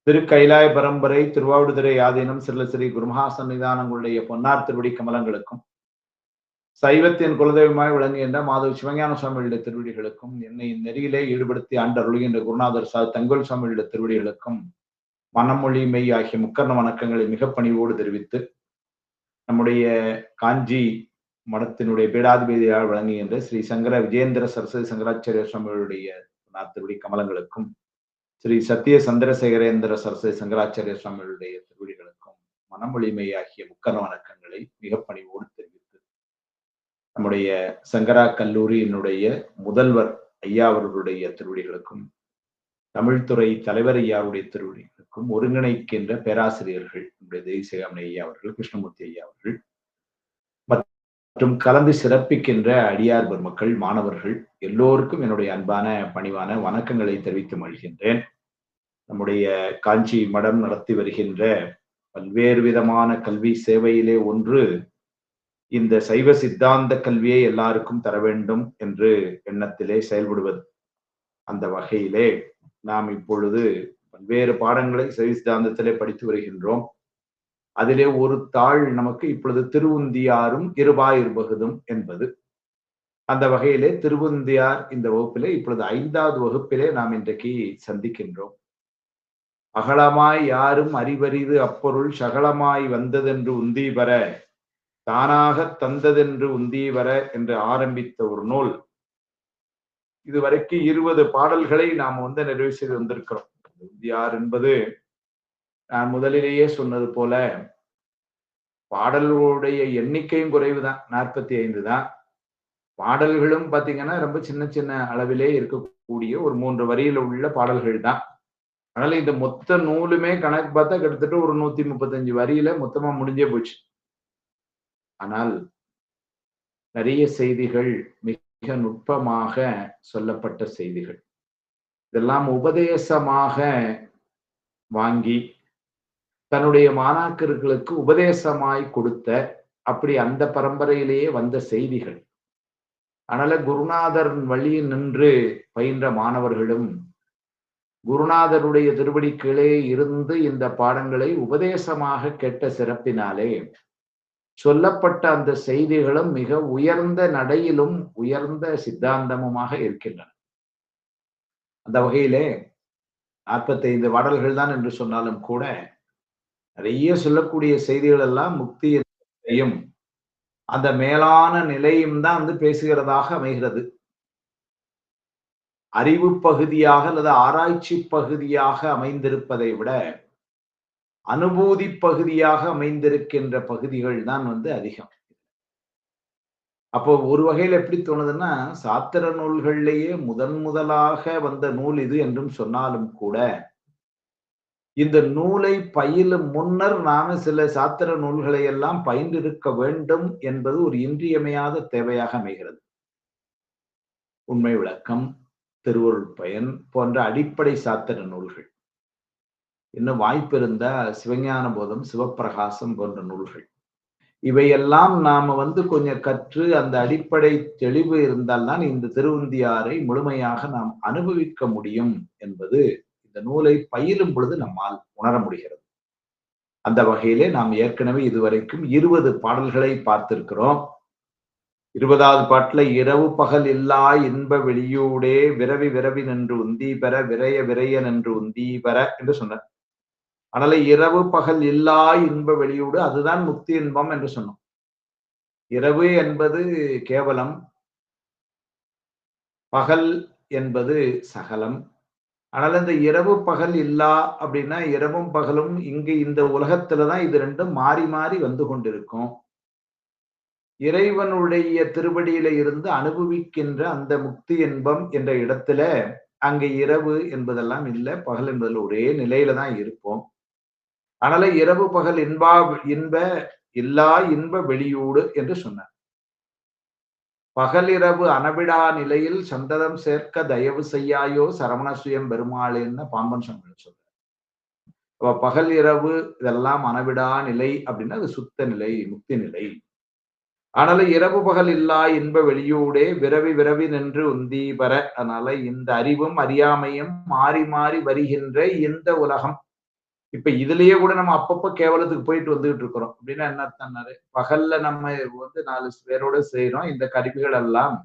திருக்கைலாய பரம்பரை திருவாவடுதுறை ஆதீனம் ஸ்ரீ குருமகா சன்னிதானங்களுடைய பொன்னார் திருவடி கமலங்களுக்கும் சைவத்தின் குலதெய்வமாய் விளங்குகின்ற மாதவ சிவஞான சுவாமிகளுடைய திருவடிகளுக்கும் என்னை நெறியிலே ஈடுபடுத்தி ஆண்டருளுகின்ற குருநாதர் தங்கோல் சுவாமிகளுடைய திருவடிகளுக்கும் மனமொழி மெய் ஆகிய முக்கர்ண வணக்கங்களை மிக பணிவோடு தெரிவித்து நம்முடைய காஞ்சி மடத்தினுடைய பீடாதிபதியாக விளங்குகின்ற ஸ்ரீ சங்கர விஜயேந்திர சரஸ்வதி சங்கராச்சாரிய சுவாமிகளுடைய திருவடி கமலங்களுக்கும் ஸ்ரீ சத்திய சந்திரசேகரேந்திர சரஸ்வதி சங்கராச்சாரிய சுவாமிகளுடைய திருவடிகளுக்கும் மனமொழிமையாகிய முக்கர்ண வணக்கங்களை மிக பணிவோடு தெரிவித்து நம்முடைய சங்கரா கல்லூரியினுடைய முதல்வர் ஐயா அவர்களுடைய திருவடிகளுக்கும் தமிழ்துறை தலைவர் ஐயாவுடைய திருவடிகளுக்கும் ஒருங்கிணைக்கின்ற பேராசிரியர்கள் நம்முடைய தேசிகாமணி ஐயா அவர்கள், கிருஷ்ணமூர்த்தி ஐயா அவர்கள் மற்றும் கலந்து சிறப்பிக்கின்ற அடியார் பெருமக்கள், மாணவர்கள் எல்லோருக்கும் என்னுடைய அன்பான பணிவான வணக்கங்களை தெரிவித்து மகிழ்கின்றேன். நம்முடைய காஞ்சி மடம் நடத்தி வருகின்ற பல்வேறு விதமான கல்வி சேவையிலே ஒன்று இந்த சைவ சித்தாந்த கல்வியை எல்லாருக்கும் தர வேண்டும் என்று எண்ணத்திலே செயல்படுவது. அந்த வகையிலே நாம் இப்பொழுது பல்வேறு பாடங்களை சைவ சித்தாந்தத்திலே படித்து வருகின்றோம். அதிலே ஒரு தாள் நமக்கு இப்பொழுது திருவுந்தியாரும் இருபாயிருபகுதும் என்பது. அந்த வகையிலே திருவுந்தியார் இந்த வகுப்பிலே இப்பொழுது 5வது வகுப்பிலே நாம் இன்றைக்கு சந்திக்கின்றோம். அகலமாய் யாரும் அறிவறிது அப்பொருள் சகலமாய் வந்ததென்று உந்தி வர தானாக தந்ததென்று உந்தி வர என்று ஆரம்பித்த ஒரு நூல். இதுவரைக்கும் 20 பாடல்களை நாம் நிறைவு செய்து வந்திருக்கிறோம். உந்தியார் என்பது நான் முதலிலேயே சொன்னது போல பாடல்களுடைய எண்ணிக்கையும் குறைவுதான், 45 தான். பாடல்களும் பாத்தீங்கன்னா ரொம்ப சின்ன சின்ன அளவிலே இருக்கக்கூடிய ஒரு 3 வரியில உள்ள பாடல்கள் தான். அதனால இந்த மொத்த நூலுமே கணக்கு பார்த்தா கிட்டத்தட்ட ஒரு 135 வரியில மொத்தமா முடிஞ்சே போச்சு. ஆனால் நிறைய செய்திகள் மிக நுட்பமாக சொல்லப்பட்ட செய்திகள், இதெல்லாம் உபதேசமாக வாங்கி தன்னுடைய மாணாக்கர்களுக்கு உபதேசமாய் கொடுத்த அப்படி அந்த பரம்பரையிலேயே வந்த செய்திகள். அதனால குருநாதர் வழி நின்று பயின்ற மாணவர்களும் குருநாதருடைய திருவடி கீழே இருந்து இந்த பாடங்களை உபதேசமாக கேட்ட சிறப்பினாலே சொல்லப்பட்ட அந்த செய்திகளும் மிக உயர்ந்த நடையிலும் உயர்ந்த சித்தாந்தமுமாக இருக்கின்றன. அந்த வகையிலே 45 பாடல்கள் தான் என்று சொன்னாலும் கூட நிறைய சொல்லக்கூடிய செய்திகள் எல்லாம் முக்தியையும் அந்த மேலான நிலையும் தான் பேசுகிறதாக அமைகிறது. அறிவு பகுதியாக அல்லது ஆராய்ச்சி பகுதியாக அமைந்திருப்பதை விட அனுபூதி பகுதியாக அமைந்திருக்கின்ற பகுதிகள் தான் அதிகம். அப்போ ஒரு வகையில் எப்படி தோணுதுன்னா, சாத்திர நூல்களிலேயே முதலாக வந்த நூல் இது என்றும் சொன்னாலும் கூட இந்த நூலை பயிலும் முன்னர் நாம சில சாத்திர நூல்களை எல்லாம் பயின்றிருக்க வேண்டும் என்பது ஒரு இன்றியமையாத தேவையாக அமைகிறது. உண்மை விளக்கம், திருவருள் பயன் போன்ற அடிப்படை சாத்திர நூல்கள், இன்னும் வாய்ப்பு இருந்தா சிவஞான போதம், சிவப்பிரகாசம் போன்ற நூல்கள், இவையெல்லாம் நாம கொஞ்சம் கற்று அந்த அடிப்படை தெளிவு இருந்தால்தான் இந்த திருவுந்தியாரை முழுமையாக நாம் அனுபவிக்க முடியும் என்பது இந்த நூலை பயிலும் பொழுது நம்மால் உணர முடிகிறது. அந்த வகையிலே நாம் ஏற்கனவே இதுவரைக்கும் 20 பாடல்களை பார்த்திருக்கிறோம். 20வது பாட்டுல இரவு பகல் இல்லா இன்ப வெளியூடே விரவி விரவி நின்று உந்தி பெற விரைய விரைய நின்று உந்தி பெற என்று சொன்னார். அதனால இரவு பகல் இல்லா இன்ப வெளியூடு, அதுதான் முக்தி இன்பம் என்று சொன்னோம். இரவு என்பது கேவலம், பகல் என்பது சகலம். அதனால இந்த இரவு பகல் இல்லா அப்படின்னா இரவும் பகலும் இங்கு இந்த உலகத்துலதான் இது ரெண்டும் மாறி மாறி வந்து கொண்டிருக்கும். இறைவனுடைய திருவடியில இருந்து அனுபவிக்கின்ற அந்த முக்தி இன்பம் என்ற இடத்துல அங்க இரவு என்பதெல்லாம் இல்லை, பகல் என்பதில் ஒரே நிலையில தான் இருப்போம். அதனால இரவு பகல் இன்ப இல்லா இன்ப வெளியூடு என்று சொன்னார். பகலிரவு அனவிடா நிலையில் சந்ததம் சேர்க்க தயவு செய்யாயோ சரவண சுயம் பெருமாளேன்னு பாம்பன் சுவாமி சொல்றார். அப்ப பகல் இரவு இதெல்லாம் அனவிடா நிலை அப்படின்னா அது சுத்த நிலை, முக்தி நிலை. அதனால இரவு பகல் இல்லா இன்ப வெளியூடே விரவி விரவி நின்று உந்தி பெற. அதனால இந்த அறிவும் அறியாமையும் மாறி மாறி வருகின்ற இந்த உலகம், இப்ப இதுலயே கூட நம்ம அப்பப்ப கேவலத்துக்கு போயிட்டு வந்துகிட்டு இருக்கிறோம். அப்படின்னா என்ன அர்த்தம்னாரு, பகல்ல நம்ம வந்து 4 பேரோட செய்யறோம். இந்த கருவிகள் எல்லாம்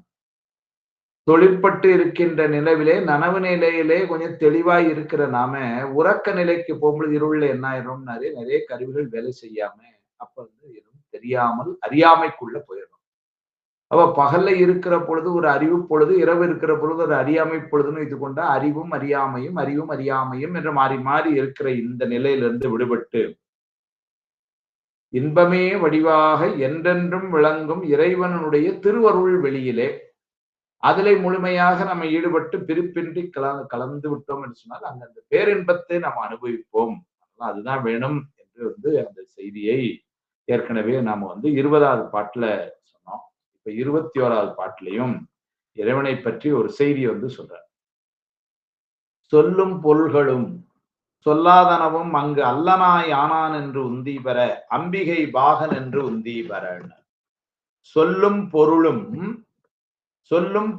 தொழிற்பட்டு இருக்கின்ற நிலவிலே, நனவு நிலையிலே கொஞ்சம் தெளிவாய் இருக்கிற நாம, உறக்க நிலைக்கு போகும்போது இருள்ல என்ன ஆயிடும்னாரு, நிறைய கருவிகள் வேலை செய்யாம, அப்ப வந்து எதுவும் தெரியாமல் அறியாமைக்குள்ள போயிடும். அப்ப பகல்ல இருக்கிற பொழுது ஒரு அறிவு பொழுது, இரவு இருக்கிற பொழுது ஒரு அறியாமை பொழுதுன்னு இது கொண்டா அறிவும் அறியாமையும், அறிவும் அறியாமையும் என்று மாறி மாறி இருக்கிற இந்த நிலையிலிருந்து விடுபட்டு, இன்பமே வடிவாக என்றென்றும் விளங்கும் இறைவனுடைய திருவருள் வெளியிலே அதிலே முழுமையாக நம்ம ஈடுபட்டு பிரிப்பின்றி கலந்து விட்டோம் என்று சொன்னால் அங்க அந்த பேரின்பத்தை நாம் அனுபவிப்போம். அதுதான் வேணும் என்று வந்து அந்த செய்தியை ஏற்கனவே நாம வந்து 20வது பாட்டுல சொன்னோம். இப்ப 21வது பாட்டுலையும் இறைவனை பற்றி ஒரு செய்தி வந்து சொல்றார். சொல்லும் பொருள்களும் சொல்லாதனவும் அங்கு அல்லனாய் ஆனான் என்று உந்தி பெற அம்பிகை பாகன் என்று உந்தி பெற. சொல்லும்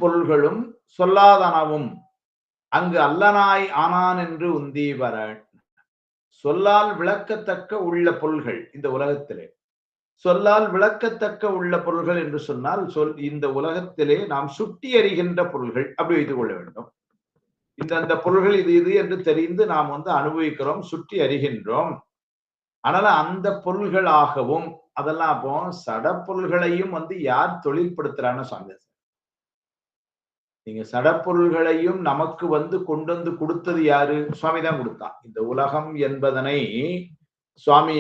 பொருள்களும் சொல்லாதனவும் அங்கு அல்லனாய் ஆனான் என்று உந்தி பெற. சொல்லால் விளக்கத்தக்க உள்ள பொருள்கள் இந்த உலகத்திலே, சொல்லால் விளக்கத்தக்க உள்ள பொருள்கள் என்று சொன்னால் இந்த உலகத்திலே நாம் சுட்டி அறிகின்ற பொருள்கள் அப்படி வைத்துக் கொள்ள வேண்டும். இந்த பொருள்கள் இது இது என்று தெரிந்து நாம் வந்து அனுபவிக்கிறோம், சுற்றி அறிகின்றோம். அதனால அந்த பொருள்களாகவும் அதெல்லாம் அப்போ சட பொருள்களையும் வந்து யார் தொழில்படுத்துறான்னு சொன்னாங்க. நீங்க சடப்பொருள்களையும் நமக்கு வந்து கொண்டு வந்து கொடுத்தது யாரு? சுவாமி தான் கொடுத்தான். இந்த உலகம் என்பதனை சுவாமி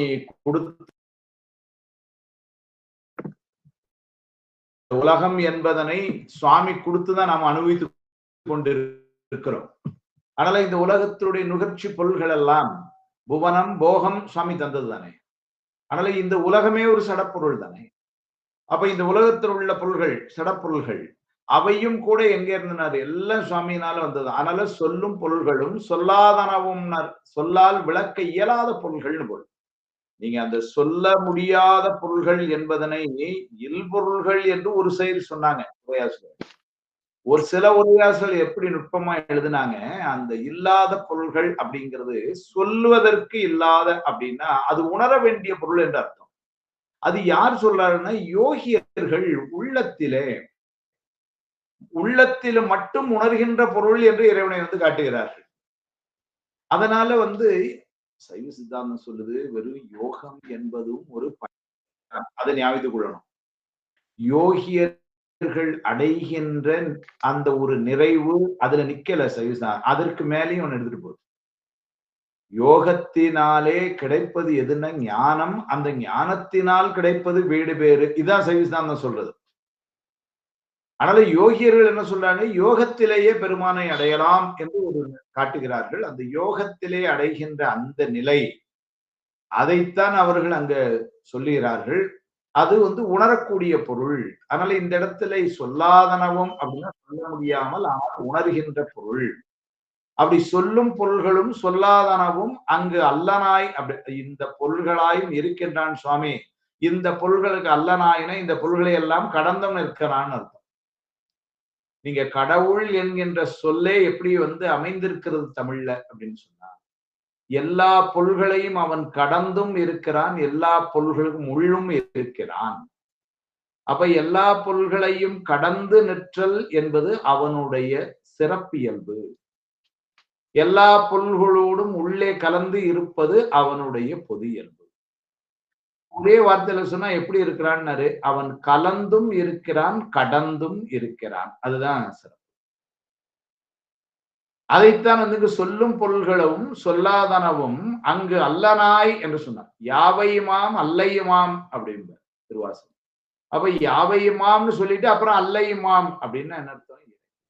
உலகம் என்பதனை சுவாமி கொடுத்துதான் நாம் அனுபவித்துக் கொண்டிருக்கிறோம். அதனால இந்த உலகத்தினுடைய நுகர்ச்சி பொருள்கள் எல்லாம் புவனம் போகம் சுவாமி தந்தது தானே. அதனால இந்த உலகமே ஒரு சடப்பொருள் தானே. அப்ப இந்த உலகத்தில் உள்ள பொருள்கள் சடப்பொருள்கள் அவையும் கூட எங்க இருந்தனாரு? எல்லாம் சுவாமியினால வந்தது. அதனால சொல்லும் பொருள்களும் சொல்லாதனவும் சொல்லால் விளக்க இயலாத பொருள்கள்னு பொருள். நீங்க அந்த சொல்ல முடியாத பொருள்கள் என்பதனை இல்பொருள்கள் என்று ஒரு செயல் சொன்னாங்க உரையாசிரியர். ஒரு சில உரையாசிரியர் எப்படி நுட்பமா எழுதுனாங்க, அந்த இல்லாத பொருள்கள் அப்படிங்கிறது சொல்லுவதற்கு இல்லாத அப்படின்னா அது உணர வேண்டிய பொருள் என்று அர்த்தம். அது யார் சொல்றாருன்னா யோகியர்கள் உள்ளத்தில மட்டும் உணர்கின்ற பொருள் என்று இறைவனை வந்து காட்டுகிறார்கள். அதனால வந்து சைவ சித்தாந்தம் சொல்லுது வெறும் யோகம் என்பதும் ஒரு அதை ஞாபகத்துக் கொள்ளணும். யோகியர்கள் அடைகின்ற அந்த ஒரு நிறைவு அதுல நிக்கல சைவ சித்தாந்தம். அதற்கு மேலேயும் ஒன்னு எடுத்துட்டு போகுது. யோகத்தினாலே கிடைப்பது எதுன்னா ஞானம், அந்த ஞானத்தினால் கிடைப்பது வீடு பேரு. இதான் சைவ சித்தாந்தம் சொல்றது. அதனால யோகியர்கள் என்ன சொல்றாங்க, யோகத்திலேயே பெருமானை அடையலாம் என்று ஒரு காட்டுகிறார்கள். அந்த யோகத்திலே அடைகின்ற அந்த நிலை அதைத்தான் அவர்கள் அங்க சொல்லுகிறார்கள். அது வந்து உணரக்கூடிய பொருள். அதனால இந்த இடத்துல சொல்லாதனவும் அப்படின்னா சொல்ல முடியாமல் ஆனால் உணர்கின்ற பொருள். அப்படி சொல்லும் பொருள்களும் சொல்லாதனவும் அங்கு அல்லனாய் அப்படி இந்த பொருள்களாயும் இருக்கின்றான் சுவாமி. இந்த பொருள்களுக்கு அல்லனாயின இந்த பொருள்களை எல்லாம் கடந்தும் நிற்கிறான்னு அர்த்தம். நீங்க கடவுள் என்கின்ற சொல்லே எப்படி வந்து அமைந்திருக்கிறது தமிழ்ல அப்படின்னு சொன்னா, எல்லா பொருள்களையும் அவன் கடந்தும் இருக்கிறான், எல்லா பொருள்களுக்கும் உள்ளும் இருக்கிறான். அப்ப எல்லா பொருள்களையும் கடந்து நிற்றல் என்பது அவனுடைய சிறப்பியல்பு. எல்லா பொருள்களோடும் உள்ளே கலந்து இருப்பது அவனுடைய பொது இயல்பு. ஒரே வார்த்தையில சொன்னா எப்படி இருக்கிறான்னாரு, அவன் கலந்தும் இருக்கிறான், கடந்தும் இருக்கிறான். அதுதான் சிறப்பு. அதைத்தான் வந்து சொல்லும் பொருள்களும் சொல்லாதனவும் அங்கு அல்லனாய் என்று சொன்னார். யாவையுமாம் அல்லையுமாம் அப்படின்ற திருவாசகம். அப்ப யாவையுமாம்னு சொல்லிட்டு அப்புறம் அல்லையுமாம் அப்படின்னா என்ன அர்த்தம்?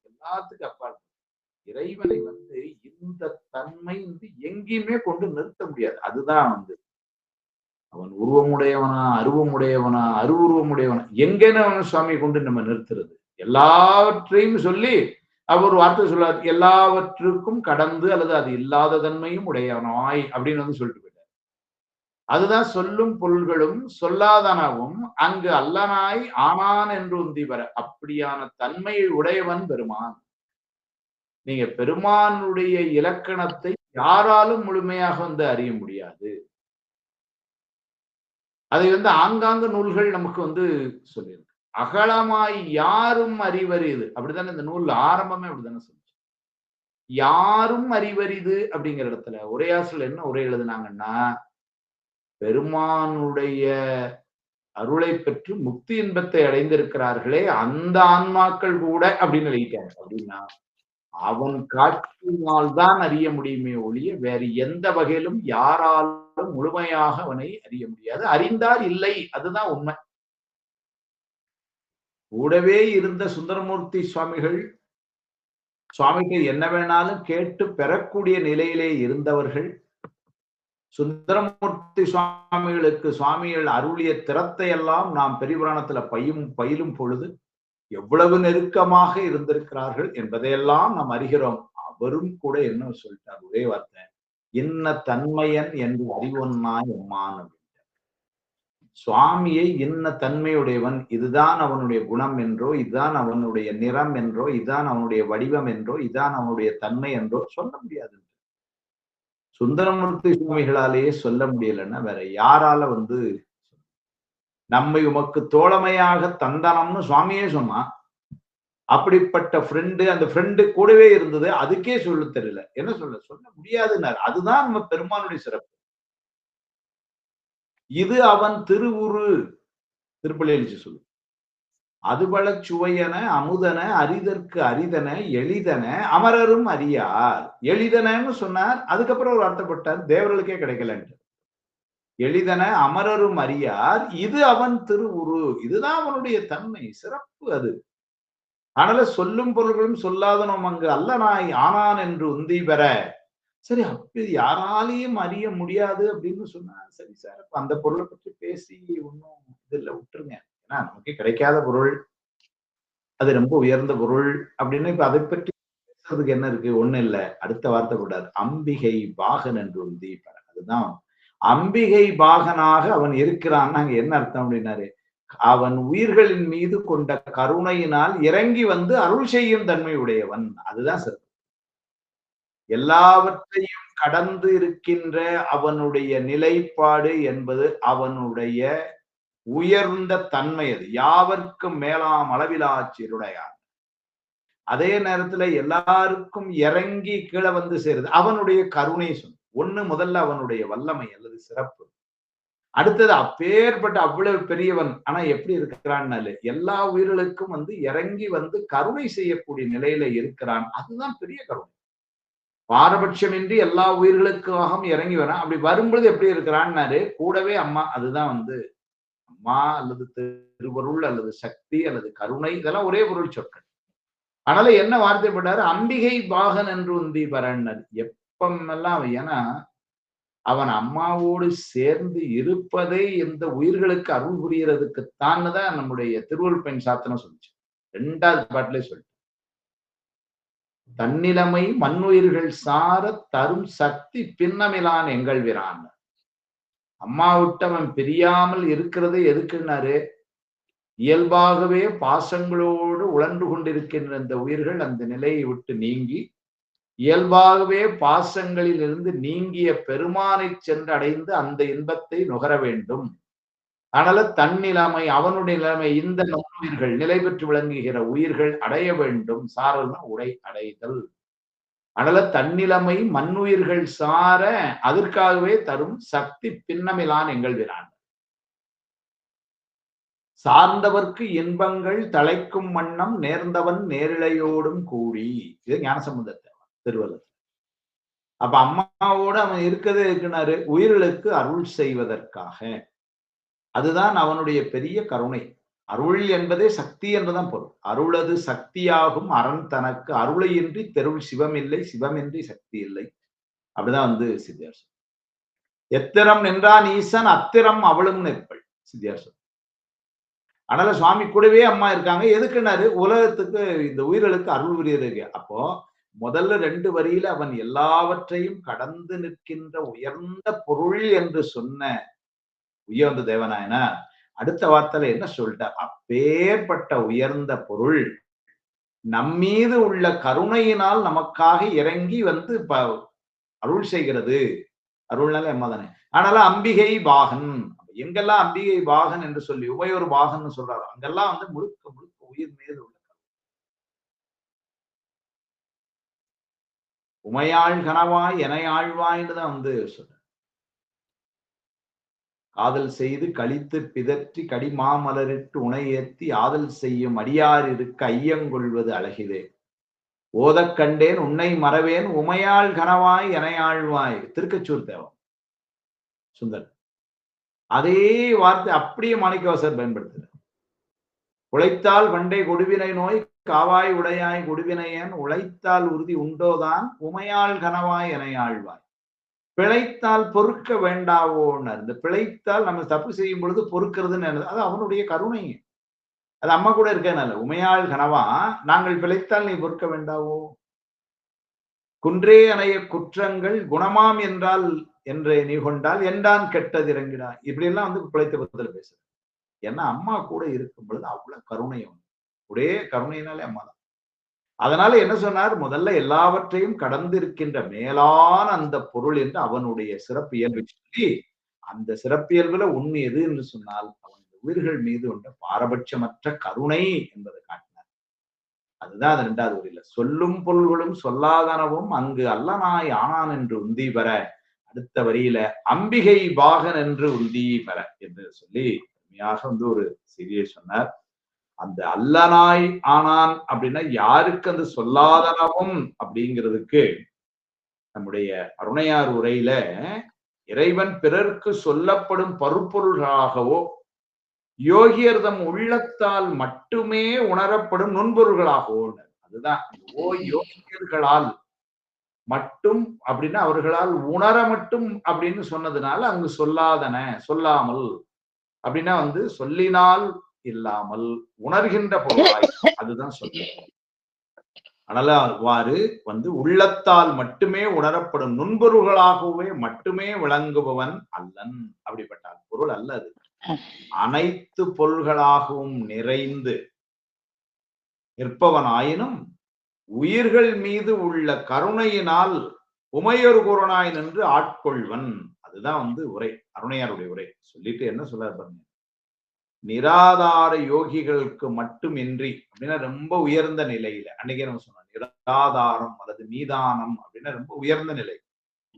எல்லாத்துக்கும் அப்பாற்பட்ட இறைவனை வந்து இந்த தன்மை வந்து எங்கேயுமே கொண்டு நிறுத்த முடியாது. அதுதான் வந்து அவன் உருவமுடையவனா, அருவமுடையவனா, அருவுருவமுடையவனா, எங்கன்னு அவன் சுவாமி கொண்டு நம்ம நிறுத்துறது? எல்லாவற்றையும் சொல்லி அவர் ஒரு வார்த்தை சொல்லாது, எல்லாவற்றுக்கும் கடந்து அல்லது அது இல்லாத தன்மையும் உடையவனாய் அப்படின்னு வந்து சொல்லிட்டு போயிட்டார். அதுதான் சொல்லும் பொருள்களும் சொல்லாதனவும் அங்கு அல்லனாய் ஆனான் என்று உந்தி வர. அப்படியான தன்மையை உடையவன் பெருமான். நீங்க பெருமானுடைய இலக்கணத்தை யாராலும் முழுமையாக அறிய முடியாது. அதை ஆங்காங்கு நூல்கள் நமக்கு சொல்லியிருக்கு. அகலமாய் யாரும் அறிவரிது. அப்படித்தானே இந்த நூல் ஆரம்பமே அப்படித்தானே சொல்லுச்சு. யாரும் அறிவரிது அப்படிங்கிற இடத்துல உரையாசிரியர் என்ன உரை எழுதுனாங்கன்னா, பெருமானுடைய அருளை பெற்று முக்தி இன்பத்தை அடைந்திருக்கிறார்களே அந்த ஆன்மாக்கள் கூட அப்படின்னு எழுதிட்டாங்க. அப்படின்னா அவன் காட்சியினால் தான் அறிய முடியுமே ஒழிய வேறு எந்த வகையிலும் யாராலும் முழுமையாக அவனை அறிய முடியாது. அறிந்தார் இல்லை, அதுதான் உண்மை. கூடவே இருந்த சுந்தரமூர்த்தி சுவாமிகள் சுவாமிக்கு என்ன வேணாலும் கேட்டு பெறக்கூடிய நிலையிலே இருந்தவர்கள். சுந்தரமூர்த்தி சுவாமிகளுக்கு சுவாமிகள் அருளிய திறத்தை எல்லாம் நாம் பெரியபுராணத்துல பயிலும் பொழுது எவ்வளவு நெருக்கமாக இருந்திருக்கிறார்கள் என்பதையெல்லாம் நாம் அறிகிறோம். அவரும் கூட என்ன சொல்லிட்டார், ஒரே வார்த்தை, இன்ன தன்மையன் என்று அறிவொன்னாய் எம்மான். சுவாமியை இன்ன தன்மையுடையவன், இதுதான் அவனுடைய குணம் என்றோ, இதுதான் அவனுடைய நிறம் என்றோ, இதுதான் அவனுடைய வடிவம் என்றோ, இதுதான் அவனுடைய தன்மை என்றோ சொல்ல முடியாது. சுந்தரமூர்த்தி சுவாமிகளாலேயே சொல்ல முடியலன்னா வேற யாரால நம்மை உமக்கு தோழமையாக தந்தனம்னு சுவாமியே சொன்னா. அப்படிப்பட்ட ஃப்ரெண்டு, அந்த ஃப்ரெண்டு கூடவே இருந்தது, அதுக்கே சொல்ல தெரியல. என்ன சொல்ல முடியாதுன்னாரு. அதுதான் நம்ம பெருமானுடைய சிறப்பு. இது அவன் திருவுரு, திருப்பள்ளி எழுச்சி சொல்லு. அதுபல சுவையன அமுதன அரிதற்கு அரிதன எளிதன அமரரும் அறியார். எளிதனன்னு சொன்னார், அதுக்கப்புறம் ஒரு அர்த்தப்பட்டார், தேவர்களுக்கே கிடைக்கலன்ட்டு. எளிதன அமரரும் அறியார், இது அவன் திருவுரு, இதுதான் அவனுடைய தன்மை, சிறப்பு அது. அதனால சொல்லும் பொருள்களும் சொல்லாதனும் அங்கு அல்லனாய் ஆனான் என்று உந்தி பெற. சரி, அப்ப யாராலையும் அறிய முடியாது அப்படின்னு சொன்னா, சரி சார், அந்த பொருளை பற்றி பேசி ஒன்னும் இதுல விட்டுருங்க. ஏன்னா நமக்கு கிடைக்காத பொருள், அது ரொம்ப உயர்ந்த பொருள் அப்படின்னு இப்ப அதை பற்றி பேசுறதுக்கு என்ன இருக்கு? ஒண்ணு இல்ல. அடுத்த வார்த்தை கூடாது, அம்பிகை பாகன் என்று உந்தி பெற. அதுதான் அம்பிகை பாகனாக அவன் இருக்கிறான்னு அங்க என்ன அர்த்தம் அப்படின்னாரு, அவன் உயிர்களின் மீது கொண்ட கருணையினால் இறங்கி அருள் செய்யும் தன்மை உடையவன். அதுதான் சிறப்பு. எல்லாவற்றையும் கடந்து இருக்கின்ற அவனுடைய நிலைப்பாடு என்பது அவனுடைய உயர்ந்த தன்மை. அது யாவர்க்கும் மேலாம் அளவிலாச்சிருடையான். அதே நேரத்துல எல்லாருக்கும் இறங்கி கீழே சேருது அவனுடைய கருணை. ஒண்ணு முதல்ல அவனுடைய வல்லமை அல்லது சிறப்பு. அடுத்தது அப்பேற்பட்ட அவ்வளவு பெரியவன், ஆனா எப்படி இருக்கிறான்னு எல்லா உயிர்களுக்கும் இறங்கி கருணை செய்யக்கூடிய நிலையில இருக்கிறான். அதுதான் பெரிய கருணை. பாரபட்சமின்றி எல்லா உயிர்களுக்காக இறங்கி வரான். அப்படி வரும்பொழுது எப்படி இருக்கிறான்னாரு, கூடவே அம்மா. அதுதான் அம்மா அல்லது திருவருள் அல்லது சக்தி அல்லது கருணை, இதெல்லாம் ஒரே பொருள் சொற்கள். அதனால என்ன வார்த்தை பண்ணாரு, அம்பிகை பாகன் என்று உந்தி பரன்னர். எப்பமெல்லாம், ஏன்னா அவன் அம்மாவோடு சேர்ந்து இருப்பதே இந்த உயிர்களுக்கு அருள் புரியறதுக்குத்தான் தான் நம்முடைய திருவருள் பயன் சாத்தனம் சொல்லிச்சு. 2வது பாட்டிலே சொல்லு, தன்னிலைமை மண்ணுயிர்கள் சார தரும் சக்தி பின்னமிலான் எங்கள் விரான். அம்மா விட்டு அவன் பிரியாமல் இருக்கிறது எதுக்குன்னாரு, இயல்பாகவே பாசங்களோடு உழன்று கொண்டிருக்கின்ற இந்த உயிர்கள் அந்த நிலையை விட்டு நீங்கி இயல்பாகவே பாசங்களில் இருந்து நீங்கிய பெருமானை சென்றடைந்து அந்த இன்பத்தை நுகர வேண்டும். அதனால தன்னிலைமை, அவனுடைய நிலைமை இந்த நுண்ணுயிர்கள், நிலை பெற்று விளங்குகிற உயிர்கள் அடைய வேண்டும். சாரல்னா உடை அடைதல். அதனால தன்னிலைமை மண்ணுயிர்கள் சார அதற்காகவே தரும் சக்தி பின்னமிலான் எங்கள் விரான். சார்ந்தவர்க்கு இன்பங்கள் தலைக்கும் வண்ணம் நேர்ந்தவன் நேரிழையோடும் கூடி. இது ஞானசம்பந்த திருவள்ளுவர். அப்ப அம்மாவோட அவன் இருக்கதே இருக்குனாரு, உயிர்களுக்கு அருள் செய்வதற்காக. அதுதான் அவனுடைய பெரிய கருணை. அருள் என்பதே சக்தி என்றுதான் பொருள். அருளது சக்தியாகும் அரண் தனக்கு அருளையின்றி தெருள் சிவம் இல்லை, சிவமின்றி சக்தி இல்லை. அப்படிதான் சித்தியார். எத்திரம் நின்றான் ஈசன் அத்திரம் அவளும் நிற்பள், சித்தியார். அதனால சுவாமி கூடவே அம்மா இருக்காங்க. எதுக்குன்னாரு, உலகத்துக்கு இந்த உயிர்களுக்கு அருள் புரியுது. அப்போ முதல்ல 2 வரியில அவன் எல்லாவற்றையும் கடந்து நிற்கின்ற உயர்ந்த பொருள் என்று சொன்ன உயர்ந்த தேவனாயனா, அடுத்த வார்த்தையில என்ன சொல்லிட்டார், அப்பேற்பட்ட உயர்ந்த பொருள் நம்மீது உள்ள கருணையினால் நமக்காக இறங்கி அருள் செய்கிறது. அருள்னாலே அம்மா தானே. ஆனால அம்பிகை பாகன், எங்கெல்லாம் அம்பிகை பாகன் என்று சொல்லி உமையொரு பாகன் சொல்றாரு, அங்கெல்லாம் வந்து முழுக்க முழுக்க உயிர் மேல் உள்ள உமையாள் கனவாய் என ஆழ்வாய்ன்னு தான் வந்து சொல்ற. காதல் செய்து கழித்து பிதற்றி கடிமாமலரிட்டு உணை ஏத்தி ஆதல் செய்யும் அடியார் இருக்க ஐயங்கொள்வது அழகிதே. ஓதக் கண்டேன் உன்னை மறவேன் உமையாள் கனவாய் என ஆழ்வாய். திருக்கச்சூர் தேவம் சுந்தர். அதே வார்த்தை அப்படியே மாணிக்கவாசகர் பயன்படுத்துறார். உழைத்தால் பண்டை கொடுவினை நோய் காவாய் உடையாய் கொடுவினையன் உழைத்தால் உறுதி உண்டோதான் உமையாள் கனவாய் என ஆழ்வாய். பிழைத்தால் பொறுக்க வேண்டாவோன்னு. இந்த பிழைத்தால் நம்ம தப்பு செய்யும் பொழுது பொறுக்கிறதுன்னு அது அவனுடைய கருணை. அது அம்மா கூட இருக்கனால உமையாள் கனவா நாங்கள் பிழைத்தால் நீ பொறுக்க வேண்டாவோ. குன்றே அணைய குற்றங்கள் குணமாம் என்றால் என்றே நீ கொண்டால் என்றான் கெட்டது இறங்கிடா. இப்படி எல்லாம் வந்து பிழைத்த பத்தில பேசுறேன். ஏன்னா அம்மா கூட இருக்கும் பொழுது அவ்வளவு கருணை. ஒரே கருணையினாலே அம்மா தான். அதனால என்ன சொன்னார், முதல்ல எல்லாவற்றையும் கடந்திருக்கின்ற மேலான அந்த பொருள் என்று அவனுடைய சிறப்பியல்பை சொல்லி, அந்த சிறப்பியல்புல உண்மை எது என்று சொன்னால் அவன் உயிர்கள் மீது கொண்ட பாரபட்சமற்ற கருணை என்பதை காட்டினார். அதுதான் அது 2வது வரியில சொல்லும் பொருள்களும் சொல்லாதனவும் அங்கு அல்லனாய் ஆனான் என்று உந்தி பெற. அடுத்த வரியில அம்பிகை பாகன் என்று உந்தி பெற என்று சொல்லி உண்மையாக வந்து ஒரு செய்தியை சொன்னார். அந்த அல்லனாய் ஆனான் அப்படின்னா யாருக்கு அந்த சொல்லாதனவும் அப்படிங்கிறதுக்கு நம்முடைய அருணையார் உரையில இறைவன் பிறர்க்கு சொல்லப்படும் பருப்பொருள்களாகவோ யோகியர்தம் உள்ளத்தால் மட்டுமே உணரப்படும் நுண்பொருள்களாகவோ. அதுதான் யோகியர்களால் மட்டும் அப்படின்னா அவர்களால் உணர மட்டும் அப்படின்னு சொன்னதுனால அங்கு சொல்லாதன சொல்லாமல் அப்படின்னா வந்து சொல்லினால் இல்லாமல் உணர்கின்ற பொருளாய் அதுதான் சொல்ல. அதனால அவ்வாறு வந்து உள்ளத்தால் மட்டுமே உணரப்படும் நுண்பொருள்களாகவே மட்டுமே விளங்குபவன் அல்லன். அப்படிப்பட்ட பொருள் அல்ல அது. அனைத்து பொருள்களாகவும் நிறைந்து நிற்பவன் ஆயினும் உயிர்கள் மீது உள்ள கருணையினால் உமையொரு குரணாய் நின்று ஆட்கொள்வன். அதுதான் வந்து உரை, அருணையாருடைய உரை. சொல்லிட்டு என்ன சொல்றாரு பாருங்க, நிராதார யோகிகளுக்கு மட்டுமின்றி அப்படின்னா ரொம்ப உயர்ந்த நிலையில அன்னைக்கே நம்ம சொன்னோம், நிராதாரம் அல்லது மீதானம் அப்படின்னா ரொம்ப உயர்ந்த நிலை.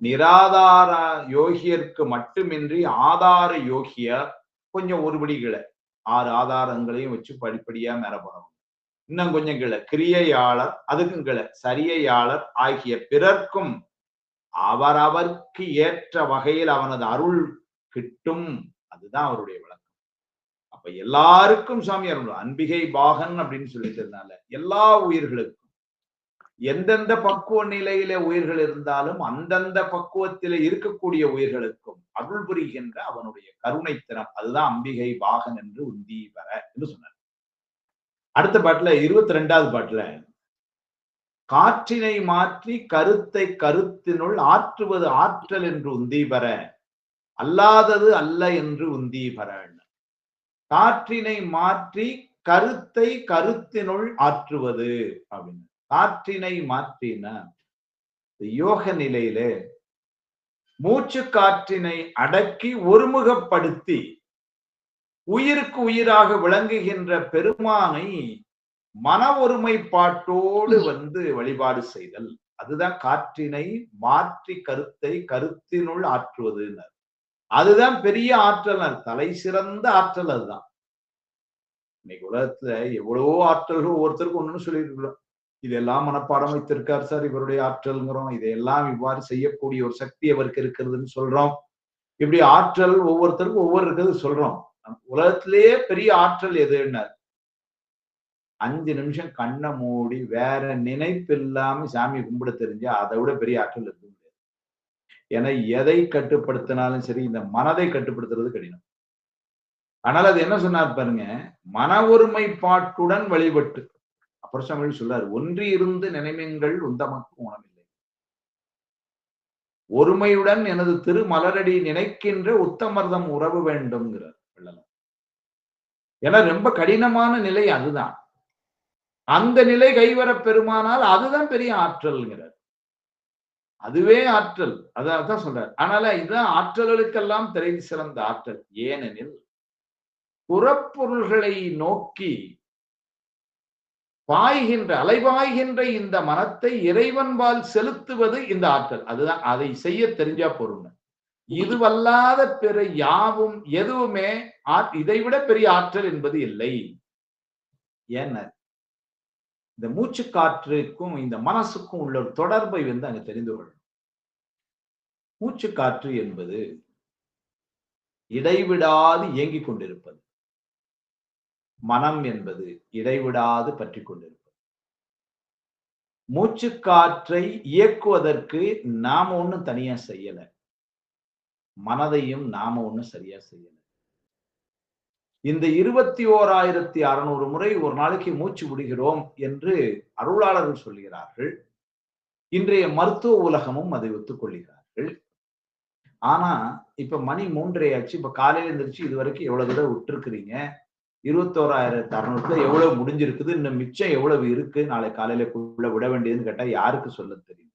நிராதார யோகியருக்கு மட்டுமின்றி ஆதார யோகியர் கொஞ்சம் ஒருபடி கீழே 6 ஆதாரங்களையும் வச்சு படிப்படியா மேல போறோம். இன்னும் கொஞ்சம் கீழே கிரியையாளர், அதுக்கும் கீழே சரியையாளர் ஆகிய பிறர்க்கும் அவரவர்க்கு ஏற்ற வகையில் அவனது அருள் கிட்டும். அதுதான் அவருடைய விளக்கம். அப்ப எல்லாருக்கும் சாமி அருள். அம்பிகை பாகன் அப்படின்னு சொல்லிட்டதுனால எல்லா உயிர்களுக்கும் எந்தெந்த பக்குவ நிலையில உயிர்கள் இருந்தாலும் அந்தந்த பக்குவத்தில இருக்கக்கூடிய உயிர்களுக்கும் அருள் புரிகின்ற அவனுடைய கருணை திறம். அதுதான் அம்பிகை பாகன் என்று உந்தி வர என்று சொன்னார். அடுத்த பாட்டுல 22வது பாட்டுல காற்றினை மாற்றி கருத்தை கருத்தினுள் ஆற்றுவது ஆற்றல் என்று உந்தி பெற அல்லாதது அல்ல என்று உந்தி பெற. காற்றினை மாற்றி கருத்தை கருத்தினுள் ஆற்றுவது அப்படின்னு. காற்றினை மாற்றின யோக நிலையில மூச்சு காற்றினை அடக்கி ஒருமுகப்படுத்தி உயிருக்கு உயிராக விளங்குகின்ற பெருமானை மன ஒருமைப்பாட்டோடு வந்து வழிபாடு செய்தல். அதுதான் காற்றினை மாற்றி கருத்தை கருத்தினுள் ஆற்றுவது. அதுதான் பெரிய ஆற்றல், தலை சிறந்த ஆற்றல். அதுதான் இன்னைக்கு உலகத்துல எவ்வளவோ ஆற்றல்கள் ஒவ்வொருத்தருக்கும் ஒண்ணுன்னு சொல்லிட்டு இருக்கிறோம். இதெல்லாம் மனப்பாடம் வைத்திருக்கார் சார் இவருடைய ஆற்றல்ங்கிறோம். இதையெல்லாம் இவ்வாறு செய்யக்கூடிய ஒரு சக்தி அவருக்கு இருக்கிறதுன்னு சொல்றோம். இப்படி ஆற்றல் ஒவ்வொருத்தருக்கும் ஒவ்வொரு இருக்கிறது சொல்றோம். உலகத்திலேயே பெரிய ஆற்றல் எதுன்னு 5 நிமிஷம் கண்ணை மூடி வேற நினைப்பு இல்லாம சாமி கும்பிட தெரிஞ்சா அதை விட பெரிய ஆற்றல் இருக்க முடியாது. ஏன்னா எதை கட்டுப்படுத்தினாலும் சரி இந்த மனதை கட்டுப்படுத்துறது கடினம். ஆனால் அது என்ன சொன்னார் பாருங்க, மன ஒருமைப்பாட்டுடன் வழிபட்டு. அப்புறம் சாமி சொல்றாரு, ஒன்றி இருந்து நினைவுங்கள் உந்தமக்கு உணவில்லை, ஒருமையுடன் எனது திரு மலரடி நினைக்கின்ற உத்தமர்தம் உறவு வேண்டும்ங்கிறார் வள்ளலார். ஏன்னா ரொம்ப கடினமான நிலை அதுதான். அந்த நிலை கைவர பெருமானால் அதுதான் பெரிய ஆற்றல்ங்கிறார். அதுவே ஆற்றல். அதான் சொல்றார். ஆனால இதுதான் ஆற்றல்களுக்கெல்லாம் திரை சிறந்த ஆற்றல். ஏனெனில் புறப்பொருள்களை நோக்கி அலைபாய்கின்ற இந்த மனத்தை இறைவன்பால் செலுத்துவது இந்த ஆற்றல். அதுதான் அதை செய்ய தெரிஞ்சா போதும். இதுவல்லாத பிற யாவும் எதுவுமே இதைவிட பெரிய ஆற்றல் என்பது இல்லை. ஏன்னா இந்த மூச்சு காற்றுக்கும் இந்த மனசுக்கும் உள்ள ஒரு தொடர்பை அங்க தெரிந்து கொள்ளும். மூச்சு காற்று என்பது இடைவிடாது இயங்கிக் கொண்டிருப்பது. மனம் என்பது இடைவிடாது பற்றி கொண்டிருப்பது. மூச்சு காற்றை இயக்குவதற்கு நாம ஒண்ணும் தனியா செய்யல. மனதையும் நாம ஒண்ணும் சரியா செய்யல. இந்த 21,600 முறை ஒரு நாளைக்கு மூச்சு விடுகிறோம் என்று அருளாளர்கள் சொல்கிறார்கள். இன்றைய மருத்துவ உலகமும் அதை ஒத்துக்கொள்கிறார்கள். ஆனா இப்ப மணி 3:30 ஆச்சு. இப்ப காலையில எந்திரிச்சு இது வரைக்கும் எவ்வளவு தடவை விட்டுருக்கிறீங்க? 21,600 எவ்வளவு முடிஞ்சிருக்குது? இன்னும் மிச்சம் எவ்வளவு இருக்கு? நாளை காலையில விட வேண்டியதுன்னு கேட்டா யாருக்கு சொல்ல தெரியும்?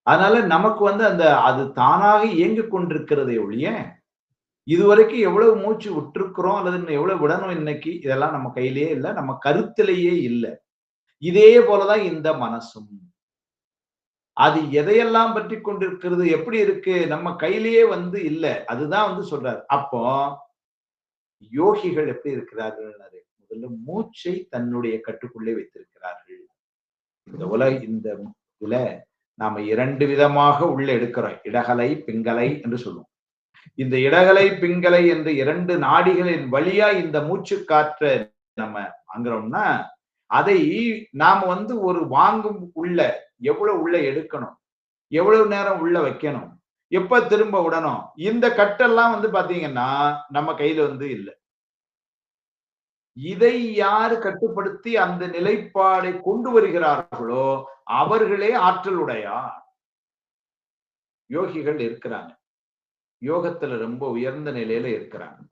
அதனால நமக்கு அது தானாக இயங்கிக் கொண்டிருக்கிறதை ஒழிய இதுவரைக்கும் எவ்வளவு மூச்சு விட்டுருக்கிறோம் அல்லது இன்னும் எவ்வளவு விடணும் இன்னைக்கு, இதெல்லாம் நம்ம கையிலேயே இல்லை, நம்ம கருத்திலேயே இல்லை. இதே போலதான் இந்த மனசும். அது எதையெல்லாம் பற்றி கொண்டிருக்கிறது, எப்படி இருக்கு, நம்ம கையிலேயே இல்லை. அதுதான் சொல்றாரு. அப்போ யோகிகள் எப்படி இருக்கிறார்கள்? முதல்ல மூச்சை தன்னுடைய கட்டுக்குள்ளே வைத்திருக்கிறார்கள். இந்த இதுல நாம 2 விதமாக உள்ள எடுக்கிறோம். இடகலை, பிங்கலை என்று சொல்லுவோம். இந்த இடகலை, பிங்கலை என்ற 2 நாடிகளின் வழியா இந்த மூச்சு காற்றை நம்ம வாங்குறோம்னா, அதை நாம ஒரு வாங்கும் எவ்வளவு உள்ள எடுக்கணும், எவ்வளவு நேரம் உள்ள வைக்கணும், எப்ப திரும்ப விடணும், இந்த கட்டெல்லாம் பாத்தீங்கன்னா நம்ம கையில இல்லை. இதை யாரு கட்டுப்படுத்தி அந்த நிலைப்பாடை கொண்டு வருகிறார்களோ அவர்களே ஆற்றலுடையார். யோகிகள் இருக்கிறாங்க. யோகத்துல ரொம்ப உயர்ந்த நிலையில இருக்கிறாங்க.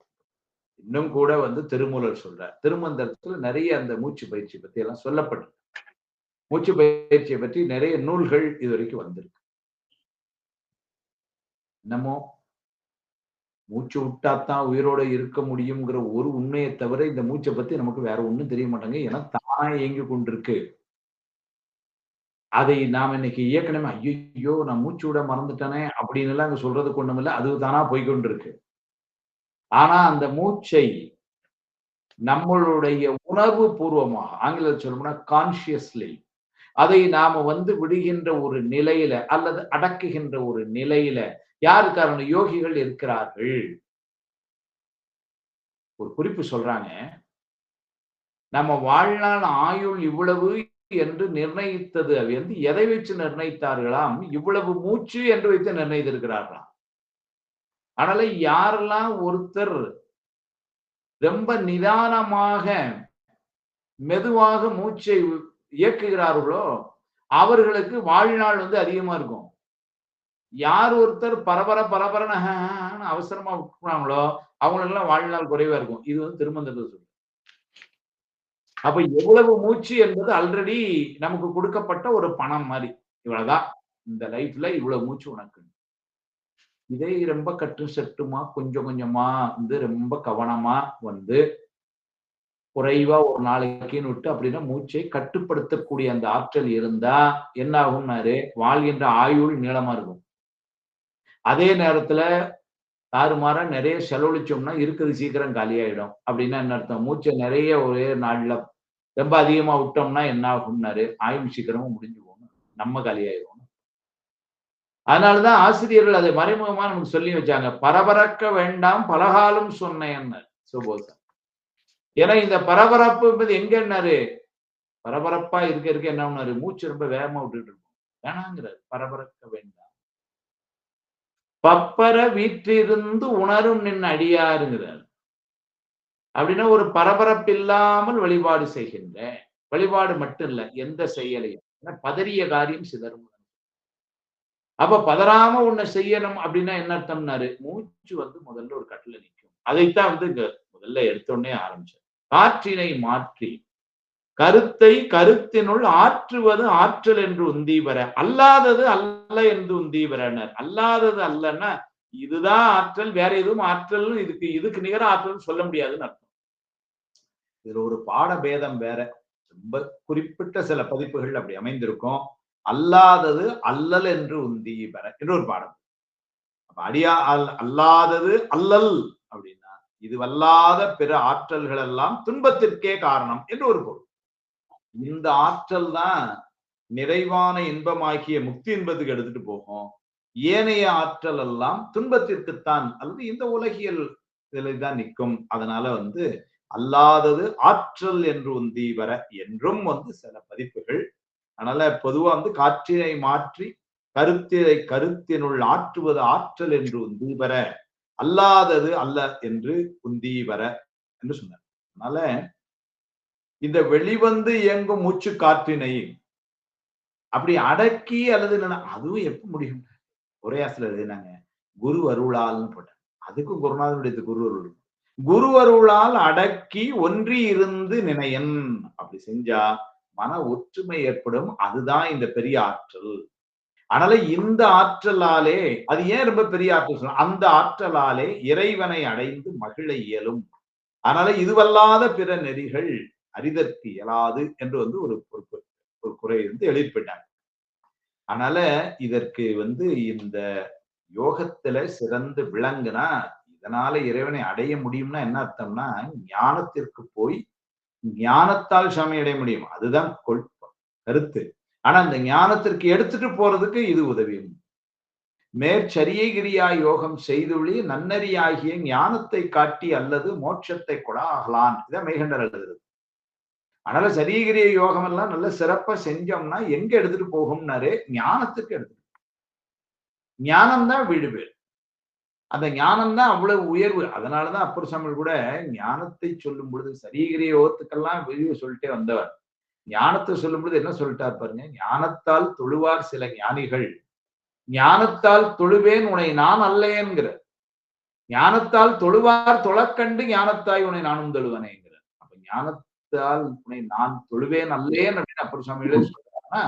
இன்னும் கூட திருமூலர் சொல்றார். திருமந்திரத்துல நிறைய அந்த மூச்சு பயிற்சி பத்தி எல்லாம் சொல்லப்பட்டு, மூச்சு பயிற்சியை பற்றி நிறைய நூல்கள் இதுவரைக்கும் வந்திருக்கு. என்னமோ மூச்சு விட்டாத்தான் உயிரோட இருக்க முடியுங்கிற ஒரு உண்மையை தவிர இந்த மூச்சை பத்தி நமக்கு வேற ஒண்ணும் தெரிய மாட்டாங்க. ஏன்னா தானா இயங்கி கொண்டிருக்கு. அதை நாம் இன்னைக்கு இயக்கணுமே, ஐயோ நான் மூச்சு விட மறந்துட்டேனே அப்படின்னு எல்லாம் அங்க சொல்றதுக்கு ஒண்ணும் இல்லை. அது தானா போய்கொண்டிருக்கு. ஆனா அந்த மூச்சை நம்மளுடைய உணர்வு பூர்வமாக, ஆங்கிலத்தில் சொல்லணும்னா கான்சியஸ்லி, அதை நாம விடுகின்ற ஒரு நிலையில அல்லது அடக்குகின்ற ஒரு நிலையில யாரு காரணம்? யோகிகள் இருக்கிறார்கள். ஒரு குறிப்பு சொல்றாங்க, நம்ம வாழ்நாள் ஆயுள் இவ்வளவு என்று நிர்ணயித்தது எதை வச்சு நிர்ணயித்தார்களாம்? இவ்வளவு மூச்சு என்று வைத்து நிர்ணயித்திருக்கிறார்களாம். அதனால யாரெல்லாம் ஒருத்தர் ரொம்ப நிதானமாக மெதுவாக மூச்சை இயக்குகிறார்களோ அவர்களுக்கு வாழ்நாள் அதிகமா இருக்கும். யார் ஒருத்தர் பரபரன்னு அவசரமா விட்டுறாங்களோ அவங்களெல்லாம் வாழ்நாள் குறைவா இருக்கும். இது திருமந்திரத்துல சொல்லு. அப்ப எவ்வளவு மூச்சு என்பது ஆல்ரெடி நமக்கு கொடுக்கப்பட்ட ஒரு பணம் மாதிரி. இவ்வளவுதான் இந்த லைஃப்ல இவ்வளவு மூச்சு உனக்கு. இதை ரொம்ப கட்டு சட்டுமா கொஞ்சம் கொஞ்சமா ரொம்ப கவனமா குறைவா ஒரு நாளைக்குன்னு விட்டு அப்படின்னா மூச்சை கட்டுப்படுத்தக்கூடிய அந்த ஆற்றல் இருந்தா என்ன ஆகும்னாரு, வாழ்கின்ற ஆயுள் நீளமா இருக்கும். அதே நேரத்துல தாறுமாறா நிறைய செலவழிச்சோம்னா இருக்குது சீக்கிரம் காலியாயிடும். அப்படின்னா என்ன அர்த்தம்? மூச்சை நிறைய ஒரே நாள்ல ரொம்ப அதிகமா விட்டோம்னா என்ன ஆகும்னாரு, ஆயுள் சீக்கிரமும் முடிஞ்சு போகணும், நம்ம காலியாயிடும். அதனாலதான் ஆசிரியர்கள் அதை மறைமுகமா நமக்கு சொல்லி வச்சாங்க. பரபரக்க வேண்டாம் பலகாலம் சொன்னேன் சுபோசன். ஏன்னா இந்த பரபரப்பு என்பது எங்கன்னாரு, பரபரப்பா இருக்க என்ன பண்ணாரு, மூச்சு ரொம்ப வேகமா விட்டுட்டு இருக்கும். வேணாங்கிறாரு, பரபரக்க வேண்டாம். பப்பர வீற்றிருந்து உணரும் நின் அடியாருங்கிறார். அப்படின்னா ஒரு பரபரப்பு இல்லாமல் வழிபாடு செய்கின்ற, வழிபாடு மட்டும் இல்ல எந்த செயலையும் பதறிய காரியம் சிதறும். அப்ப பதறாம உன்னை செய்யணும் அப்படின்னா என்ன அர்த்தம்னாரு, மூச்சு முதல்ல ஒரு கட்டுல நிற்கும். அதைத்தான் இங்க முதல்ல எடுத்தோடனே ஆரம்பிச்சார். காற்றினை மாற்றி கருத்தை கருத்தினுள் ஆற்றுவது ஆற்றல் என்று உந்தி வர, அல்லாதது அல்ல என்று உந்தி வரனர். அல்லாதது அல்லன்னா இதுதான் ஆற்றல், வேற எதுவும் ஆற்றல் இதுக்கு நிகர ஆற்றல் சொல்ல முடியாதுன்னு அர்த்தம். இதுல ஒரு பாடபேதம் வேற. ரொம்ப குறிப்பிட்ட சில பதிப்புகள் அப்படி அமைந்திருக்கும். அல்லாதது அல்லல் என்று உந்தி வர என்று ஒரு பாடம். அடியா அல்லாதது அல்லல் அப்படின்னா இதுவல்லாத பிற ஆற்றல்கள் எல்லாம் துன்பத்திற்கே காரணம் என்று ஒரு பொருள். இந்த ஆற்றல் தான் நிறைவான இன்பமாகிய முக்தி இன்பத்துக்கு எடுத்துட்டு போகும். ஏனைய ஆற்றல் எல்லாம் துன்பத்திற்குத்தான் அல்லது இந்த உலகியல் இதுலதான் நிற்கும். அதனால அல்லாதது ஆற்றல் என்று உந்தி வர என்றும் சில பதிப்புகள். அதனால பொதுவா காற்றினை மாற்றி கருத்தினை கருத்தினுள் ஆற்றுவது ஆற்றல் என்று உந்தி வர, அல்லாதது அல்ல என்று உந்தி வர என்று சொன்னார். அதனால இந்த வெளிவந்து இயங்கும் மூச்சு காற்றினை அப்படி அடக்கி அல்லது அதுவும் எப்ப முடியும்? ஒரே ஆசிரியர் எழுதினாங்க குரு அருளால்னு போட்டாங்க. அதுக்கும் குருநாதனுடைய குரு அருள். குரு அருளால் அடக்கி ஒன்றி இருந்து நினையன் அப்படி செஞ்சா மன ஒற்றுமை ஏற்படும். அதுதான் இந்த பெரிய ஆற்றல். அதனால இந்த ஆற்றலாலே அது ஏன் ரொம்ப பெரிய ஆற்றல் சொல்ல, அந்த ஆற்றலாலே இறைவனை அடைந்து மகிழ இயலும். அதனால இதுவல்லாத பிற நெறிகள் அறிதற்கு இயலாது என்று ஒரு குறை எழுப்பிட்டாங்க. அதனால இதற்கு இந்த யோகத்துல சிறந்து விளங்குனா இதனால இறைவனை அடைய முடியும்னா என்ன அர்த்தம்னா, ஞானத்திற்கு போய் ஞானத்தால் சாமி அடைய முடியும். அதுதான் கருத்து. ஆனா அந்த ஞானத்திற்கு எடுத்துட்டு போறதுக்கு இது உதவியும். மேற்சரியகிரியா யோகம் செய்துள்ளி நன்னறியாகிய ஞானத்தை காட்டி அல்லது மோட்சத்தை கொடாகலான். இதான் மெய்கண்டர் எழுதுறது. அதனால சரியகிரிய யோகம் எல்லாம் நல்ல சிறப்பா செஞ்சோம்னா எங்க எடுத்துட்டு போகும்னாரு, ஞானத்துக்கு எடுத்துட்டு. ஞானம்தான் வீடு பேர். அந்த ஞானம் தான் அவ்வளவு உயர்வு. அதனாலதான் அப்பர் சாமி கூட ஞானத்தை சொல்லும் பொழுது சரியகிரிய யோகத்துக்கெல்லாம் வெளியே சொல்லிட்டே வந்தவர். ஞானத்தை சொல்லும் பொழுது என்ன சொல்லிட்டார் பாருங்க, ஞானத்தால் தொழுவார் சில ஞானிகள், ஞானத்தால் தொழுவேன் உன்னை நான் அல்லேங்கிற. ஞானத்தால் தொழுவார் தொழக்கண்டு ஞானத்தாய் உன்னை நானும் தொழுவனேங்கிற. அப்ப ஞானத்தால் உன்னை நான் தொழுவேன் அல்லேன் அப்படின்னு அப்பர் சாமிகளே சொல்றாருன்னா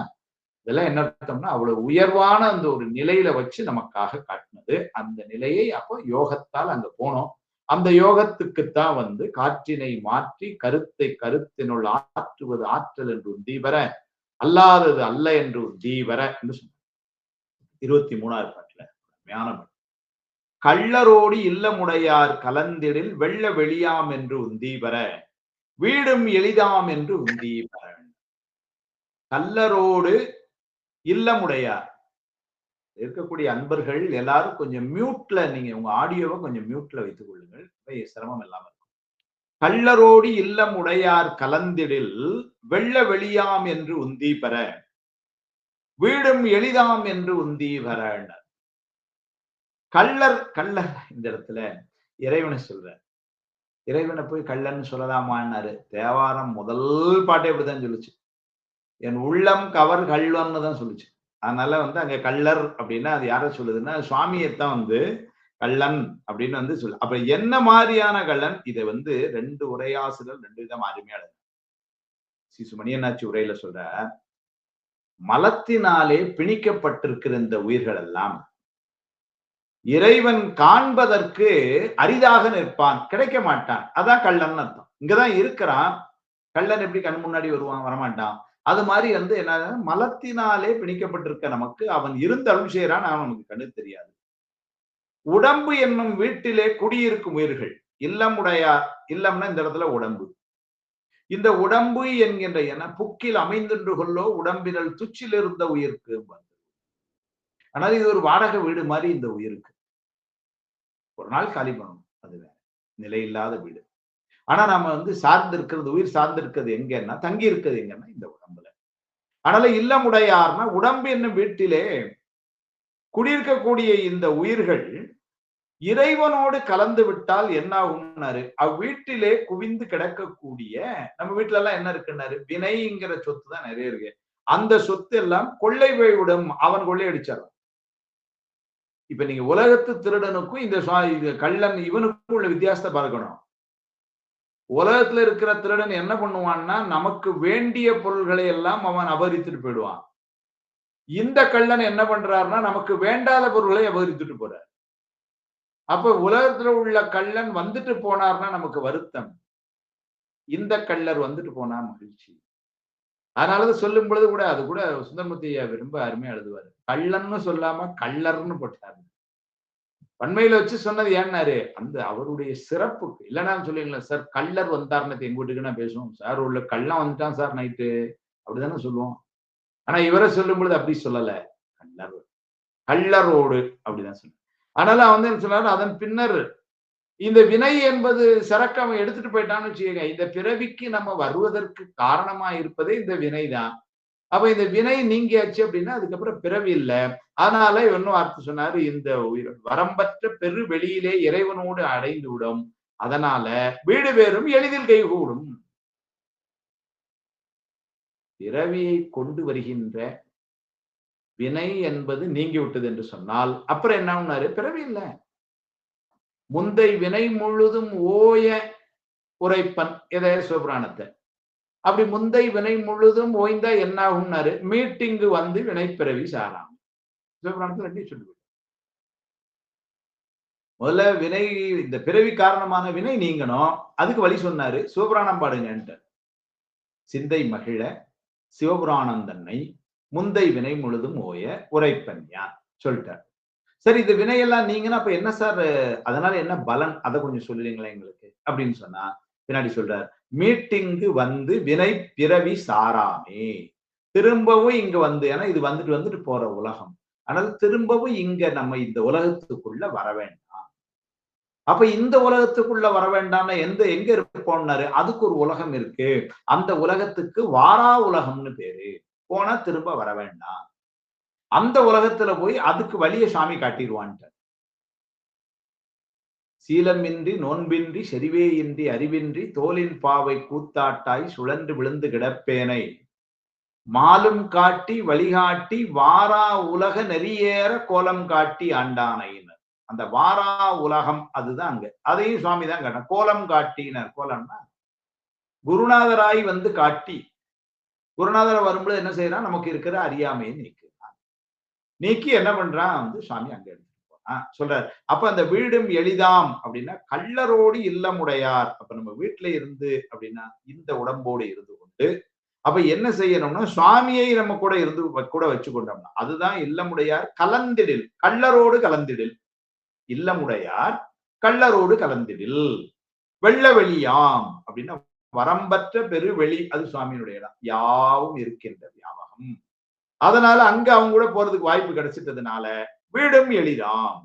இதெல்லாம் என்ன அர்த்தம்னா அவ்வளவு உயர்வான அந்த ஒரு நிலையில வச்சு நமக்காக காட்டினது. அந்த நிலையை அப்போ யோகத்தால் அங்க போனோம். அந்த யோகத்துக்குத்தான் காற்றினை மாற்றி கருத்தை கருத்தினுள் ஆற்றுவது ஆற்றல் என்று உந்தி வர, அல்லாதது அல்ல என்று உந்தி வர என்று சொன்னார். 23வது பாட்டுல ஞானம். கள்ளரோடி இல்லமுடையார் கலந்திடில் வெள்ள வெளியாம் என்று உந்தி வர, வீடும் எளிதாம் என்று உந்தி வர. கள்ளரோடு இல்லமுடையார் இருக்கக்கூடிய அன்பர்கள் எல்லாரும் கொஞ்சம் மியூட்ல, நீங்க உங்க ஆடியோவை கொஞ்சம் மியூட்ல வைத்துக் கொள்ளுங்கள், சிரமம் இல்லாம இருக்கும். கள்ளரோடி இல்லம் உடையார் கலந்திடில் வெள்ள வெளியாம் என்று உந்தி பெற, வீடும் எளிதாம் என்று உந்தி வர. கள்ளர் இந்த இடத்துல இறைவனை சொல்ற. இறைவனை போய் கள்ளன்னு சொல்லலாமான்னாரு. தேவாரம் முதல் பாட்டே இப்படிதான் சொல்லுச்சு. என் உள்ளம் கவர் கள்ளன்னு தான் சொல்லுச்சு. அதனால அங்க கள்ளர் அப்படின்னா அது யார சொல்லுதுன்னா சுவாமியைத்தான் கள்ளன் அப்படின்னு சொல்லு. அப்ப என்ன மாதிரியான கள்ளன்? இதை 2 உரையாசிரியர் 2 விதம் அருமையா சிசுமணியனாச்சி உரையில சொல்ற, மலத்தினாலே பிணிக்கப்பட்டிருக்கிற இந்த உயிர்கள் எல்லாம் இறைவன் காண்பதற்கு அரிதாக நிற்பான், கிடைக்க மாட்டான். அதான் கள்ளன் அர்த்தம். இங்கதான் இருக்கிறான். கள்ளன் எப்படி கண் முன்னாடி வருவான்? வரமாட்டான். அது மாதிரி என்ன, மலத்தினாலே பிணிக்கப்பட்டிருக்க நமக்கு அவன் இருந்து அருள் செய்யறான், அவனுக்கு கண்ணு தெரியாது. உடம்பு என்னும் வீட்டிலே குடியிருக்கும் உயிர்கள், இல்லமுடையார், இல்லம்னா இந்த இடத்துல உடம்பு. இந்த உடம்பு என்கின்ற என புக்கில் அமைந்தின்று கொள்ளோ உடம்பினல் துச்சில் இருந்த உயிருக்கு. ஆனால் இது ஒரு வாடகை வீடு மாதிரி இந்த உயிருக்கு. ஒரு நாள் காலி பண்ணணும், அது வேற நிலையில்லாத வீடு. ஆனா நாம சார்ந்து இருக்கிறது, உயிர் சார்ந்து இருக்கிறது எங்கன்னா, தங்கி இருக்கிறது எங்கன்னா இந்த உடம்புல. அதனால இல்லமுடையார்னா உடம்பு என்னும் வீட்டிலே குடியிருக்கக்கூடிய இந்த உயிர்கள் இறைவனோடு கலந்து விட்டால் என்ன ஆகும்னாரு, அவ்வீட்டிலே குவிந்து கிடக்கக்கூடிய, நம்ம வீட்டுல எல்லாம் என்ன இருக்குன்னாரு, வினைங்கிற சொத்து தான் நிறைய இருக்கு. அந்த சொத்து எல்லாம் கொள்ளை போய்விடும், அவன் கொள்ளையடிச்சான். இப்ப நீங்க உலகத்து திருடனுக்கும் இந்த கள்ளன் இவனுக்கும் உள்ள வித்தியாசத்தை பார்க்கணும். உலகத்துல இருக்கிற திருடன் என்ன பண்ணுவான்னா, நமக்கு வேண்டிய பொருள்களை எல்லாம் அவன் அபகரித்துட்டு போயிடுவான். இந்த கள்ளன் என்ன பண்றாருன்னா, நமக்கு வேண்டாத பொருள்களை அபகரித்துட்டு போறார். அப்ப உலகத்துல உள்ள கள்ளன் வந்துட்டு போனார்னா நமக்கு வருத்தம். இந்த கள்ளர் வந்துட்டு போனா மகிழ்ச்சி. அதனாலதான் சொல்லும் பொழுது கூட அது கூட சுந்தரமூர்த்தி ஐயா ரொம்ப அருமையா எழுதுவாரு. கள்ளன்னு சொல்லாம கள்ளர்ன்னு போட்டாரு. பண்மையில வச்சு சொன்னது ஏன்னாரு, அந்த அவருடைய சிறப்புக்கு. இல்லன்னா சொல்லுவீங்களா, சார் கள்ளர் வந்தாருன்னு எங்க வீட்டுக்கு நான் பேசுவோம். சார் உள்ள கள்ளன் வந்துட்டான் சார் நைட்டு. அப்படிதானே சொல்லுவோம். ஆனா இவரை சொல்லும் பொழுது அப்படி சொல்லல. கள்ளர் கள்ளரோடு அப்படிதான் சொன்னார். அதனால வந்து என்ன சொன்னாரு, அதன் பின்னர் இந்த வினை என்பது சரக்கு அவன் எடுத்துட்டு போயிட்டான்னு வச்சுக்கோங்க. இந்த பிறவிக்கு நம்ம வருவதற்கு காரணமா இருப்பதே இந்த வினைதான். அப்ப இந்த வினை நீங்கியாச்சு அப்படின்னா அதுக்கப்புறம் பிறவி இல்ல. அதனால இன்னும் அர்த்தம் சொன்னாரு, இந்த வரம்பற்ற பெரு வெளியிலே இறைவனோடு அடைந்து விடும். அதனால வீடு பேரும் எளிதில் கைகூடும். பிறவியை கொண்டு வருகின்ற வினை என்பது நீங்கி விட்டது என்று சொன்னால் அப்புறம் என்ன பிறவி இல்ல. முந்தை வினை முழுதும் ஓய உரைப்பன் எதைய சிவபுராணத்தை. அப்படி முந்தை வினை முழுதும் ஓய்ந்தா என்ன ஆகும்னாரு, மீட்டிங்கு வந்து வினை பிறவி சாராம். சிவபுராணத்துல ரெண்டையும் சொல்லி முதல்ல வினை, இந்த பிறவி காரணமான வினை நீங்கணும். அதுக்கு வழி சொன்னாரு. சிவபுராணம் பாடுங்கன்ட்டு. சிந்தை மகிழ சிவபுராணம் தன்னை முந்தை வினை முழுதும் ஓய உரைப்பன் யான் சொல்லிட்டார். சரி, இந்த வினையெல்லாம் நீங்கன்னா அப்ப என்ன சார், அதனால என்ன பலன், அதை கொஞ்சம் சொல்லுவீங்களா எங்களுக்கு அப்படின்னு சொன்னா பின்னாடி சொல்றார், மீட்டிங்கு வந்து வினை பிறவி சாராமே. திரும்பவும் இங்க வந்து, ஏன்னா இது வந்துட்டு வந்துட்டு போற உலகம், ஆனால் திரும்பவும் இங்க நம்ம இந்த உலகத்துக்குள்ள வர வேண்டாம். அப்ப இந்த உலகத்துக்குள்ள வர வேண்டாம்னா எங்க இருப்போம்னாரு, அதுக்கு ஒரு உலகம் இருக்கு. அந்த உலகத்துக்கு வாரா உலகம்னு பேரு. போனா திரும்ப வர வேண்டாம். அந்த உலகத்துல போய் அதுக்கு வழிய சாமி காட்டிடுவான்ட்டு. சீலமின்றி நோன்பின்றி செறிவேயின்றி அறிவின்றி தோலின் பாவை கூத்தாட்டாய் சுழன்று விழுந்து கிடப்பேனை மாலும் காட்டி வழிகாட்டி வாரா உலக நெறியேற கோலம் காட்டி ஆண்டானையினர். அந்த வாரா உலகம் அதுதான் அங்க. அதையும் சுவாமி தான் காட்ட கோலம் காட்டினர். கோலம்னா குருநாதராய் வந்து காட்டி, குருநாதர் வரும்போது என்ன செய்யறான், நமக்கு இருக்கிற அறியாமையை நீக்கிறான். நீக்கி என்ன பண்றான் வந்து சாமி அங்க எடுத்துட்டு போறான் சொல்றாரு. அப்ப அந்த வீடும் எளிதாம் அப்படின்னா கள்ளரோடு இல்லமுடையார். அப்ப நம்ம வீட்டுல இருந்து அப்படின்னா இந்த உடம்போடு இருந்து கொண்டு, அப்ப என்ன செய்யணும்னா சுவாமியை நம்ம கூட இருந்து கூட வச்சுக்கொண்டோம்னா அதுதான் இல்லமுடையார் கலந்திடில். கள்ளரோடு கலந்திடில். இல்லமுடையார் கள்ளரோடு கலந்திடில். வெள்ள வெளியாம் அப்படின்னா வரம்பற்ற பெரு வெளி, அது சுவாமியினுடைய இடம். யாவும் இருக்கின்ற வியாபகம். அதனால அங்க அவங்க கூட போறதுக்கு வாய்ப்பு கிடைச்சிட்டதுனால வீடும் எளிதாம்.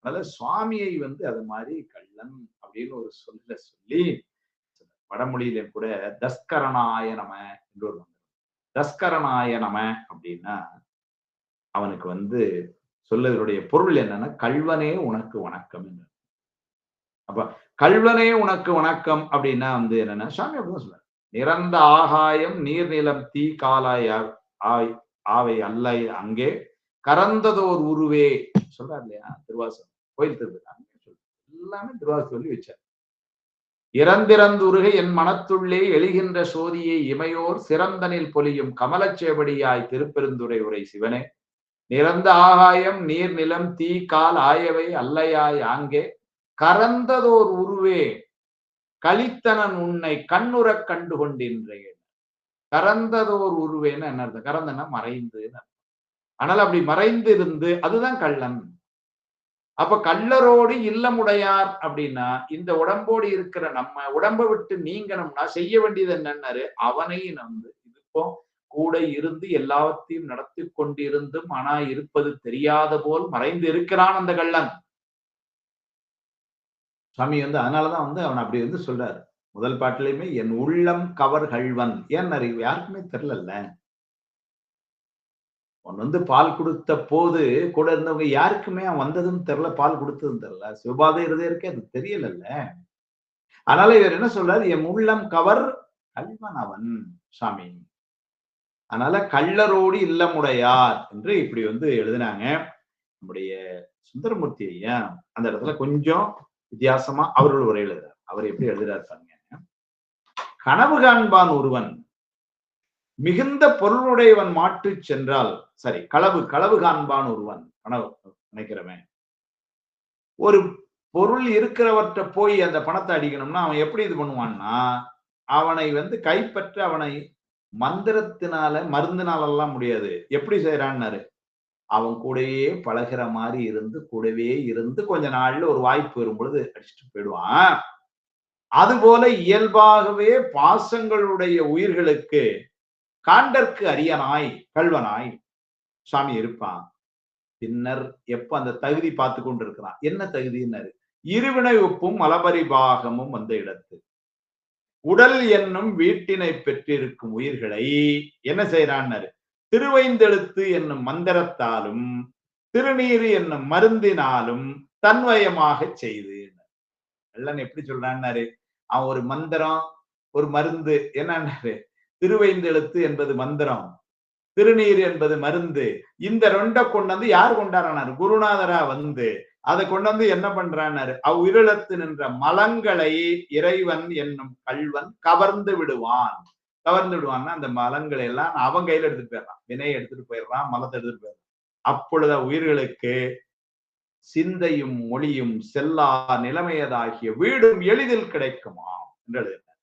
அதனால சுவாமியை வந்து அது மாதிரி கள்ளன் அப்படின்னு ஒரு சொல்ல சொல்லி, வடமொழியில கூட தஸ்கரனாய நம என்று ஒரு தஸ்கரனாய நம அப்படின்னா அவனுக்கு வந்து சொல்லதனுடைய பொருள் என்னன்னா, கல்வனே உனக்கு வணக்கம் என்று. அப்ப கல்வனே உனக்கு வணக்கம் அப்படின்னா வந்து என்னன்னா சாமி அப்படிதான் சொல்றாரு. நிறந்த ஆகாயம் நீர் நிலம் தீ காலாய் ஆவை அல்ல அங்கே கறந்ததோர் உருவே சொல்றாரு இல்லையா திருவாசகம். கோயில் திருவிழா எல்லாமே திருவாசகம் சொல்லி வச்சார். இறந்திறந்துருக என் மனத்துள்ளே எழுகின்ற சோதியை இமையோர் சிறந்தனில் பொலியும் கமலச்சேவடியாய் திருப்பெருந்துரை உரை சிவனே, நிறந்த ஆகாயம் நீர் நிலம் தீ கால் ஆயவை அல்லையாய் ஆங்கே கறந்ததோர் உருவே கலித்தனன் உன்னை கண்ணுறக் கண்டு கொண்டின்றேன். கறந்ததோர் உருவேன்னு என்ன அர்த்தம்? கறந்தனா மறைந்து. ஆனால் அப்படி மறைந்து இருந்து அதுதான் கள்ளன். அப்ப கள்ளரோடு இல்லமுடையார் அப்படின்னா இந்த உடம்போடு இருக்கிற நம்ம உடம்பை விட்டு நீங்கணும்னா செய்ய வேண்டியது என்னன்னாரு, அவனை வந்து இப்போ கூட இருந்து எல்லாத்தையும் நடத்தி கொண்டிருந்தும் ஆனா இருப்பது தெரியாத போல் மறைந்து இருக்கிறான் அந்த கள்ளன். சாமி வந்து அதனாலதான் வந்து அவன் அப்படி வந்து சொல்றாரு. முதல் பாட்டிலையுமே என் உள்ளம் கவர் கள்வன். ஏன் யாருக்குமே தெரியல. அவன் வந்து பால் கொடுத்த போது கூட இருந்தவங்க யாருக்குமே அவன் வந்ததும் தெரியல, பால் கொடுத்ததும் தெரியல. சிவபாத இருதயருக்கே அது தெரியல. அதனால இவர் என்ன சொல்றாரு, என் உள்ளம் கவர் கள்வன் அவன் சாமி. அதனால கள்ளரோடு இல்லமுடையார் என்று இப்படி வந்து எழுதினாங்க. நம்முடைய சுந்தரமூர்த்தி ஐயா அந்த இடத்துல கொஞ்சம் வித்தியாசமா அவர்கள் உரை எழுதுறார். அவர் எப்படி எழுதுறாரு பாருங்க. கனவு காண்பான் ஒருவன் மிகுந்த பொருளுடையவன் மாட்டு சென்றால் சரி, களவு காண்பான் ஒருவன், கனவு நினைக்கிறவன் ஒரு பொருள் இருக்கிறவற்ற போய் அந்த பணத்தை அடிக்கணும்னா அவன் எப்படி இது பண்ணுவான்னா, அவனை கைப்பற்ற அவனை மந்திரத்தினால மருந்தினாலெல்லாம் முடியாது. எப்படி செய்யறான்னாரு, அவன் கூடயே பழகிற மாதிரி இருந்து கூடவே இருந்து கொஞ்ச நாள்ல ஒரு வாய்ப்பு வரும் பொழுது அடிச்சுட்டு போயிடுவான். அதுபோல இயல்பாகவே பாசங்களுடைய உயிர்களுக்கு காண்டற்கு அரியனாய் கல்வனாய் சுவாமி இருப்பான். பின்னர் எப்ப அந்த தகுதி பார்த்து கொண்டு இருக்கிறான், என்ன தகுதின்னாரு, இருவினை ஒப்பும் மலபரிபாகமும் வந்த இடத்து உடல் என்னும் வீட்டினை பெற்றிருக்கும் உயிர்களை என்ன செய்யறான்னாரு, திருவைந்தெழுத்து என்னும் மந்திரத்தாலும் திருநீரு என்னும் மருந்தினாலும் தன்வயமாக செய்து. எல்லாம் எப்படி சொல்றான்னாரு, அவன் ஒரு மந்திரம் ஒரு மருந்து என்னன்னாரு, திருவைந்தெழுத்து என்பது மந்திரம், திருநீர் என்பது மருந்து. இந்த ரெண்ட கொண்டு யார் கொண்டாடுறாரு, குருநாதரா அதை கொண்டு என்ன பண்றான்னாரு, அவ்விருளத்து நின்ற மலங்களை இறைவன் என்னும் கல்வன் கவர்ந்து விடுவான். கவர்ந்து விடுவான்னா அந்த மலங்களை எல்லாம் அவன் கையில எடுத்துட்டு போயிடறான், வினையை எடுத்துட்டு போயிடுறான், மலத்தை எடுத்துட்டு போயிடுறான். அப்பொழுது உயிர்களுக்கு சிந்தையும் மொழியும் செல்லா நிலைமையதாகிய வீடும் எளிதில் கிடைக்குமா என்று எழுதினார்.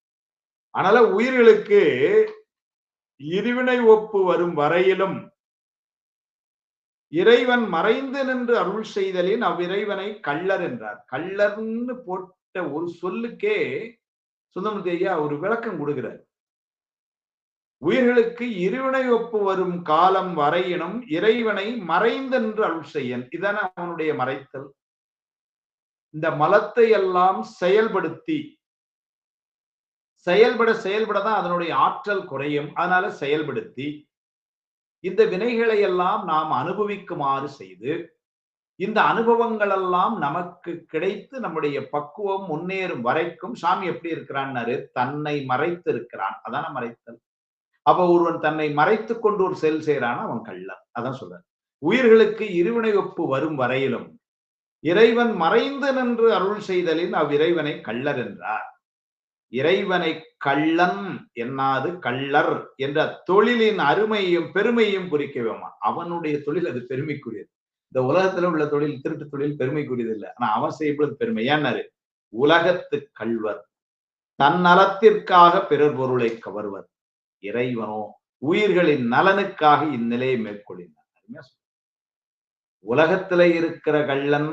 அதனால உயிர்களுக்கு இருவினை ஒப்பு வரும் வரையிலும் இறைவன் மறைந்து நின்று அருள் செய்தலின் அவ்விறைவனை கள்ளர் என்றார். கள்ளர்னு போட்ட ஒரு சொல்லுக்கே சுந்தரமூர்த்தி ஐயா ஒரு விளக்கம் கொடுக்கிறார். உயிர்களுக்கு இருவினை ஒப்பு வரும் காலம் வரையினும் இறைவனை மறைந்தென்று அருள் செய்யன், இதான அவனுடைய மறைத்தல். இந்த மலத்தை எல்லாம் செயல்படுத்தி செயல்படதான் அதனுடைய ஆற்றல் குறையும். அதனால செயல்படுத்தி இந்த வினைகளை எல்லாம் நாம் அனுபவிக்குமாறு செய்து இந்த அனுபவங்கள் எல்லாம் நமக்கு கிடைத்து நம்முடைய பக்குவம் முன்னேறும் வரைக்கும் சாமி எப்படி இருக்கிறான்னாரு, தன்னை மறைத்து இருக்கிறான். அதான மறைத்தல். அப்ப ஒருவன் தன்னை மறைத்து கொண்டு ஒரு செயல் செய்யறான், அவன் கள்ளன். அதான் சொல்றார், உயிர்களுக்கு இருவினை ஒப்பு வரும் வரையிலும் இறைவன் மறைந்து நின்று அருள் செய்தலின் அவ்விறைவனை கள்ளர் என்றார். இறைவனை கள்ளன் என்னாது கள்ளர் என்ற தொழிலின் அருமையும் பெருமையும் குறிக்கவேமா. அவனுடைய தொழில் அது பெருமைக்குரியது. இந்த உலகத்துல உள்ள தொழில், திருட்டு தொழில் பெருமைக்குரியது இல்லை. ஆனா அவன் செய்யப்படுவது பெருமை. ஏன்னாரு, உலகத்து கள்வர் தன் நலத்திற்காக பிறர் பொருளை கவர்வர், இறைவனோ உயிர்களின் நலனுக்காக இந்நிலையை மேற்கொள்ளினார். உலகத்துல இருக்கிற கள்ளன்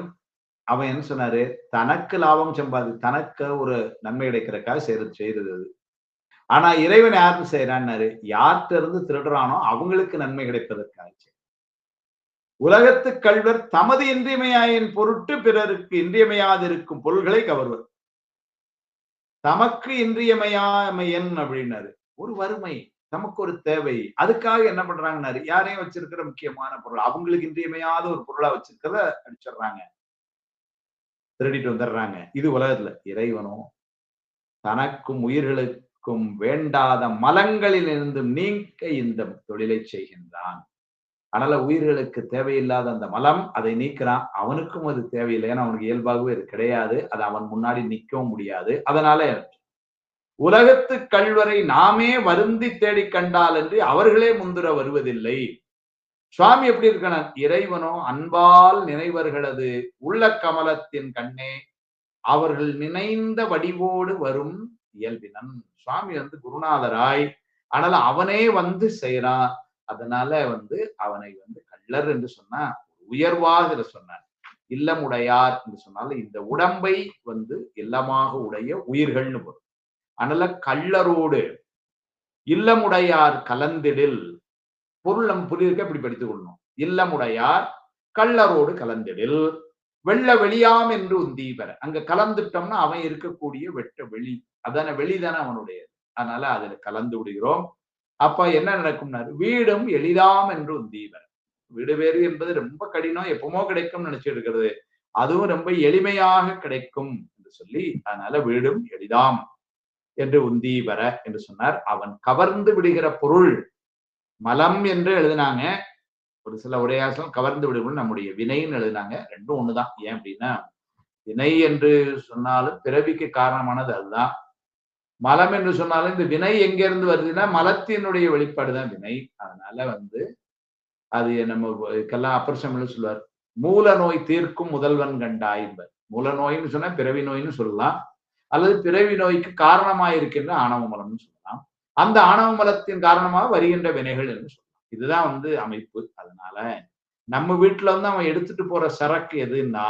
அவன் என்ன சொன்னாரு, தனக்கு லாபம் சம்பாதி தனக்கு ஒரு நன்மை கிடைக்கிறதுக்காக செய்யறது அது. ஆனா இறைவன் யாருக்கு செய்யறான்னாரு, யார்கிட்ட இருந்து திருடுறானோ அவங்களுக்கு நன்மை கிடைப்பதற்காக. உலகத்து கள்வர் தமது இன்றியமையாயின் பொருட்டு பிறருக்கு இன்றியமையாதிருக்கும் பொருள்களை கவர்வர். தமக்கு இன்றியமையாமையன் அப்படின்னாரு, ஒரு வறுமை, நமக்கு ஒரு தேவை, அதுக்காக என்ன பண்றாங்கன்னாரு, யாரையும் வச்சிருக்கிற முக்கியமான பொருள் அவங்களுக்கு இன்றியமையாத ஒரு பொருளா வச்சிருக்கிறத அடிச்சிடுறாங்க, திருடிட்டு வந்துடுறாங்க. இது உலகத்துல. இறைவனோ தனக்கும் உயிர்களுக்கும் வேண்டாத மலங்களில் இருந்தும் நீக்க இந்த தொழிலை செய்கின்றான். அதனால உயிர்களுக்கு தேவையில்லாத அந்த மலம் அதை நீக்கிறான். அவனுக்கும் அது தேவையில்லை, ஏன்னா அவனுக்கு இயல்பாகவே அது கிடையாது. அது அவன் முன்னாடி நிற்கவும் முடியாது. அதனால உலகத்து கள்வரை நாமே வருந்தி தேடி கண்டால் என்று அவர்களே முந்துர வருவதில்லை. சுவாமி எப்படி இருக்கணும், இறைவனோ அன்பால் நினைவர்களது உள்ள கமலத்தின் கண்ணே அவர்கள் நினைந்த வடிவோடு வரும் இயல்பினன். சுவாமி குருநாதராய், அதனால அவனே செய்யறான். அதனால அவனை கள்ளர் என்று சொன்னா உயர்வாக சொன்னார். இல்லமுடையார் என்று சொன்னாலும் இந்த உடம்பை இல்லமாக உடைய உயிர்கள்னு வரும். அதனால கள்ளரோடு இல்லமுடையார் கலந்திடில், பொருள் நம்ம புரியுதுக்கு எப்படி படித்துக் கொள்ளணும். இல்லமுடையார் கள்ளரோடு கலந்திடில் வெள்ள வெளியாம் என்று உந்தீபர. அங்க கலந்துட்டோம்னா அவன் இருக்கக்கூடிய வெட்ட வெளி, அதான வெளிதானே அவனுடைய. அதனால அதுல கலந்து விடுகிறோம். அப்ப என்ன நடக்கும்னாரு, வீடும் எளிதாம் என்று உந்தீபர. வீடு வேறு என்பது ரொம்ப கடினம், எப்பமோ கிடைக்கும் நினைச்சு இருக்கிறது, அதுவும் ரொம்ப எளிமையாக கிடைக்கும் என்று சொல்லி, அதனால வீடும் எளிதாம் என்று உந்தீபர என்று சொன்னார். அவன் கவர்ந்து விடுகிற பொருள் மலம் என்று எழுதினாங்க. ஒரு சில உரையாசம் கவர்ந்து விடுவோம் நம்முடைய வினைன்னு எழுதினாங்க. ரெண்டும் ஒண்ணுதான். ஏன் அப்படின்னா, வினை என்று சொன்னாலும் பிறவிக்கு காரணமானது அதுதான். மலம் என்று சொன்னாலும் இந்த வினை எங்க இருந்து வருதுன்னா மலத்தினுடைய வெளிப்பாடுதான் வினை. அதனால அது நம்ம இதுக்கெல்லாம் அப்பர் சமையல் சொல்லுவார், மூல நோய் தீர்க்கும் முதல்வன் கண்டாய் என்பர். மூல நோய்னு சொன்னா பிறவி நோய்னு சொல்லலாம், அல்லது பிறவி நோய்க்கு காரணமாக இருக்கின்ற ஆணவ மலம்னு சொல்லலாம். அந்த ஆணவ மலத்தின் காரணமாக வருகின்ற வினைகள் என்று சொல்லலாம். இதுதான் அமைப்பு. அதனால நம்ம வீட்டுல அவன் எடுத்துட்டு போற சரக்கு எதுன்னா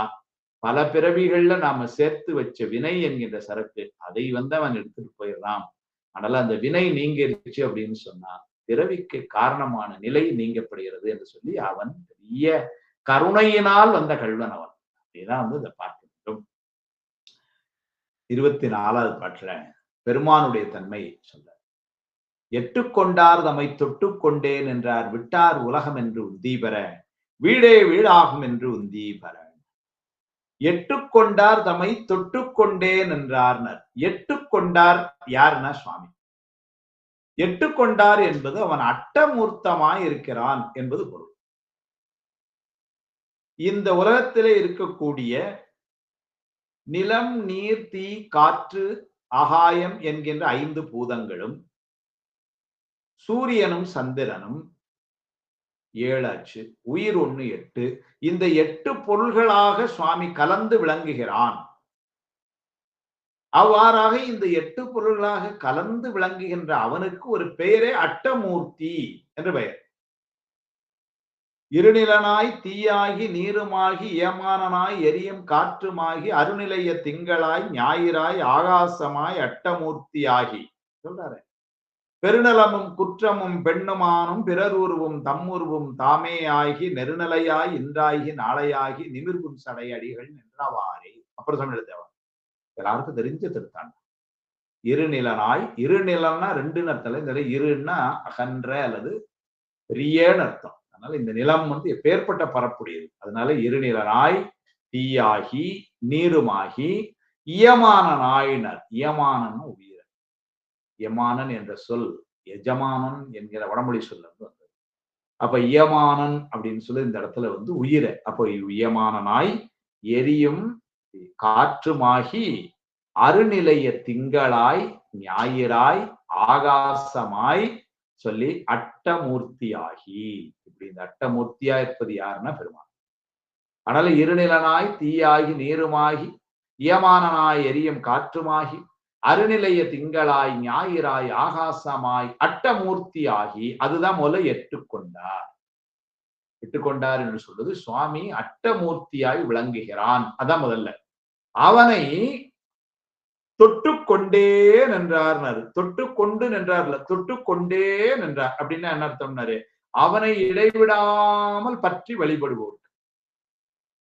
பல பிறவிகள்ல நாம சேர்த்து வச்ச வினை என்கின்ற சரக்கு. அதை அவன் எடுத்துட்டு போயிடறான். அதனால அந்த வினை நீங்கிருச்சு அப்படின்னு சொன்னா பிறவிக்கு காரணமான நிலை நீங்கப்படுகிறது என்று சொல்லி அவன் பெரிய கருணையினால் வந்த கல்வன் அவன். அப்படிதான் இதை பார்க்க வேண்டும். 24வது பாட்டுல பெருமானுடைய தன்மை சொல்ற, எட்டுக்கொண்டார் தம்மை தொட்டுக் கொண்டேன் என்றார் விட்டார் உலகம் என்று உந்தி பெற வீடே வீடாகும் என்று உந்தி பெற. எட்டுக்கொண்டார் தம்மை தொட்டுக் கொண்டேன் என்றார்னர். எட்டுக்கொண்டார் யாருன்னா சுவாமி. எட்டுக்கொண்டார் என்பது அவன் அட்டமூர்த்தமாய் இருக்கிறான் என்பது பொருள். இந்த உலகத்திலே இருக்கக்கூடிய நிலம், நீர், தீ, காற்று, ஆகாயம் என்கின்ற 5 பூதங்களும் சூரியனும் சந்திரனும் 7 ஆச்சு, உயிர் 1 8. இந்த 8 பொருள்களாக சுவாமி கலந்து விளங்குகிறான். அவ்வாறாக இந்த 8 பொருள்களாக கலந்து விளங்குகின்ற அவனுக்கு ஒரு பெயரே அட்டமூர்த்தி என்று பெயர். இருநிலனாய் தீயாகி நீருமாகி ஏமானனாய் எரியும் காற்றுமாகி அருநிலைய திங்களாய் ஞாயிறாய் ஆகாசமாய் அட்டமூர்த்தியாகி சொல்றாரு. பெருநலமும் குற்றமும் பெண்ணுமானும் பிறருருவும் தம்முருவும் தாமே ஆகி நெருநிலையாய் இன்றாகி நாளையாகி நிமிர்வும் சடையடிகள் நின்றவாறே. அப்புறம் சொல்லிடுதேவா எல்லாருக்கும் தெரிஞ்ச திருத்தான். இருநிலனாய், இருநிலன்னா 2 அர்த்தம். இந்த இருன்னா அகன்ற அல்லது பெரியன்னு அர்த்தம். அதனால இந்த நிலம் எப்பேற்பட்ட பரப்புடையது. அதனால இருநிலனாய் தீயாகி நீருமாகி இயமானனாயினர். இயமானன் உயிர். யமானன் என்ற சொல் எஜமானன் என்கிற வடமொழி சொல் வந்தது. அப்ப இயமானன் அப்படின்னு சொல்லி இந்த இடத்துல உயிரை. அப்போ இயமானனாய் எரியும் காற்றுமாகி அருநிலைய திங்களாய் ஞாயிறாய் ஆகாசமாய் சொல்லி அட்டமூர்த்தியாகி. இப்படி இந்த அட்டமூர்த்தியா இருப்பது யாருன்னா பெருமான். அதனால இருநிலனாய் தீயாகி நீருமாகி இயமானனாய் எரியும் காற்றுமாகி அருநிலைய திங்களாய் ஞாயிறாய் ஆகாசமாய் அட்டமூர்த்தியாகி. அதுதான் முதல்ல எட்டுக்கொண்டார். எட்டுக்கொண்டார் என்று சொல்வது சுவாமி அட்டமூர்த்தியாய் விளங்குகிறான். அதான் முதல்ல. அவனை தொட்டுக்கொண்டேன் என்றார். தொட்டுக்கொண்டு நின்றார்ல, தொட்டுக்கொண்டே நின்றார் அப்படின்னா என்ன அர்த்தம்னாரு, அவனை இடைவிடாமல் பற்றி வழிபடுவோர்.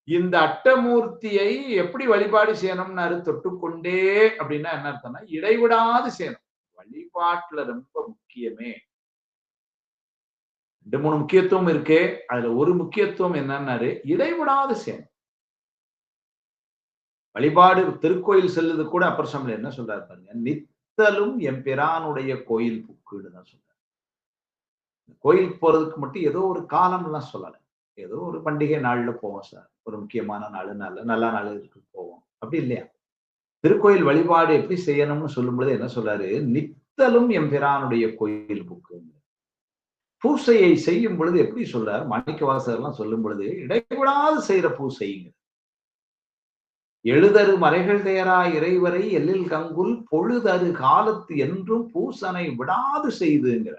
இந்த அட்டமூர்த்தியை எப்படி வழிபாடு செய்யணும்னாரு, தொட்டுக்கொண்டே அப்படின்னா என்ன அர்த்தம்னா இடைவிடாது செய்யணும். வழிபாட்டுல ரொம்ப முக்கியமே 2 3 முக்கியத்துவம் இருக்கு. அதுல ஒரு முக்கியத்துவம் என்னன்னாரு இடைவிடாது செய்யணும். வழிபாடு திருக்கோயில் செல்லுது கூட அப்பர் சமையல் என்ன சொல்றாரு பாருங்க, நித்தலும் எம்பிரானுடைய கோயில் புக்குன்னு தான் சொல்றாரு. கோயிலுக்கு போறதுக்கு மட்டும் ஏதோ ஒரு காலம் எல்லாம் சொல்லலை. ஏதோ ஒரு பண்டிகை நாள்ல போவோம் சார், ஒரு முக்கியமான நாள், நல்ல நாள் இருக்கு போவோம், அப்படி இல்லையா? திருக்கோயில் வழிபாடு எப்படி செய்யணும்னு சொல்லும் பொழுது என்ன சொல்றாரு, நித்தலும் எம்பிரானுடைய கோயில் புக்கு. பூசையை செய்யும் பொழுது எப்படி சொல்றாரு, மாணிக்கவாசகர் எல்லாம் சொல்லும் பொழுது இடைவிடாது செய்யற பூசைங்க. எழுதரு மறைகள் தேரா இறைவரை எல்லில் கங்குல் பொழுதரு காலத்து என்றும் பூசனை விடாது செய்துங்கிற.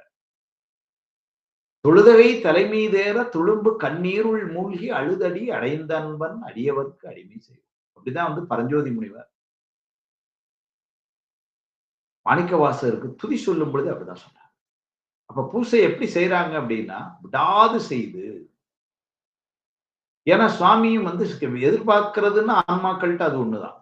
தொழுதகை தலைமீதேற துளும்பு கண்ணீருள் மூழ்கி அழுதடி அடைந்தன்பன் அடியவர்க்கு அடிமை செய்யும். அப்படிதான் பரஞ்சோதி முனிவர் மாணிக்கவாசகருக்கு துதி சொல்லும் பொழுது அப்படிதான் சொன்னார். அப்ப பூசை எப்படி செய்யறாங்க அப்படின்னா விடாது செய்து. ஏன்னா சுவாமியும் எதிர்பார்க்கிறதுன்னு ஆன்மாக்கள்கிட்ட அது ஒண்ணுதான்.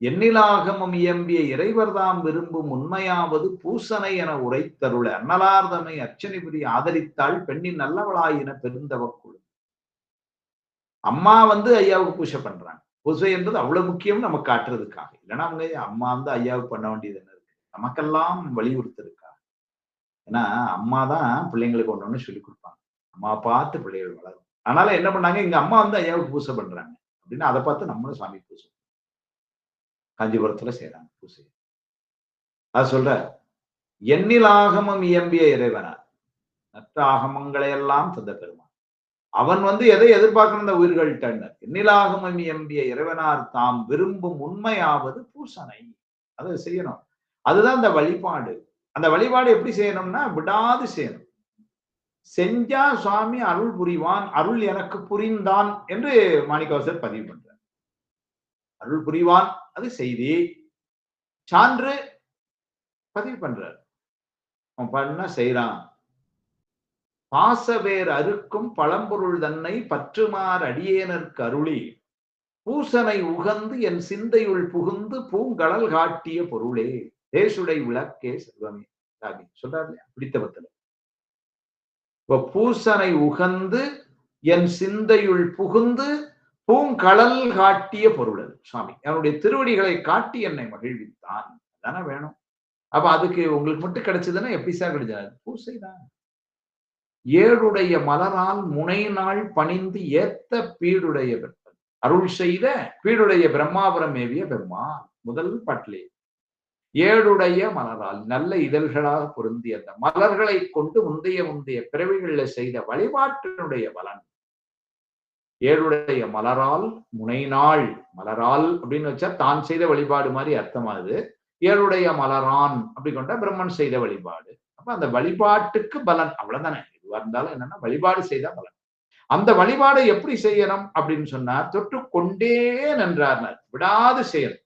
எண்ணிலாகமம் இயம்பிய இறைவர்தாம் விரும்பும் உண்மையாவது பூசனை என உரைத்தருள அன்னலார்தமை அர்ச்சனை புரிய ஆதரித்தாள் பெண்ணின் நல்லவளாயின பெருந்தவக்குழு. அம்மா ஐயாவுக்கு பூஜை பண்றாங்க. பூஜை என்பது அவ்வளவு முக்கியம் நமக்கு காட்டுறதுக்காக. இல்லைன்னா அம்மா ஐயாவுக்கு பண்ண வேண்டியது என்ன இருக்கு, நமக்கெல்லாம் வலியுறுத்திருக்காங்க. ஏன்னா அம்மா தான் பிள்ளைங்களுக்கு ஒண்ணு சொல்லி கொடுப்பாங்க. அம்மா பார்த்து பிள்ளைகள் வளரும். அதனால என்ன பண்ணாங்க, எங்க அம்மா ஐயாவுக்கு பூஜை பண்றாங்க அப்படின்னு அதை பார்த்து நம்மளும் சாமி பூஜை காஞ்சிபுரத்துல செய்யறாங்க பூசை. அது சொல்ற எண்ணிலாகமம் இயம்பிய இறைவனார் மற்ற ஆகமங்களை எல்லாம் தந்த பெருமான். அவன் எதை எதிர்பார்க்கணும் இந்த உயிர்கள்ட்ட? எண்ணிலாகமம் இயம்பிய இறைவனார் தாம் விரும்பும் உண்மையாவது பூசனை. அதை செய்யணும். அதுதான் அந்த வழிபாடு. அந்த வழிபாடு எப்படி செய்யணும்னா விடாது செய்யணும். செஞ்சா சுவாமி அருள் புரிவான், அருள் எனக்கு புரிந்தான் என்று மாணிக்கவாசகர் பதிவு பண்றார். அருள் புரிவான் அது செய்தி, சான்று பதிவு பண்றார். அவன் பண்ண செய்யறான். பாசவேர் அறுக்கும் பழம்பொருள் தன்னை பற்றுமார் அடியேனருக்கு அருளி பூசனை உகந்து என் சிந்தையுள் புகுந்து பூங்கடல் காட்டிய பொருளே தேசுடை விளக்கே செல்வமே சொல்றாரு பிடித்தவத்துல. இப்ப பூசனை உகந்து என் சிந்தையுள் புகுந்து பூங்கடல் காட்டிய பொருள் சுவாமி அவனுடைய திருவடிகளை காட்டி என்னை மகிழ்வித்தான். தானே வேணும். அப்ப அதுக்கு உங்களுக்கு மட்டும் கிடைச்சதுன்னா எப்படி சார் கிடைச்சாது? பூசைதான். ஏழுடைய மலரால் முனை நாள் பணிந்து ஏத்த பீடுடைய அருள் செய்த பீடுடைய பிரம்மாபுரம் மேவிய பெருமான். முதல் பாட்டிலே ஏழுடைய மலரால் நல்ல இதழ்களாக பொருந்திய அந்த மலர்களை கொண்டு முந்தைய பிறவிகளில் செய்த வழிபாட்டினுடைய பலன். ஏழுடைய மலரால் முனைநாள், மலரால் அப்படின்னு வச்சா தான் செய்த வழிபாடு மாதிரி அர்த்தமாகுது. ஏழுடைய மலரான் அப்படி கொண்ட பிரம்மன் செய்த வழிபாடு. அப்ப அந்த வழிபாட்டுக்கு பலன் அவ்வளவுதானே. எதுவா இருந்தாலும் என்னன்னா வழிபாடு செய்த பலன். அந்த வழிபாடை எப்படி செய்யணும் அப்படின்னு சொன்னா தொட்டு கொண்டே நின்றார், விடாது செய்யணும்.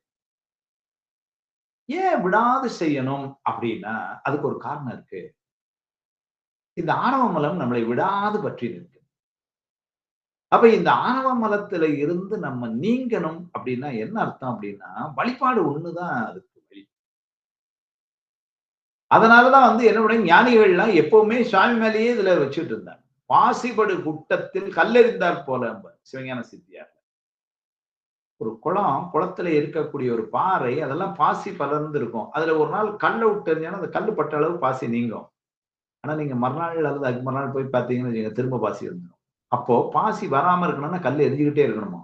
ஏன் விடாது செய்யணும் அப்படின்னா அதுக்கு ஒரு காரணம் இருக்கு. இந்த ஆணவ மலம் நம்மளை விடாது பற்றி இருக்கு. அப்ப இந்த ஆணவ மலத்துல இருந்து நம்ம நீங்கணும் அப்படின்னா என்ன அர்த்தம் அப்படின்னா வழிபாடு ஒண்ணுதான் அதுக்கு வழி. அதனாலதான் என்னுடைய ஞானிகள்லாம் எப்பவுமே சுவாமி மேலேயே இதுல வச்சுட்டு இருந்தாங்க. பாசிபடு குட்டத்தில் கல்லெறிந்தார் போல சிவஞான சித்தியார். ஒரு குளத்துல இருக்கக்கூடிய ஒரு பாறை அதெல்லாம் பாசி பலர்ந்து இருக்கும். அதுல ஒரு நாள் கல்லை விட்டு எறிஞ்சாலும் அந்த கல்லு பட்ட அளவு பாசி நீங்கும். ஆனா நீங்க மறுநாள் அல்லது அதுக்கு மறுநாள் போய் பார்த்தீங்கன்னு திரும்ப பாசி வந்துடும். அப்போ பாசி வராம இருக்கணும்னா கல் எரிஞ்சுக்கிட்டே இருக்கணுமா?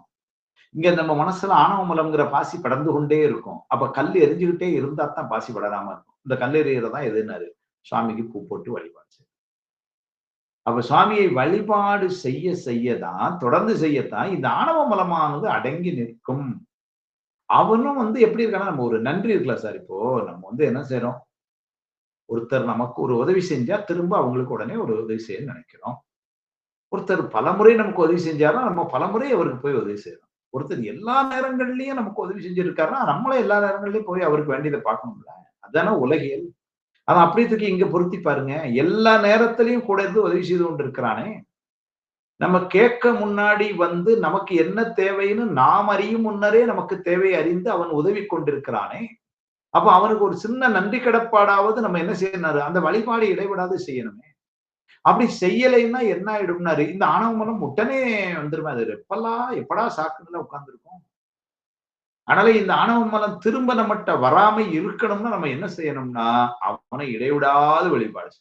இங்க நம்ம மனசுல ஆணவ மலம்ங்கிற பாசி படர்ந்து கொண்டே இருக்கும். அப்ப கல் எரிஞ்சுக்கிட்டே இருந்தா தான் பாசி படராம இருக்கும். இந்த கல் எறிகிறதான் எதுனாரு சுவாமிக்கு பூ போட்டு வழிபாடு. அப்ப சுவாமியை வழிபாடு செய்யதான் தொடர்ந்து செய்யத்தான் இந்த ஆணவ மலமானது அடங்கி நிற்கும். அவனும் எப்படி இருக்கானா நம்ம ஒரு நன்றி இருக்கலாம் சார். இப்போ நம்ம என்ன செய்யறோம், ஒருத்தர் நமக்கு ஒரு உதவி செஞ்சா திரும்ப அவங்களுக்கு உடனே ஒரு உதவி செய்ய நினைக்கிறோம். ஒருத்தர் பலமுறை நமக்கு உதவி செஞ்சாரா நம்ம பலமுறை அவருக்கு போய் உதவி செய்யறோம். ஒருத்தர் எல்லா நேரங்கள்லயும் நமக்கு உதவி செஞ்சிருக்காருன்னா நம்மளே எல்லா நேரங்கள்லயும் போய் அவருக்கு வேண்டியதை பார்க்கணும்ல. அதான உலகியல். ஆனா அப்படி தூக்கி இங்க பொருத்தி பாருங்க. எல்லா நேரத்திலையும் கூட இருந்து உதவி செய்து கொண்டு இருக்கிறானே. நம்ம கேட்க முன்னாடி நமக்கு என்ன தேவைன்னு நாம் அறியும் முன்னரே நமக்கு தேவை அறிந்து அவன் உதவி கொண்டிருக்கிறானே. அப்ப அவனுக்கு ஒரு சின்ன நன்றி கடப்பாடாவது நம்ம என்ன செய்யணும், அந்த வழிபாடு இடைவிடாது செய்யணுமே. அப்படி செய்யலைன்னா என்ன ஆயிடும்னாரு இந்த ஆணவ மனம் உடனே வந்துருமே. அது எப்படா சாக்குல உட்கார்ந்துருக்கும். அதனால இந்த ஆணவ மனம் திரும்ப நம்மகிட்ட வராம இருக்கணும்னா நம்ம என்ன செய்யணும்னா அவனை இடைவிடாது வழிபாடு.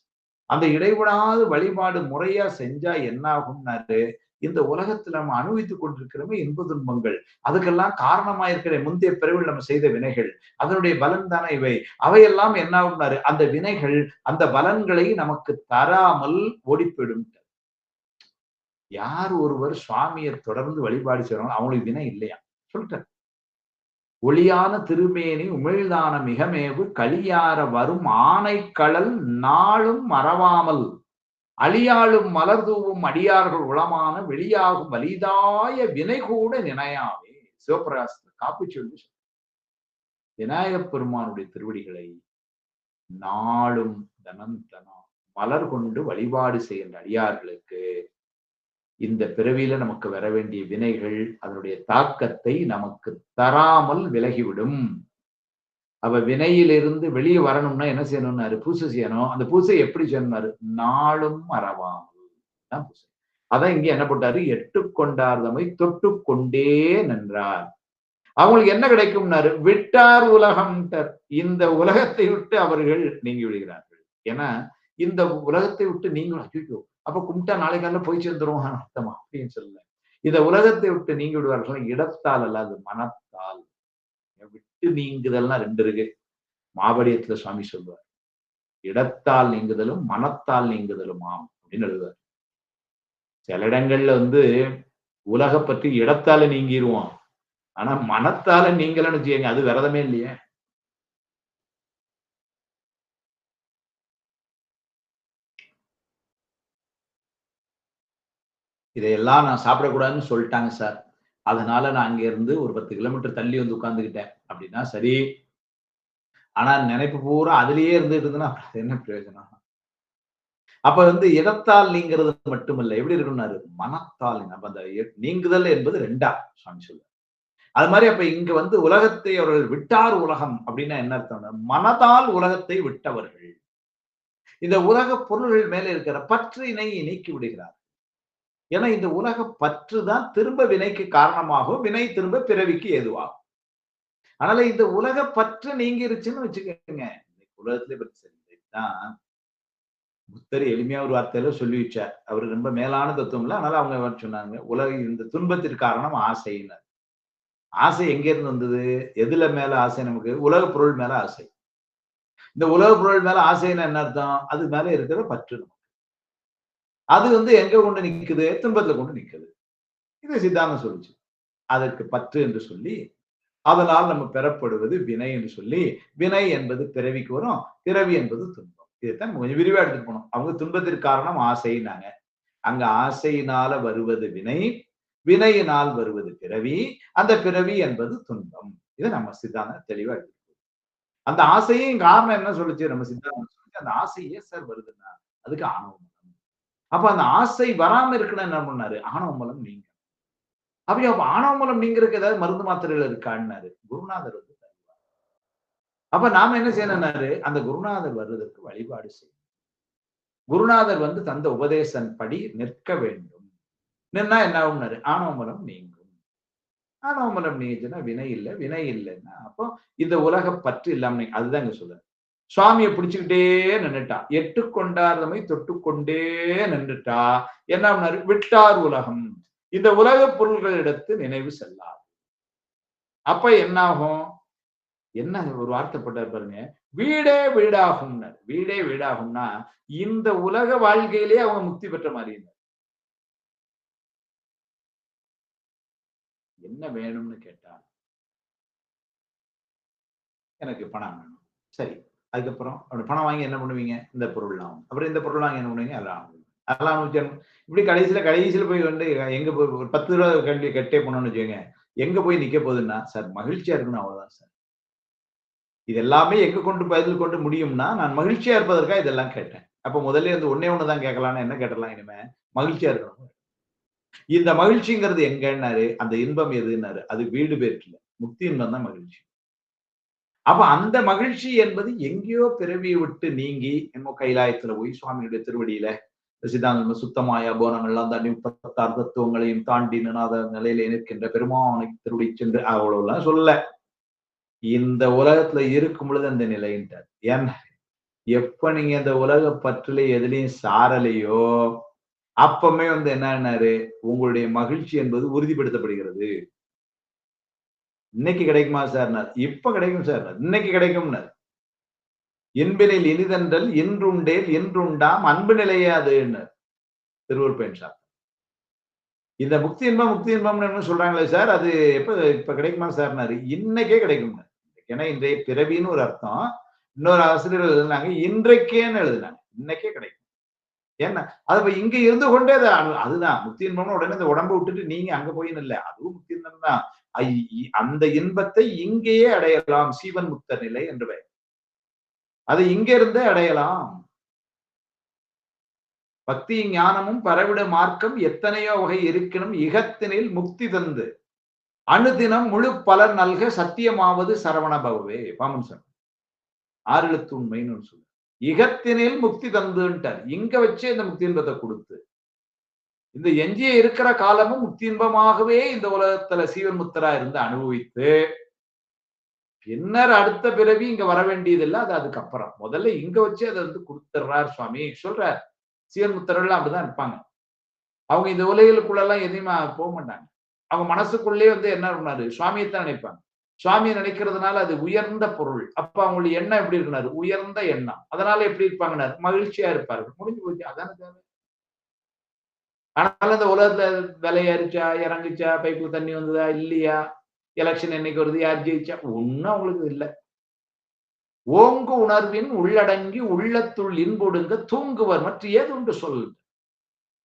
அந்த இடைவிடாது வழிபாடு முறையா செஞ்சா என்ன ஆகும்னாரு இந்த உலகத்துல நம்ம அனுபவித்துக் கொண்டிருக்கிறோமே இன்ப துன்பங்கள் அதுக்கெல்லாம் காரணமா இருக்கிற முந்தைய பிறவில் நம்ம செய்த வினைகள் அதனுடைய பலன் தானே இவை. அவையெல்லாம் என்ன ஆகும்னாரு அந்த வினைகள் அந்த பலன்களை நமக்கு தராமல் ஓடிப்போயிடும். யார் ஒருவர் சுவாமியை தொடர்ந்து வழிபாடு செய்யறாங்களோ அவங்களுக்கு வினை இல்லையா சொல்லிட்டார். ஒளியான திருமேனி உமிழ்தான மிகமேவு களியார வரும் ஆனைக்கழல் நாளும் மறவாமல் அழியாளும் மலர் தூவும் அடியார்கள் உளமான வெளியாகும் வலிதாய வினை கூட நினையாவே. சிவபிரகாச காப்பு சொல்லி விநாயகப் பெருமானுடைய திருவடிகளை நாளும் தனம் மலர் கொண்டு வழிபாடு செய்கின்ற அடியார்களுக்கு இந்த பிறவியில நமக்கு வர வேண்டிய வினைகள் அதனுடைய தாக்கத்தை நமக்கு தராமல் விலகிவிடும். அவ வினையிலிருந்து வெளியே வரணும்னா என்ன செய்யணும்னாரு பூசை செய்யணும். அந்த பூசை எப்படி செய்யணும்னாரு நாளும் மறவாமல் தான் பூசை. அதான் இங்க என்ன போட்டாரு எட்டுக்கொண்டார் தம்மை தொட்டு கொண்டே நின்றார். அவங்களுக்கு என்ன கிடைக்கும்னாரு விட்டார் உலகம். இந்த உலகத்தை விட்டு அவர்கள் நீங்கி விடுகிறார்கள். ஏன்னா இந்த உலகத்தை விட்டு நீங்களும் அச்சோ அப்ப கும்பிட்டா நாளை காலையில போய் சேர்ந்துரும் அர்த்தமா அப்படின்னு சொல்லல. இந்த உலகத்தை விட்டு நீங்கி விடுவார்கள் இடத்தால் அல்ல அது மனத்தால். விட்டு நீங்குதல்னா ரெண்டு இருக்கு. மாவடியத்துல சுவாமி சொல்வார், இடத்தால் நீங்குதலும் மனத்தால் நீங்குதலுமாம் அப்படின்னு எழுதுவார். சில இடங்கள்ல உலக பற்றி இடத்தால நீங்கிருவோம். ஆனா மனத்தால நீங்கலன்னு வச்சுக்கோங்க, அது விரதமே இல்லையே. இதையெல்லாம் நான் சாப்பிடக்கூடாதுன்னு சொல்லிட்டாங்க சார். அதனால நான் அங்க இருந்து ஒரு 10 கிலோமீட்டர் தள்ளி உட்கார்ந்துகிட்டேன். அப்படின்னா சரி. ஆனா நினைப்பு பூரா அதிலேயே இருந்துட்டு இருந்ததுன்னா என்ன பிரயோஜனம்? அப்ப இடத்தால் நீங்கிறது மட்டுமல்ல. எப்படி இருக்கும்னாரு, மனத்தால் அப்ப அந்த நீங்குதல் என்பது 2ஆ சுவாமி சொல்லுவார். அது மாதிரி அப்ப இங்க உலகத்தை அவர்கள் விட்டார் உலகம் அப்படின்னா என்ன அர்த்தம்? மனதால் உலகத்தை விட்டவர்கள். இந்த உலக பொருள்கள் மேலே இருக்கிற பற்றினை நீக்கி விடுகிறார். ஏன்னா இந்த உலக பற்று தான் திரும்ப வினைக்கு காரணமாகும். வினை திரும்ப பிறவிக்கு ஏதுவாகும். அதனால இந்த உலக பற்று நீங்கிருச்சுன்னு வச்சுக்கோங்க. உலகத்திலே தான் புத்தர் எளிமையா ஒரு வார்த்தையில சொல்லி வச்சார். அவரு ரொம்ப மேலான தத்துவம் இல்ல. அதனால அவங்க சொன்னாங்க. இந்த துன்பத்திற்கு காரணம் ஆசைன்னார். ஆசை எங்க இருந்து வந்தது? எதுல மேல ஆசை நமக்கு? உலக பொருள் மேல ஆசை. இந்த உலக பொருள் மேல ஆசைன்னா என்ன அர்த்தம்? அது மேல இருக்கிற பற்று. அது எங்க கொண்டு நிக்குது? துன்பத்துல கொண்டு நிக்குது. இது சித்தாந்தம் சொல்லுச்சு. அதற்கு பற்று என்று சொல்லி, அதனால் நம்ம பெறப்படுவது வினை என்று சொல்லி, வினை என்பது பிறவிக்கு வரும். பிறவி என்பது துன்பம். இதைத்தான் கொஞ்சம் விரிவா எடுத்துட்டு போனோம். அவங்க துன்பத்திற்கு காரணம் ஆசைன்னாங்க. அங்க ஆசையினால வருவது வினை, வினையினால் வருவது பிறவி, அந்த பிறவி என்பது துன்பம். இதை நம்ம சித்தாந்தம் தெளிவா எடுத்துக்கணும். அந்த ஆசையும் காரணம் என்ன சொல்லுச்சு நம்ம சித்தாந்தம் சொல்லுச்சு, அந்த ஆசை ஏன் சார் வருதுன்னா, அதுக்கு ஆணவம். அப்ப அந்த ஆசை வராம இருக்கணும் என்ன பண்ணாரு? ஆணவ மலம் நீங்க. அப்ப ஆணவ மலம் நீங்கிறதுக்கு ஏதாவது மருந்து மாத்திரைகள் இருக்கான்னாரு. குருநாதர் அப்ப நாம என்ன செய்யணும்னாரு, அந்த குருநாதர் வர்றதற்கு வழிபாடு செய்யணும். குருநாதர் தந்த உபதேசம் படி நிற்க வேண்டும். நின்னா என்ன ஆகும்னாரு, ஆணவ மலம் நீங்கும். ஆணவ மலம் நீங்குச்சுன்னா வினை இல்ல, வினை இல்லைன்னா அப்போ இந்த உலக பற்று இல்லாம அதுதான் இங்க சொல்றாரு. சுவாமியை பிடிச்சுக்கிட்டே நின்னுட்டா. எட்டு கொண்டார்தமை தொட்டுக்கொண்டே நின்றுட்டா. என்ன பண்ணாரு, விட்டார் உலகம். இந்த உலக பொருள்களிடத்து நினைவு செல்லாது. அப்ப என்ன ஆகும்? என்ன ஒரு வார்த்தை போட்டார் பாருங்க. வீடே வீடாகும். வீடே வீடாகும்னா இந்த உலக வாழ்க்கையிலேயே அவங்க முக்தி பெற்ற மாதிரி. என்ன வேணும்னு கேட்டா, எனக்கு பணம் வேணும். சரி. அதுக்கப்புறம் பணம் வாங்கி என்ன பண்ணுவீங்க? இந்த பொருள்லாம். அப்புறம் இந்த பொருள் வாங்கி என்ன பண்ணுவீங்க? அதெல்லாம் அதெல்லாம் இப்படி கடைசியில போய் எங்க போய் ஒரு 10 ரூபா கல்வி கட்டே போனோம்னு வச்சுக்கோங்க. எங்க போய் நிக்க போகுதுன்னா, சார் மகிழ்ச்சியா இருக்கணும் அவ்வளவுதான் சார். இது எல்லாமே எங்க கொண்டு பதில் கொண்டு முடியும்னா, நான் மகிழ்ச்சியா இருப்பதற்காக இதெல்லாம் கேட்டேன். அப்ப முதல்ல ஒண்ணே ஒண்ணு தான் கேட்கலாம்னா என்ன கேட்டலாம் இனிமே? மகிழ்ச்சியா இருக்கணும். இந்த மகிழ்ச்சிங்கிறது எங்கன்னாரு, அந்த இன்பம் எதுன்னாரு, அது வீடு பேர்ல. முக்தி இன்பம் தான் மகிழ்ச்சி. அப்ப அந்த மகிழ்ச்சி என்பது எங்கேயோ பிறவியை விட்டு நீங்கி என்னமோ கைலாயத்துல போய் சுவாமியுடைய திருவடியில சித்தாந்தம் சுத்தமாய போனங்கள்லாம் தாண்டி 36 தத்துவங்களையும் தாண்டி நினாத நிலையில நிற்கின்ற பெருமானை திருடி சென்று அவ்வளவுலாம் சொல்லல. இந்த உலகத்துல இருக்கும் பொழுது அந்த நிலைன்றார். ஏன்னா எப்ப நீங்க இந்த உலக பற்றுல எதுலயும் சாரலையோ அப்பமே என்னன்னாரு, உங்களுடைய மகிழ்ச்சி என்பது உறுதிப்படுத்தப்படுகிறது. இன்னைக்கு கிடைக்குமா சார்? இப்ப கிடைக்கும் சார். இன்னைக்கு கிடைக்கும்னாரு. இன்பினில் இனிதன்றல் இன்றுண்டேல் இன்றுண்டாம் அன்பு நிலையே அதுன்னு திருவள்ளுவர் பயன்சார். இந்த முக்தி இன்பம்னு சொல்றாங்களே சார், அது இப்ப கிடைக்குமா சார்னாரு. இன்னைக்கே கிடைக்கும். ஏன்னா இன்றைய பிறவின்னு ஒரு அர்த்தம். இன்னொரு ஆசிரியர் எழுதுனாங்க, இன்றைக்கேன்னு எழுதுனாங்க. இன்னைக்கே கிடைக்கும். ஏன்னா அது இங்க இருந்து கொண்டே அதுதான் முக்தி இன்பம்னு உடனே இந்த உடம்பை விட்டுட்டு நீங்க அங்க போயின்னு இல்ல. அதுவும் முக்தி இன்பம் தான். அந்த இன்பத்தை இங்கேயே அடையலாம். சீவன் முக்த நிலை என்று அதை இங்க இருந்தே அடையலாம். பக்தி ஞானமும் பரவிட மார்க்கம் எத்தனையோ வகை இருக்கணும் இகத்தினில் முக்தி தந்து அணுதினம் முழு பலர் நல்க சத்தியமாவது சரவண பவவே. பாமன் சார் 6 எழுத்து உண்மைன்னு சொல்லு. இகத்தினில் முக்தி தந்துட்டார். இங்க வச்சு இந்த முக்தி இன்பத்தை கொடுத்து இந்த எஞ்சிய இருக்கிற காலமும் முக்தி இன்பமாகவே இந்த உலகத்துல சீவன் முத்தரா இருந்து அனுபவித்து பின்னர் அடுத்த பிறவி இங்க வர வேண்டியதில்லை. அது அதுக்கப்புறம் முதல்ல இங்க வச்சு அதை கொடுத்துடுறார் சுவாமி சொல்றார். சீவன் முத்தர்கள் அப்படிதான் இருப்பாங்க. அவங்க இந்த உலகளுக்குள்ள எல்லாம் எதையுமா போக மாட்டாங்க. அவங்க மனசுக்குள்ளே என்ன பண்ணாரு, சுவாமியைத்தான் நினைப்பாங்க. சுவாமியை நினைக்கிறதுனால அது உயர்ந்த பொருள். அப்ப அவங்களுடைய எண்ணம் எப்படி இருக்கிறாரு? உயர்ந்த எண்ணம். அதனால எப்படி இருப்பாங்கன்னாரு? மகிழ்ச்சியா இருப்பார்கள். முடிஞ்சு போச்சு. அதான தேவை. ஆனாலும் இந்த உலகத்துல விலை ஏறிச்சா, இறங்குச்சா, பைப்புக்கு தண்ணி வந்ததா, இல்லையா? எலக்ஷன் என்னைக்கு வருது? யார் ஜெயிச்சா? ஒண்ணும் அவங்களுக்கு இல்ல. ஓங்கு உணர்வின் உள்ளடங்கி உள்ளத்துள் இன்பொடுங்க தூங்குவர் மற்ற ஏதுண்டு சொல்.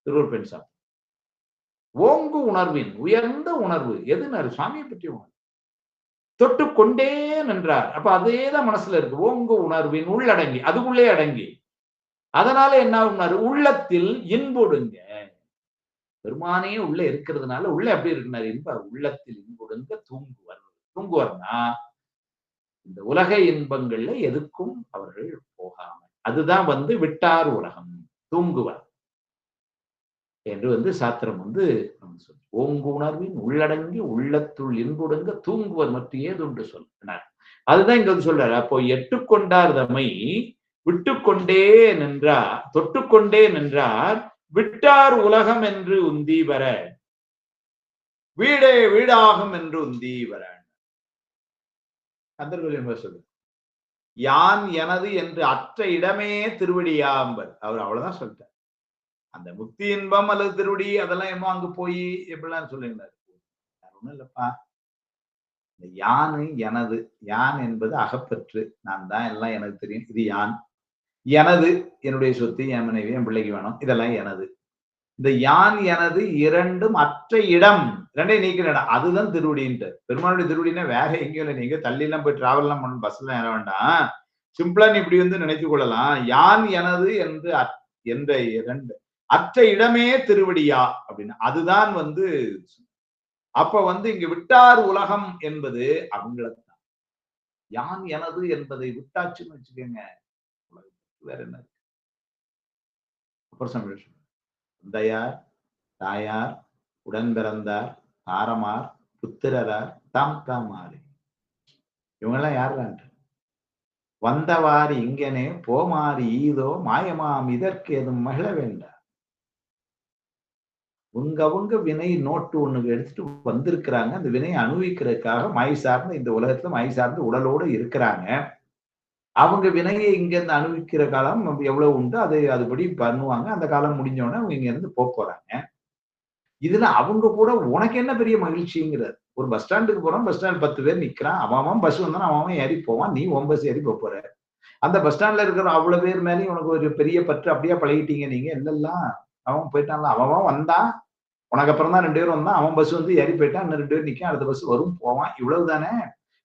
திருவூர் பெண்சாமி. ஓங்கு உணர்வின் உயர்ந்த உணர்வு எதுனாரு? சுவாமியை பற்றிய உணர்வு. தொட்டு கொண்டே நின்றார். அப்ப அதேதான் மனசுல இருக்கு. ஓங்கு உணர்வின் உள்ளடங்கி, அதுக்குள்ளே அடங்கி. அதனால என்ன ஆகும்னாரு? உள்ளத்தில் இன்பொடுங்க. பெருமானே உள்ள இருக்கிறதுனால உள்ள எப்படி இருக்குனாரு? இன்ப உள்ளத்தில் இன்பொடுங்க தூங்குவர். தூங்குவர்னா இந்த உலக இன்பங்கள்ல எதுக்கும் அவர்கள் போகாம. அதுதான் விட்டார் உலகம். தூங்குவர் என்று சாத்திரம் சொல்லு. ஓங்கு உணர்வின் உள்ளடங்கி உள்ளத்துள் இன்புடுங்க தூங்குவர் மற்றும் ஏதுண்டு சொன்னார். அதுதான் இங்க சொல்றாரு. அப்போ எட்டுக்கொண்டார் தம்மை விட்டுக்கொண்டே நின்றார், தொட்டுக்கொண்டே நின்றார், விட்டார் உலகம் என்று உந்தி வர, வீடே வீடாகும் என்று உந்தி வர. கந்தர்களின் சொல்லு. யான் எனது என்று அற்ற இடமே திருவடியாம்பர். அவர் அவ்வளவுதான் சொல்லிட்டார். அந்த முக்தி இன்பம் அல்லது திருவடி அதெல்லாம் ஏமோ அங்க போய் எப்படிலாம் சொல்லியிருந்தாரு. ஒண்ணும் இல்லப்பா. இந்த யானு எனது. யான் என்பது அகப்பற்று. நான் தான் எல்லாம் எனக்கு தெரியும். இது யான். எனது என்னுடைய சொத்து, என் மனைவி, என் பிள்ளைக்கு வேணும். இதெல்லாம் எனது. இந்த யான் எனது இரண்டும் அற்ற இடம். இரண்டையும் நீக்கிற இடம். அதுதான் திருவடின்ட்டு. பெருமானுடைய திருவடினா வேற எங்கேயும் இல்லை. நீங்க தள்ளி எல்லாம் போய் டிராவல் எல்லாம் பண்ணணும், பஸ்ல ஏற வேண்டாம். சிம்பிளா நீ இப்படி நினைத்துக் கொள்ளலாம். யான் எனது என்று என்ற இரண்டு அற்ற இடமே திருவடியா அப்படின்னு. அதுதான் அப்ப இங்க விட்டார் உலகம் என்பது அவங்களதான். யான் எனது என்பதை விட்டாச்சுன்னு வச்சுக்கோங்க, வேற என்ன. அப்புறம் சந்தோஷம். தந்தையார், தாயார், உடன் பிறந்தார், தாரமார், புத்திரரார், தாம் தாமாறு. இவங்கெல்லாம் யாருதான்? வந்தவாறு இங்கனே போமாறு ஈதோ மாயமாம் இதற்கு எதுவும் மகிழ வேண்டாம். அவங்க வினை நோட்டு ஒண்ணு எடுத்துட்டு வந்திருக்கிறாங்க. அந்த வினையை அனுபவிக்கிறதுக்காக மாய் சார்ந்து இந்த உலகத்துல மாய் சார்ந்து உடலோடு இருக்கிறாங்க. அவங்க வினையை இங்க இருந்து அனுபவிக்கிற காலம் எவ்வளவு உண்டு அதை அதுபடி பண்ணுவாங்க. அந்த காலம் முடிஞ்சோடனே அவங்க இங்க இருந்து போறாங்க. இதுல அவங்க கூட உனக்கு என்ன பெரிய மகிழ்ச்சிங்கிறார். ஒரு பஸ் ஸ்டாண்டுக்கு போறோம், பஸ் ஸ்டாண்ட் 10 பேர் நிக்கிறான். அவன் பஸ் வந்தானா அவன் ஏறி போவான், நீ உன் பஸ் ஏறி போற. அந்த பஸ் ஸ்டாண்ட்ல இருக்கிற அவ்வளவு பேர் மேலேயும் உனக்கு ஒரு பெரிய பற்று. அப்படியே பழகிட்டீங்க நீங்க. இல்லல்லாம் அவன் போயிட்டான்ல, அவன் வந்தான், உனக்கு அப்புறம் தான் 2 பேரும் வந்தான், அவன் பஸ் ஏறி போயிட்டான், இன்னும் 2 பேர் நிக்க, அடுத்த பஸ் வரும் போவான், இவ்வளவுதானே.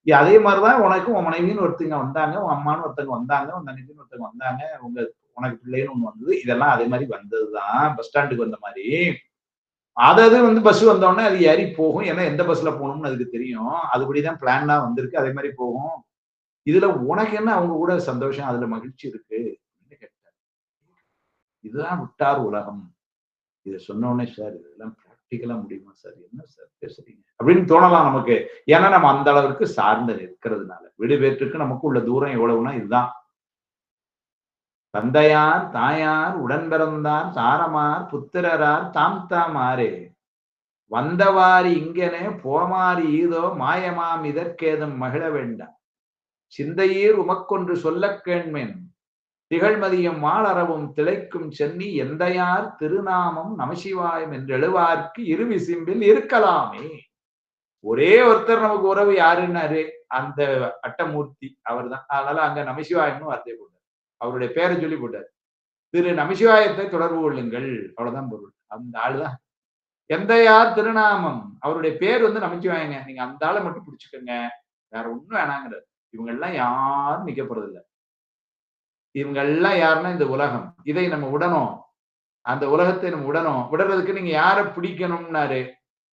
அதே மாதிரிதான் உனக்கும் உன் மனைவின்னு ஒருத்தங்க வந்தாங்க, உன் அம்மான்னு ஒருத்தங்க வந்தாங்க, உன் தங்கச்சின்னு ஒருத்தங்க வந்தாங்க, உனக்கு பிள்ளைன்னு ஒண்ணு வந்தது. இதெல்லாம் அதே மாதிரி வந்ததுதான். பஸ் ஸ்டாண்டுக்கு வந்த மாதிரி அதாவது பஸ் வந்தோடனே அது ஏறி போகும். ஏன்னா எந்த பஸ்ல போகணும்னு அதுக்கு தெரியும். அதுபடிதான் பிளான் தான் வந்திருக்கு. அதே மாதிரி போகும். இதுல உனக்கு என்ன அவங்க கூட சந்தோஷம், அதுல மகிழ்ச்சி இருக்கு. இதுதான் விட்டார் உலகம். இதை சொன்ன உடனே சார் இதெல்லாம் பிராக்டிக்கலா முடியுமா சார்? என்ன சார் பேசுறீங்க அப்படின்னு தோணலாம் நமக்கு. ஏன்னா நம்ம அந்த அளவுக்கு சார்ந்து இருக்கிறதுனால. வீடு பேற்றுக்கு நமக்கு உள்ள தூரம் எவ்வளவுனா இதுதான். தந்தையார், தாயார், உடன் பிறந்தார், சாரமார், புத்திரரார், தாம் தாமாரே, வந்தவாரி இங்கனே போமாறி ஈதோ மாயமாம் இதற்கேதும் மகிழ வேண்டாம். சிந்தையீர் உமக்கொன்று சொல்ல கேண்மேன், திகழ்மதியும் மாலறவும் திளைக்கும் சென்னி எந்தையார் திருநாமம் நமசிவாயம் என்று எழுவார்க்கு இரு விசிம்பில் இருக்கலாமே. ஒரே ஒருத்தர் நமக்கு உறவு யாருன்னாரு? அந்த அட்டமூர்த்தி அவர் தான். அதனால அங்க நமசிவாயம்னு வார்த்தை போட்டார். அவருடைய பேரை சொல்லி போட்டார். திரு நமசிவாயத்தை தொடர்பு கொள்ளுங்கள். அவ்வளவுதான் பொருள். அந்த ஆளுதான் எந்தையார் திருநாமம். அவருடைய பேர் நமச்சிவாயங்க. நீங்க அந்த ஆளை மட்டும் பிடிச்சுக்கோங்க, வேற ஒண்ணும் வேணாங்கிறது. இவங்க எல்லாம் யாரும் நிக்க போறது இல்லை. இவங்க எல்லாம் யாருன்னா இந்த உலகம். இதை நம்ம விடணும். அந்த உலகத்தை நம்ம விடணும். விடுறதுக்கு நீங்க யாரை பிடிக்கணும்னாரு?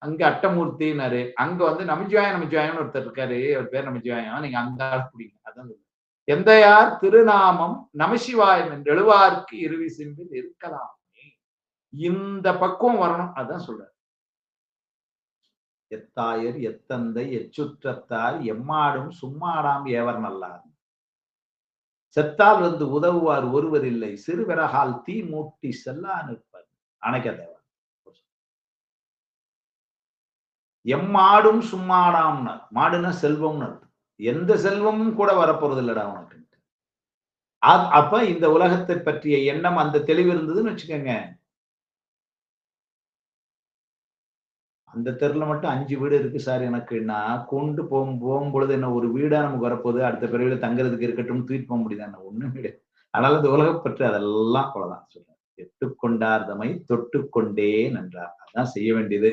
அங்க அட்டமூர்த்தினாரு. அங்க நமச்சிவாயம் ஒருத்தர் இருக்காரு. அவர் பேர் நமச்சிவாயம். நீங்க அந்த ஆள் பிடிங்க. அதான் எந்தையார் திருநாமம் நமசிவாயம் என்று எழுவார்க்கு இருவி சிம்பில் இருக்கலாம். இந்த பக்குவம் வரணும். அதான் சொல்றாரு. எத்தாயர் எத்தந்தை எச்சுற்றத்தார் எம்மாடும் சும்மாடாம் ஏவர் நல்லார். செத்தால் உதவுவார் ஒருவர் இல்லை, சிறுவிறகால் தீ மூட்டி செல்லா நிற்பார். அணைக்க தேவர். எம்மாடும் சும்மாடாம்னார். மாடுனா செல்வம்னு அர்த்தம். எந்த செல்வமும் கூட வரப்போறது இல்லடா உனக்கு. அப்ப இந்த உலகத்தை பற்றிய எண்ணம் அந்த தெளிவு இருந்ததுன்னு வச்சுக்கோங்க. அந்த தெருல மட்டும் 5 வீடு இருக்கு சார் எனக்குன்னா, கொண்டு போகும்பொழுது என்ன ஒரு வீடா நமக்கு வரப்போகுது, அடுத்த பிறவில தங்குறதுக்கு இருக்கட்டும்னு தூக்கிட்டு போக முடியுதா என்ன? ஒண்ணும் கிடையாது. அதனால இந்த உலகப்பற்று அதெல்லாம் அவ்வளவுதான் சொல்றேன். எட்டுக்கொண்டார் தம்மை தொட்டுக்கொண்டே நின்றார். அதான் செய்ய வேண்டியது.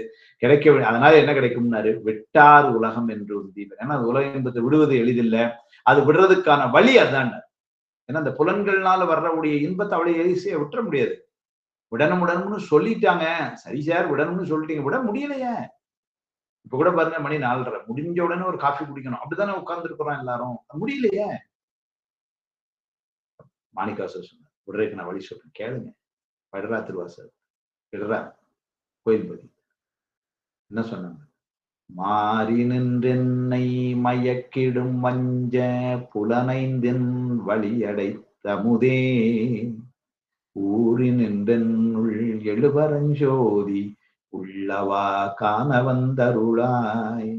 அதனால என்ன கிடைக்கும்னாரு, விட்டார் உலகம் என்று உந்தீவர். ஏன்னா அது உலகம் என்பதை விடுவது எளிதில்ல. அது விடுறதுக்கான வழி அதான்னாரு. ஏன்னா அந்த புலன்கள்னால வர்றவுடைய இன்பத்தை அவ்வளவு ஈஸியா விட்டுற முடியாது. விடணும்னு சொல்லிட்டாங்க. சரி சார் விடணும்னு சொல்லிட்டீங்க. விட முடியலையே. இப்ப கூட பாருங்க மணி 4:30. முடிஞ்ச உடனே ஒரு காஃபி குடிக்கணும். அப்படித்தானே உட்கார்ந்து இருக்கிறோம் எல்லாரும். முடியலையே. மாணிக்கவாசகர் சொன்னார். விடுறதுக்கு நான் வழி சொல்றேன். கேளுங்க. விடுறா திருவாசகர். விடுறா கோயில்பதி. என்ன சொன்னாங்க? மாறி நின்றென்னை மயக்கிடும் வஞ்ச புலனைந்தின் வழியடைத்தமுதே ஊறி நின்றென்னுள் எழுபரஞ்சோதி உள்ளவா காண வந்தருளாய்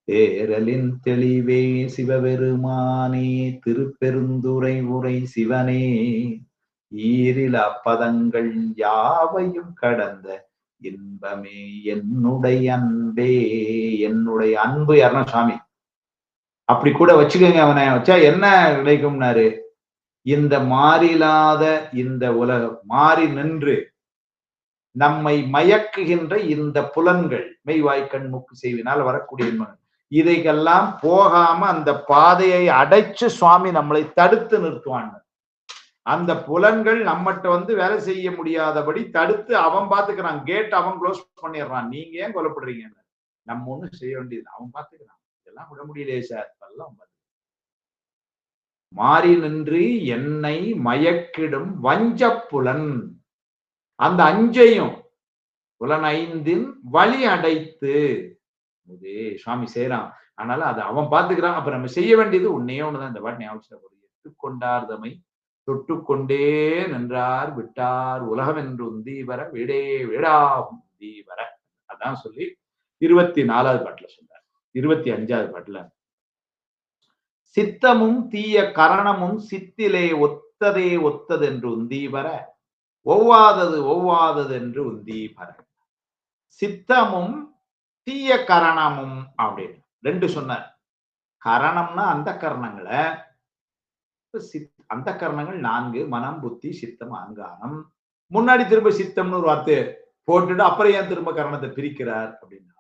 தேரலின் தெளிவே சிவபெருமானே திருப்பெருந்துறை உரை சிவனே ஈரில பதங்கள் யாவையும் கடந்த இன்பமே என்னுடைய அன்பே. என்னுடைய அன்பு யாருன்னா சாமி. அப்படி கூட வச்சுக்கோங்க. அவனை வச்சா என்ன கிடைக்கும்னாரு, இந்த மாறிலாத இந்த உலகம் மாறி நின்று நம்மை மயக்குகின்ற இந்த புலன்கள் மெய்வாய் கண் மூக்கு செய்வினால் வரக்கூடிய இதைக்கெல்லாம் போகாம அந்த பாதையை அடைச்சு சுவாமி நம்மளை தடுத்து நிறுத்துவான். அந்த புலன்கள் நம்மகிட்ட வந்து வேலை செய்ய முடியாதபடி தடுத்து அவன் பாத்துக்கிறான். கேட் அவன் க்ளோஸ் பண்ணிடுறான். நீங்க ஏன் கொல்லப்படுறீங்க? நம்ம ஒண்ணும் செய்ய வேண்டியது அவன் பாத்துக்கிறான். இதெல்லாம் விட முடியலையே சார். அதெல்லாம் மாறி நின்று என்னை மயக்கிடும் வஞ்ச புலன். அந்த அஞ்சையும் புலன் 5 வழி அடைத்து சுவாமி செய்யறான். அதனால அது அவன் பாத்துக்கிறான். அப்ப நம்ம செய்ய வேண்டியது ஒன்னே ஒண்ணுதான். இந்த பாட்டு ஞாபகம் எட்டுக்கொண்டார் தம்மை தொட்டுக்கொண்டே நின்றார் விட்டார் உலகம் என்று உந்தீவர வீடே வீடா உந்தீவர. அதான் சொல்லி 24வது பாட்டுல சொன்னார். 25வது பாட்டுல சித்தமும் தீய கரணமும் சித்திலே ஒத்ததே ஒத்தது என்று உந்தீவர ஒவ்வாதது ஒவ்வாதது என்று உந்தீவர. சித்தமும் தீய கரணமும் அப்படின்னு 2 சொன்னார். கரணம்னா அந்த கரணங்களை, அந்த கரணங்கள் 4 மனம் புத்தி சித்தம் அகங்காரம். முன்னாடி திரும்ப சித்தம்னு ஒரு வார்த்தை போட்டுட்டு அப்புறம் ஏன் திரும்ப கரணத்தை பிரிக்கிறார் அப்படின்னா,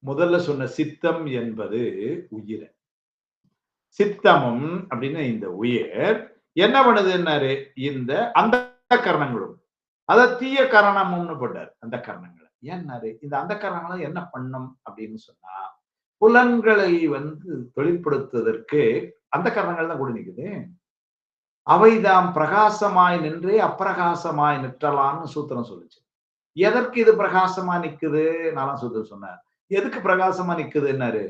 முதல்ல சொன்ன சித்தம் என்பது உயிர். சித்தமும் அப்படின்னு இந்த உயிர் என்ன பண்ணுதுன்னாரு, இந்த அந்த கரணங்களும் அத தீய கரணமும்னு போட்டார். அந்த கரணங்களை ஏன்னாரு, இந்த அந்த கரணங்களை என்ன பண்ணும் அப்படின்னு சொன்னா, புலன்களை வந்து தொழிற்படுத்துவதற்கு அந்த கரணங்கள் தான் கூட நிக்குது. அவைதாம் பிரகாசமாய் நின்றே அப்பிரகாசமாய் நிற்றலாம்னு சூத்திரம் சொல்லுச்சு. எதற்கு இது பிரகாசமா நிக்குது? நாலாம் சூத்திரம் சொன்னார். எதுக்கு பிரகாசமா நிக்குதுன்னாரு,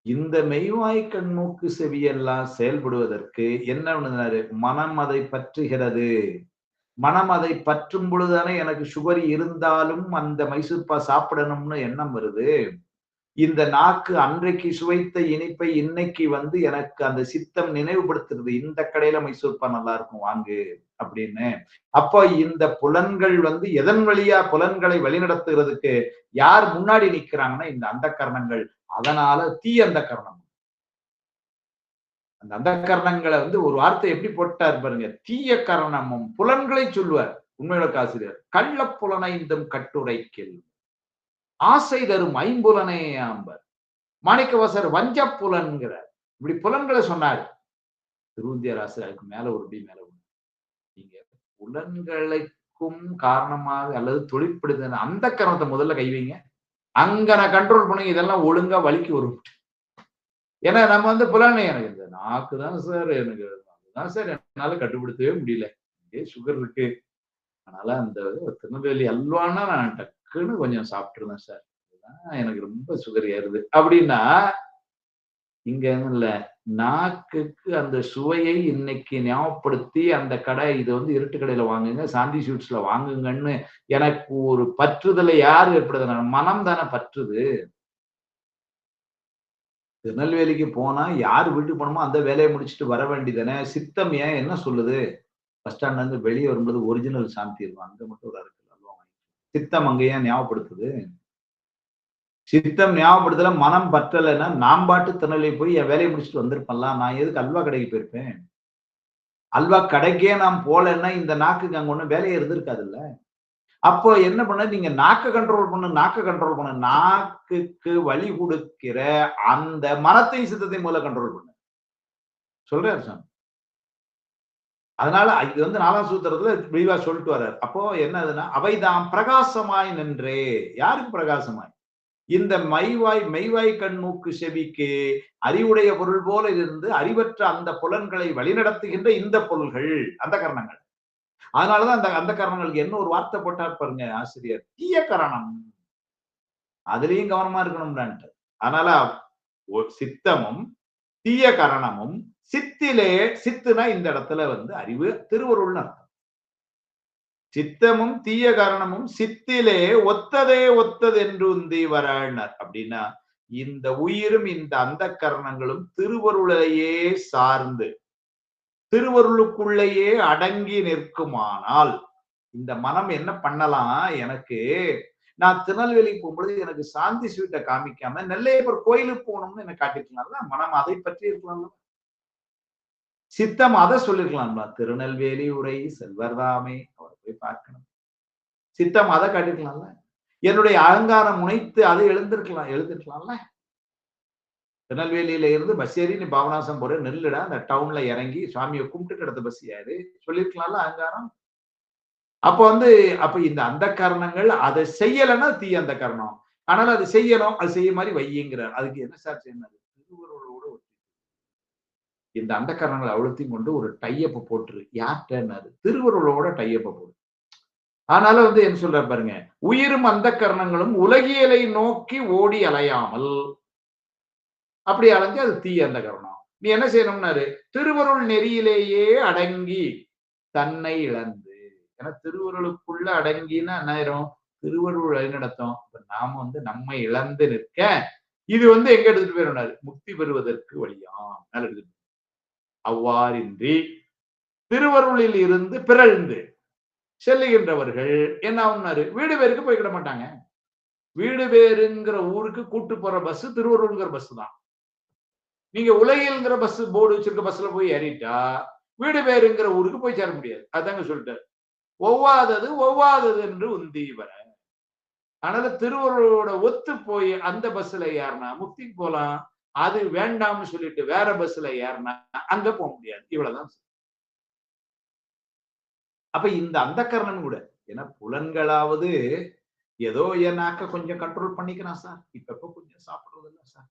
இந்த மெய்வாய் கண்மூக்கு செவியெல்லாம் செயல்படுவதற்கு என்ன பண்ணுறாரு, மனம் அதை பற்றுகிறது. மனம் அதை பற்றும் பொழுதுதானே எனக்கு சுகர் இருந்தாலும் அந்த மைசூர்பா சாப்பிடணும்னு எண்ணம் வருது. இந்த நாக்கு அன்றைக்கு சுவைத்த இனிப்பை இன்னைக்கு வந்து எனக்கு அந்த சித்தம் நினைவுபடுத்துறது, இந்த கடையில மைசூர்பா நல்லா இருக்கும் வாங்கு அப்படின்னு. அப்போ இந்த புலன்கள் வந்து எதன் வழியா புலன்களை வழிநடத்துகிறதுக்கு யார் முன்னாடி நிக்கிறாங்கன்னா இந்த அந்த கரணங்கள். அதனால தீ அந்த கரணம். அந்த அந்த கரணங்களை வந்து ஒரு வார்த்தை எப்படி போட்டார் பாருங்க, தீய கரணமும் புலன்களை சொல்லுவார் உண்மையோட ஆசிரியர். கள்ள புலனைந்தும் கட்டுரைக்கில் ஆசை தரும் ஐம்புலனே ஆம்பர். மாணிக்கவாசகர் வஞ்ச புலன்கிறார். இப்படி புலன்களை சொன்னார். திருவுந்தியார் ஆசிரியர் அதுக்கு மேல ஒரு டி மேல நீங்க புலன்களுக்கும் காரணமாக அல்லது தொழிற்படுத்த அந்த கரணத்தை முதல்ல கைவைங்க. அங்க நான் கண்ட்ரோல் பண்ணுங்க. இதெல்லாம் ஒழுங்கா வலிக்கு வரும். ஏன்னா நம்ம வந்து புலனை எனக்கு இந்த நாக்கு தான் சார், எனக்கு அதுதான் சார் என்னால கட்டுப்படுத்தவே முடியல. சுகர் இருக்கு. அதனால அந்த திருநெல்வேலி அல்வானா நான் டக்குன்னு கொஞ்சம் சாப்பிட்டுருந்தேன் சார். எனக்கு ரொம்ப சுகர் ஏறுது அப்படின்னா இங்க இல்ல, நாக்குக்கு அந்த சுவையை இன்னைக்கு ஞாபகப்படுத்தி அந்த கடை இது வந்து இருட்டு கடையில வாங்குங்க, சாந்தி ஸ்வீட்ஸ்ல வாங்குங்கன்னு எனக்கு ஒரு பற்றுதலை யாரு ஏற்படுத்தினா? மனம் தானே பற்றுது. திருநெல்வேலிக்கு போனா யார் வீட்டுக்கு போனோமோ அந்த வேலையை முடிச்சுட்டு வர வேண்டியதானே. சித்தம் ஏன் என்ன சொல்லுது? பஸ் ஸ்டாண்ட்ல இருந்து வெளியே வரும்போது ஒரிஜினல் சாந்தி இருக்கும். அங்க மட்டும் ஒரு அரக்கு அல்வா வாங்கி. சித்தம் அங்க ஏன் ஞாபகப்படுத்துது? சித்தம் ஞாபகப்படுத்தல, மனம் பற்றலைன்னா நான் பாட்டு திருநெல்வேலி போய் என் வேலையை முடிச்சுட்டு வந்திருப்பேன்ல. நான் எதுக்கு அல்வா கடைக்கு போயிருப்பேன்? அல்வா கடைக்கே நான் போலன்னா இந்த நாக்குக்கு அங்க ஒண்ணும் வேலையே இருந்திருக்காதுல்ல. அப்போ என்ன பண்ண, நீங்க நாக்க கண்ட்ரோல் பண்ணு, நாக்க கண்ட்ரோல் பண்ணு. நாக்குக்கு வழி குடுக்கிற அந்த மனத்தையும் சித்தத்தையும் முதல்ல கண்ட்ரோல் பண்ணு. சொல்றாரு சாமி. அதனால இது வந்து 4ஆம் சூத்திரத்துல விரிவா சொல்லிட்டு வர்றாரு. அப்போ என்னதுன்னா, அவைதாம் பிரகாசமாய் நின்றே. யாருக்கு பிரகாசமாய்? இந்த மெய்வாய் கண் மூக்கு செவிக்கு அறிவுடைய பொருள் போல இருந்து அறிவற்ற அந்த புலன்களை வழிநடத்துகின்ற இந்த பொருள்கள் அந்த கரணங்கள். அதனாலதான் அந்த கரணங்களுக்கு என்ன ஒரு வார்த்தை போட்டார் பாருங்க ஆசிரியர், தீய கரணம். அதுலயும் கவனமா இருக்கணும்டான்ட்டு. அதனால சித்தமும் தீய கரணமும் சித்திலே, சித்துனா இந்த இடத்துல வந்து அறிவு திருவருள்னு அர்த்தம். சித்தமும் தீய கரணமும் சித்திலே ஒத்ததே ஒத்தது என்று உந்தி வரானார். அப்படின்னா இந்த உயிரும் இந்த அந்த கரணங்களும் திருவருளையே சார்ந்து திருவருளுக்குள்ளேயே அடங்கி நிற்குமானால் இந்த மனம் என்ன பண்ணலாம்? எனக்கு நான் திருநெல்வேலிக்கு போகும்போது எனக்கு சாந்தி ஸ்வீட்டை காமிக்காம நெல்லையப்பர் கோயிலுக்கு போகணும்னு எனக்கு காட்டிருக்கலாம்ல. மனம் அதை பற்றி இருக்கலாம்ல. சித்தம் அதை சொல்லிருக்கலாம்ல. திருநெல்வேலி உரை செல்வர்தாமே, அவரை போய் பார்க்கணும். சித்தம் அதை காட்டிருக்கலாம்ல. என்னுடைய அகங்காரம் முனைத்து அதை எழுந்திருக்கலாம்ல. திருநெல்வேலியில இருந்து பஸ் ஏறி நீ பாபநாசம் போற, நெல்லுடா அந்த டவுன்ல இறங்கி சுவாமியை கும்பிட்டு கிடந்த பஸ் யாரு சொல்லிருக்கலாம்ல அகங்காரம். அப்ப இந்த அந்த காரணங்கள் அதை செய்யலைன்னா தீய அந்த காரணம். ஆனால் அது செய்யணும், அது செய்ய மாதிரி வையுங்கிறார். அதுக்கு என்ன சார் செய்யணும்? திருவருளோட இந்த அந்த காரணங்களை அவ்வளத்தையும் கொண்டு ஒரு டையப்ப போட்டுரு. யார்கிட்டனாரு? திருவருளோட டையப்ப போடு. அதனால வந்து என்ன சொல்ற பாருங்க, உயிரும் அந்த கரணங்களும் உலகியலை நோக்கி ஓடி அலையாமல், அப்படி அலைஞ்சு அது தீய அந்த கரணம். நீ என்ன செய்யணும்னாரு? திருவருள் நெறியிலேயே அடங்கி தன்னை இழந்து. ஏன்னா திருவருளுக்குள்ள அடங்கினா என்ன ஆயிரும்? திருவருள் வழிநடத்தும். நாம வந்து நம்மை இழந்து நிற்க இது வந்து எங்க எடுத்துட்டு போயிடும்? முக்தி பெறுவதற்கு வழியாம் மேல எடுத்துட்டு. அவ்வாறின்றி திருவருளில் இருந்து பிறழ்ந்து செல்லுகின்றவர்கள் என்ன ஆகும்னாரு? வீடு பேருக்கு போய்க்கிட மாட்டாங்க. வீடு பேருங்கிற ஊருக்கு கூட்டு போற பஸ் திருவருள்ங்கிற பஸ் தான். நீங்க உலகில்ங்கிற பஸ் போர்டு வச்சிருக்க பஸ்ல போய் ஏறிட்டா வீடு பேருங்கிற ஊருக்கு போய் சேர முடியாது. அதாங்க சொல்லிட்டாரு. ஒவ்வாதது என்று உந்தி வர. அதனால திருவருளோட ஒத்து போய் அந்த பஸ்ல ஏறினா முக்திக்கு போலாம். அது வேண்டாம்னு சொல்லிட்டு வேற பஸ்ல ஏறினா அங்க போக முடியாது. இவ்வளவுதான். அப்ப இந்த அந்த கரணம் கூட, ஏன்னா புலன்களாவது ஏதோ என் நாக்க கொஞ்சம் கண்ட்ரோல் பண்ணிக்கிறான் சார். இப்ப கொஞ்சம் சாப்பிடுறது இல்லை சார்.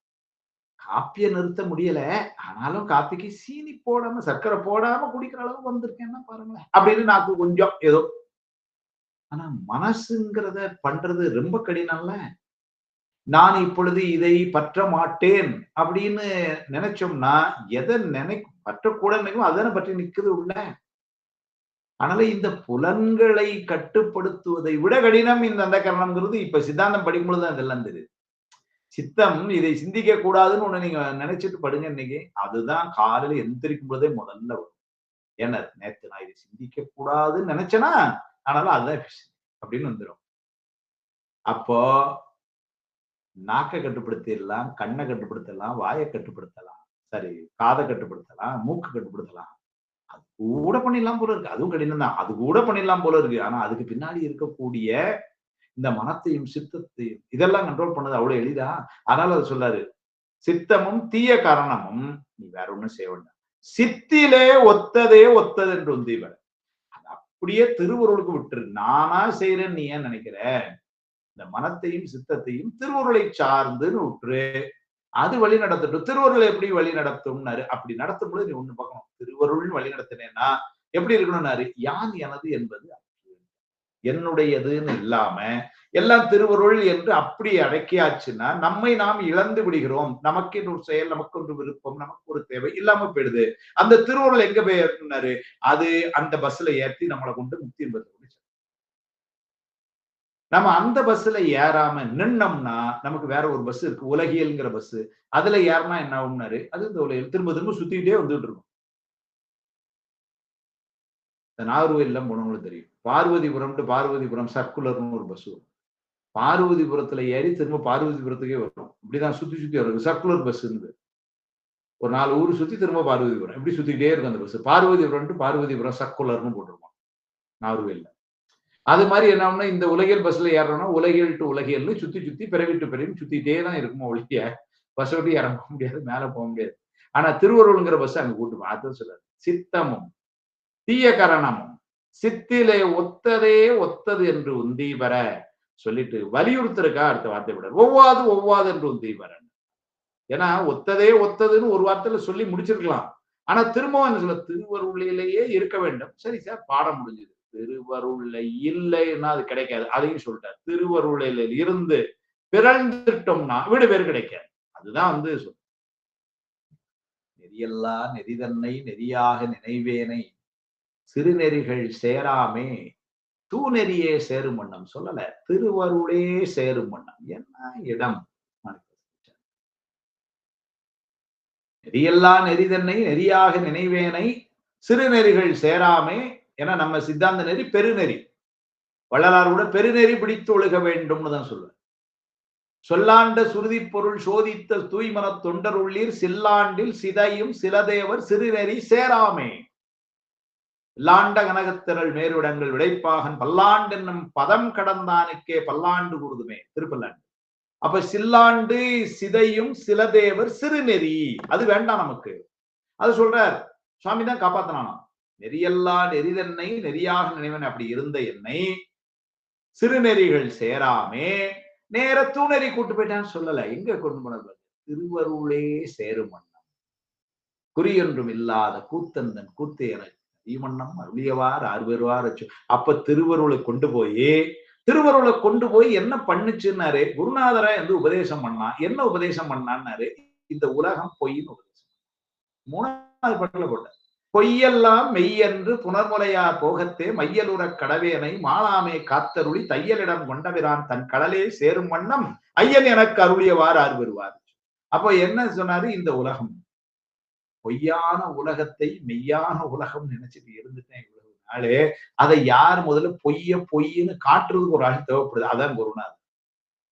காப்பியை நிறுத்த முடியல, ஆனாலும் காப்பிக்கு சீனி போடாம சர்க்கரை போடாம குடிக்கிற அளவுக்கு வந்திருக்கேன்னா பாருங்களேன் அப்படின்னு நாக்கு கொஞ்சம் ஏதோ. ஆனா மனசுங்கிறத பண்றது ரொம்ப கடினம்ல. நான் இப்பொழுது இதை பற்ற மாட்டேன் அப்படின்னு நினைச்சோம்னா எதை பற்றக்கூட நினைக்கும் அதுதானே பற்றி நிக்குது உள்ள. அதனால இந்த புலன்களை கட்டுப்படுத்துவதை விட கடினம் இந்த அந்த கரணம்ங்கிறது இப்ப சித்தாந்தம் படிக்கும் பொழுதுதான் இதெல்லாம் தெரியுது. சித்தம் இதை சிந்திக்க கூடாதுன்னு ஒண்ணு நீங்க நினைச்சிட்டு படுங்க இன்னைக்கு, அதுதான் காலையில எந்திரிக்கும் போதே முதல்ல வரும். ஏன்னா நேத்து நான் இதை சிந்திக்க கூடாதுன்னு நினைச்சேனா, ஆனாலும் அதுதான் அப்படின்னு வந்துடும். அப்போ நாக்கை கட்டுப்படுத்திடலாம், கண்ணை கட்டுப்படுத்தலாம், வாயை கட்டுப்படுத்தலாம், சரி காதை கட்டுப்படுத்தலாம், மூக்கு கட்டுப்படுத்தலாம். அது கூட பண்ணிடலாம் போல இருக்கு. அதுவும் கடினம் தான். அது கூட பண்ணிடலாம் போல இருக்கு. ஆனா அதுக்கு பின்னாடி இருக்கக்கூடிய இந்த மனத்தையும் சித்தத்தையும் இதெல்லாம் கண்ட்ரோல் பண்ணது அவ்வளவு எளிதா? அதனால அது சொல்லாரு, சித்தமும் தீய காரணமும் நீ வேற ஒண்ணும் செய்ய வேண்டாம். சித்திலே ஒத்ததே ஒத்தது என்று உந்தீவர். அது அப்படியே திருவருளுக்கு விட்டுரு. நானா செய்யறேன்னு நீ ஏன் நினைக்கிற? இந்த மனத்தையும் சித்தத்தையும் திருவருளை சார்ந்துன்னு விட்டுரு. அது வழி நடத்தட்டும். திருவருள் எப்படி வழி நடத்தும்னாரு. அப்படி நடத்தும் பொழுது நீ ஒண்ணு பார்க்கணும். திருவருள் வழி நடத்தினேன்னா எப்படி இருக்கணும்னாரு? யான் எனது என்பது என்னுடையதுன்னு இல்லாம எல்லாம் திருவருள் என்று அப்படி அடக்கியாச்சுன்னா நம்மை நாம் இழந்து விடுகிறோம். நமக்கு ஒரு செயல், நமக்கு ஒரு விருப்பம், நமக்கு ஒரு தேவை இல்லாம போயிடுது. அந்த திருவருள் எங்க போய் ஏறினாரு? அது அந்த பஸ்ல ஏற்றி நம்மளை கொண்டு முக்தி என்பது. நம்ம அந்த பஸ்ல ஏறாம நின்னோம்னா நமக்கு வேற ஒரு பஸ் இருக்கு, உலகியல்ங்கிற பஸ். அதுல ஏறினா என்ன ஆகும்னாரு, அது இந்த உலகியல் திரும்ப திரும்ப சுத்திக்கிட்டே வந்துட்டு இருக்கும். நாகர்கோயில்லாம் போனவங்களுக்கு தெரியும். பார்வதிபுரம் சர்க்குலர்னு ஒரு பஸ் வரும். பார்வதிபுரத்துல ஏறி திரும்ப பார்வதிபுரத்துக்கே வரும். இப்படிதான் சுத்தி சுத்தி வரும். சர்க்குலர் பஸ் இருந்து ஒரு 4 ஊர் சுத்தி திரும்ப பார்வதிபுரம் இப்படி சுத்திக்கிட்டே இருக்கும் அந்த பஸ். பார்வதிபுரம் சர்க்குலர்னு போட்டிருப்பான் நாகர்கோயில்ல. அது மாதிரி என்ன இந்த உலகியல் பஸ்ல ஏறணும்னா உலகியல் டு உலகியல்னு சுத்தி சுத்தி பிறவி டு பிறவி சுத்திட்டே தான் இருக்குமோ ஒழிய பஸ் விட்டு இறங்க முடியாது, மேல போக முடியாது. ஆனா திருவருள்ங்கிற பஸ் அங்க கூட்டு அது சொல்றாரு. சித்தமும் தீய கரணமும் சித்திலே ஒத்ததே ஒத்தது என்று உந்தி வர சொல்லிட்டு வலியுறுத்திருக்கா அடுத்த வார்த்தை விட ஒவ்வாது என்று உந்தி வர. ஏன்னா ஒத்ததே ஒத்ததுன்னு ஒரு வார்த்தையில சொல்லி முடிச்சிருக்கலாம். ஆனா திரும்பவும் என்ன சொல்ல, திருவருளிலேயே இருக்க வேண்டும். சரி சார், பாடம் முடிஞ்சது. திருவருளை இல்லைன்னா அது கிடைக்காது. அதையும் சொல்லிட்டார். திருவருளில் இருந்து பிறழ்ந்துட்டோம்னா வீடு பேரு கிடைக்காது. அதுதான் நெறியல்லா நெறிதன்னை நெறியாக நினைவேனை சிறுநெறிகள் சேராமே தூநெறியே சேரும் வண்ணம் சொல்லல, திருவருளே சேரும் வண்ணம். என்ன இடம்? நெறியல்லா நெறிதன்னை நெறியாக நினைவேனை சிறுநெறிகள் சேராமே. ஏன்னா நம்ம சித்தாந்த நெறி பெருநெறி. வள்ளலார் கூட பெருநெறி பிடித்து ஒழுக வேண்டும்னு தான் சொல்லுவார். சொல்லாண்ட சுருதி பொருள் சோதித்த தூய்மனத் தொண்டர் உள்ளீர் சில்லாண்டில் சிதையும் சிலதேவர் சிறுநெறி சேராமே. லாண்ட கனகத்திரள் மேருடங்கள் விடைப்பாகன் பல்லாண்டு என்னும் பதம் கடந்தானுக்கே பல்லாண்டு கூறுதுமே திருப்பல்லாண்டு. அப்ப சில்லாண்டு சிதையும் சிலதேவர் சிறுநெறி அது வேண்டாம் நமக்கு. அது சொல்றார் சுவாமி தான் காப்பாத்தினானா. நெறியல்லா நெறிதன்னை நெறியாக நினைவன் அப்படி இருந்த என்னை சிறுநெறிகள் சேராமே நேர தூணெறி கூட்டு போயிட்டான்னு சொல்லல. எங்க கொண்டு போனது? திருவருளே சேரும் வண்ணம் குறியொன்றும் இல்லாத கூத்தந்தன் கூத்து என ஈமண்ணம் அருளியவார் ஆர்வருவார். அப்ப திருவருளை கொண்டு போய் என்ன பண்ணுச்சுன்னாரு, குருநாதரை வந்து உபதேசம் பண்ணா. என்ன உபதேசம் பண்ணான்னாரு, இந்த உலகம் பொய்ன்னு உபதேசம். 3வது பாட்டுல போட்ட பொய்யெல்லாம் மெய்யென்று புனர்முலையா போகத்தே மையலுற கடவேனை மாளாமே காத்தருளி தையலிடம் கொண்டவிரான் தன் கடலே சேரும் வண்ணம் ஐயன் எனக்கு அருளியவார் ஆர்வருவார். அப்ப என்ன சொன்னாரு, இந்த உலகம் பொய்யான உலகத்தை மெய்யான உலகம் நினைச்சிட்டு இருந்துட்டேன் இவ்வளவு நாளே. அதை யார் முதல்ல பொய்ன்னு காட்டுறதுக்கு ஒரு ஆள் தேவைப்படுது. அதான் குருநாதர்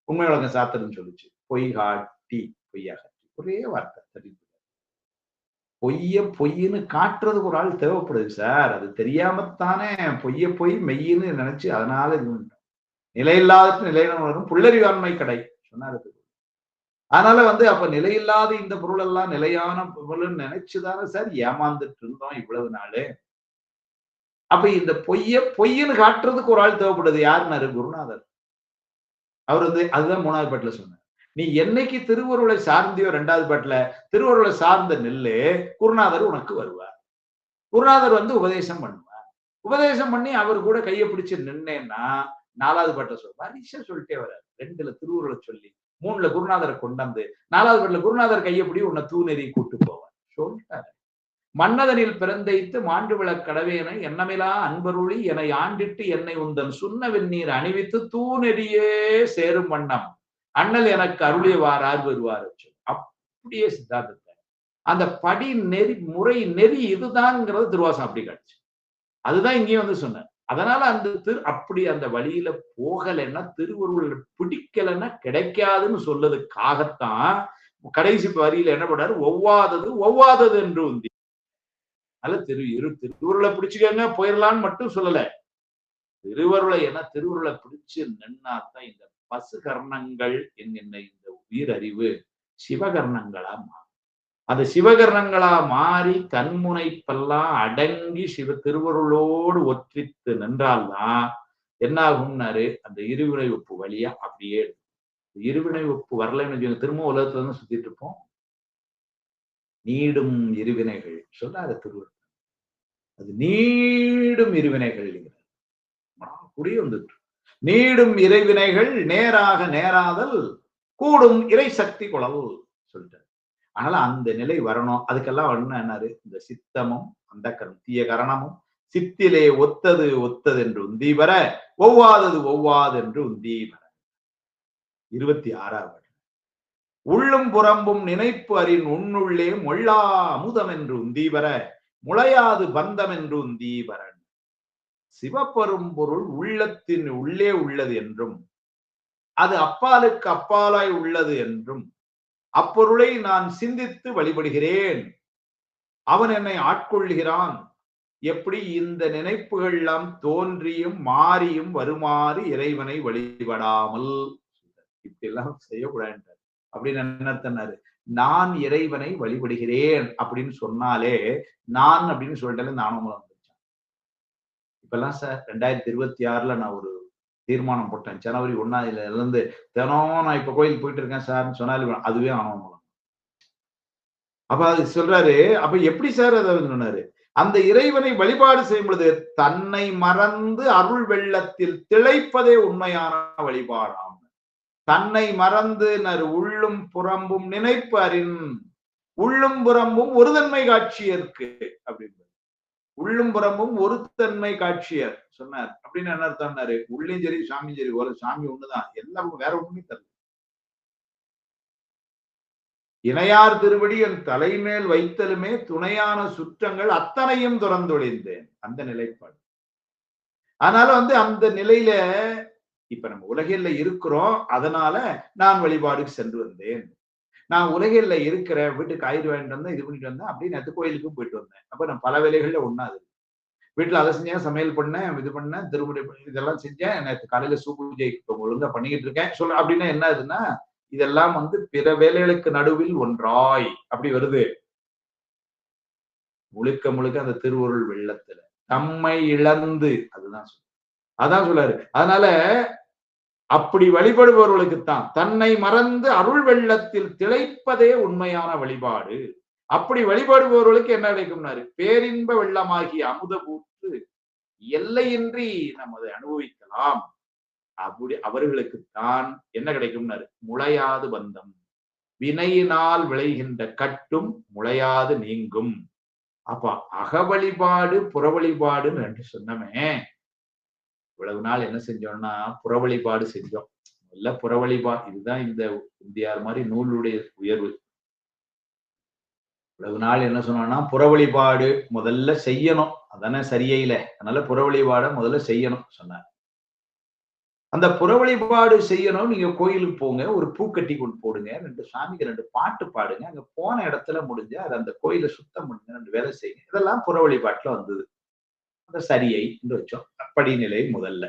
உண்மை உலகம் சாத்திரன்னு சொல்லிச்சு. பொய் காட்டி பொய்யாக ஒரே வார்த்தை. பொய்ன்னு காட்டுறதுக்கு ஒரு ஆள் தேவைப்படுது சார். அது தெரியாமத்தானே பொய் மெய்ன்னு நினைச்சு அதனால இது நிலையில்லாத நிலையினரும் புள்ளறிவாண்மை கடை சொன்னாரு. அதனால அப்ப நிலையில்லாத இந்த பொருள் எல்லாம் நிலையான பொருள் நினைச்சுதானே சார் ஏமாந்துட்டு இருந்தோம் இவ்வளவு நாளு. அப்ப இந்த பொய்ன்னு காட்டுறதுக்கு ஒரு ஆள் தேவைப்படுது. யாருன்னாரு? குருநாதர். அவர் அதுதான் 3வது பாட்டுல சொன்னார். நீ என்னைக்கு திருவருளை சார்ந்தியோ 2வது பாட்டுல திருவருளை சார்ந்த நெல்லு குருநாதர் உனக்கு வருவார். குருநாதர் உபதேசம் பண்ணுவார். உபதேசம் பண்ணி அவர் கூட கையை பிடிச்சு நின்னேன்னா 4வது பாட்டை வரிசை சொல்லிட்டே வர்றாரு. 2ல திருவருளை சொல்லி 3ல குருநாதரை கொண்டாந்து 4வது பாட்டுல குருநாதர் கையப்படி உன்னை தூநெறி கூட்டு போவார் சொல்லிட்டாரு. மன்னதனில் பிறந்தைத்து மாண்டு விளக் கடவேனை எண்ணமிலா அன்பருளி என ஆண்டிட்டு என்னை உந்தன் சுண்ண வெந்நீர் அணிவித்து தூநெறியே சேரும் வண்ணம் அண்ணல் எனக்கு அருளியவார் வருவார். அப்படியே சித்தாந்தத்தை அந்த படி நெறி முறை நெறி இதுதான்ங்கிறது திருவாசம் அப்படி காட்டுச்சு. அதுதான் இங்கேயும் சொன்னார். அதனால அப்படி அந்த வழியில போகலைன்னா திருவருள் பிடிக்கலைன்னா கிடைக்காதுன்னு சொல்லதுக்காகத்தான் கடைசி வரியில என்ன பண்ணாரு, ஒவ்வாதது என்று உந்தி. அதனால திருவருளை பிடிச்சுக்கங்க போயிடலான்னு மட்டும் சொல்லல. திருவருளை திருவருளை பிடிச்சு நின்னாத்தான் இந்த பசு கர்ணங்கள் என்கின்ற இந்த உயிரறிவு சிவகர்ணங்களா மாறும். அந்த சிவகர்ணங்களா மாறி கண்முனைப்பெல்லாம் அடங்கி திருவருளோடு ஒற்றித்து நின்றால்தான் என்ன ஆகும்னாரு, அந்த இருவினை ஒப்பு வழியா அப்படியே இருவினை ஒப்பு வரலன்னு திரும்ப உலகத்துல இருந்து சுத்திட்டு இருப்போம். நீடும் இருவினைகள் சொல்லாத திருவருள். அது நீடும் இருவினைகள் குடி வந்துட்டு நீடும் இறைவினைகள் நேராக நேராதல் கூடும் இறை சக்தி குழல் சொல்லிட்டாரு. அதனால அந்த நிலை வரணும். அதுக்கெல்லாம் என்னாரு, இந்த சித்தமும் அந்த தீய கரணமும் சித்திலே ஒத்தது ஒத்தது என்று உந்தி வர ஒவ்வாதது ஒவ்வாது என்று உந்தி வர. 26வது உள்ளும் புறம்பும் நினைப்பு அறின் உன்னுள்ளே மொள்ளா அமுதம் என்று உந்தி வர முளையாது பந்தம் என்று உந்தி வர. சிவப்பெரும் பொருள் உள்ளத்தின் உள்ளே உள்ளது என்றும் அது அப்பாலுக்கு அப்பாலாய் உள்ளது என்றும் அப்பொருளை நான் சிந்தித்து வழிபடுகிறேன். அவன் என்னை ஆட்கொள்கிறான். எப்படி இந்த நினைப்புகள் எல்லாம் தோன்றியும் மாறியும் வருமாறு இறைவனை வழிபடாமல் இப்படி எல்லாம் செய்யக்கூடாது அப்படின்னு என்ன தன்னாரு. நான் இறைவனை வழிபடுகிறேன் அப்படின்னு சொன்னாலே நான் அப்படின்னு சொல்லிட்டாலே நானும் வந்துருச்சேன். இப்பெல்லாம் சார் 2026ல நான் ஒரு தீர்மானம் போட்டேன். ஜனவரி 1ஆம் இருந்து தினம் நான் இப்ப கோயிலுக்கு போயிட்டு இருக்கேன் சார்ன்னு சொன்னாலும் அதுவே ஆணவம். அப்ப அது சொல்றாரு. அப்ப எப்படி சார் அதை சொன்னாரு, அந்த இறைவனை வழிபாடு செய்யும் பொழுது தன்னை மறந்து அருள் வெள்ளத்தில் திளைப்பதே உண்மையான வழிபாடாம். தன்னை மறந்து உள்ளும் புறம்பும் நினைப்பு அறின். உள்ளும் புறம்பும் ஒரு தன்மை காட்சியருக்கு அப்படின்னு உள்ளும் புறம்பும் ஒரு தன்மை காட்சியர் சொன்னார். அப்படின்னு என்ன அர்த்தம்னாரு, உள்ளேயும் சரி சாமியும் சரி ஒரு சாமி ஒண்ணுதான், எல்லாருக்கும் வேற ஒண்ணுமே தரல. இணையார் திருவடி என் தலைமேல் வைத்தலுமே துணையான சுற்றங்கள் அத்தனையும் துறந்தொழிந்தேன். அந்த நிலைப்பாடு. அதனால அந்த நிலையில இப்ப நம்ம உலகில இருக்கிறோம். அதனால நான் வழிபாடுக்கு சென்று வந்தேன். நான் உலகில இருக்கிற வீட்டுக்கு ஆயிரம் வாங்கிட்டு வந்தேன், இது பண்ணிட்டு வந்தேன் அப்படின்னு நேற்று கோயிலுக்கும் போயிட்டு வந்தேன். அப்ப நான் பல வேலைகள்ல ஒண்ணாது. வீட்டுல அதை செஞ்சேன், சமையல் பண்ணேன், இது பண்ணேன், திருமுறை இதெல்லாம் செஞ்சேன். நேற்று காலையில பூஜை ஒழுங்கா பண்ணிக்கிட்டு இருக்கேன் சொல்ல. அப்படின்னா என்ன ஆகுதுன்னா, இதெல்லாம் பிற வேலைகளுக்கு நடுவில் ஒன்றாய் அப்படி வருது. முழுக்க முழுக்க அந்த திருவருள் வெள்ளத்துல தம்மை இழந்து அதான் சொல்றாரு. அதனால அப்படி வழிபடுபவர்களுக்குத்தான் தன்னை மறந்து அருள் வெள்ளத்தில் திளைப்பதே உண்மையான வழிபாடு. அப்படி வழிபடுபவர்களுக்கு என்ன கிடைக்கும்னாரு, பேரின்ப வெள்ளமாகிய அமுத பூத்து எல்லையின்றி நம்ம அதை அனுபவிக்கலாம். அப்படி அவர்களுக்குத்தான் என்ன கிடைக்கும்னாரு, முளையாது பந்தம். வினையினால் விளைகின்ற கட்டும் முளையாது நீங்கும். அப்ப அக வழிபாடு புற வழிபாடுன்னு ரெண்டு சொன்னமே. இவ்வளவு நாள் என்ன செஞ்சோம்னா புற வழிபாடு செஞ்சோம். இல்ல புற வழிபாடு இதுதான் இந்த இந்தியார் மாதிரி நூலுடைய உயர்வு. இவ்வளவு நாள் என்ன சொன்னோம்னா புற வழிபாடு முதல்ல செய்யணும், அதானே சரியே இல்லை. அதனால புற வழிபாட முதல்ல செய்யணும் சொன்னார். அந்த புற வழிபாடு செய்யணும். நீங்க கோயிலுக்கு போங்க, ஒரு பூக்கட்டி கொண்டு போடுங்க, 2 சாமிக்கு 2 பாட்டு பாடுங்க, அங்க போன இடத்துல முடிஞ்ச அது அந்த கோயிலை சுத்தம் பண்ணுங்க, 2 வேலை செய்யுங்க. இதெல்லாம் புற வழிபாட்டுல வந்தது. அந்த சரியை என்று வச்சோம். படிநிலை முதல்ல.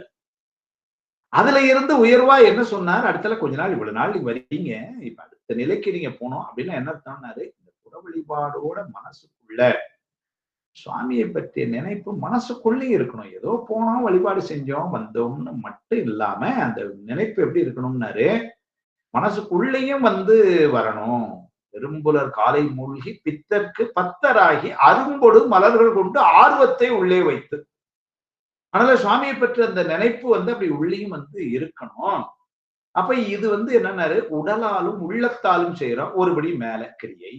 அதுல இருந்து உயர்வா என்ன சொன்னார், அடுத்த கொஞ்ச நாள் இவ்வளவு நாள் நீங்க வரீங்க, இப்ப அடுத்த நிலைக்கு நீங்க போனோம் அப்படின்னா என்ன சொன்னாரு, இந்த புற வழிபாடோட மனசுக்குள்ள சுவாமியை பற்றிய நினைப்பு மனசுக்குள்ளே இருக்கணும். ஏதோ போனோம் வழிபாடு செஞ்சோம் வந்தோம்னு மட்டும் இல்லாம அந்த நினைப்பு எப்படி இருக்கணும்னாரு, மனசுக்குள்ளேயும் வரணும். பெரும்புலர் காலை மூழ்கி பித்தற்கு பத்தராகி அரும்பொடு மலர்கள் கொண்டு ஆர்வத்தை உள்ளே வைத்து. அதனால சுவாமியை பற்றி அந்த நினைப்பு அப்படி உள்ளேயும் இருக்கணும். அப்ப இது என்னன்னாரு, உடலாலும் உள்ளத்தாலும் செய்யறோம் ஒருபடி மேல கிரியை.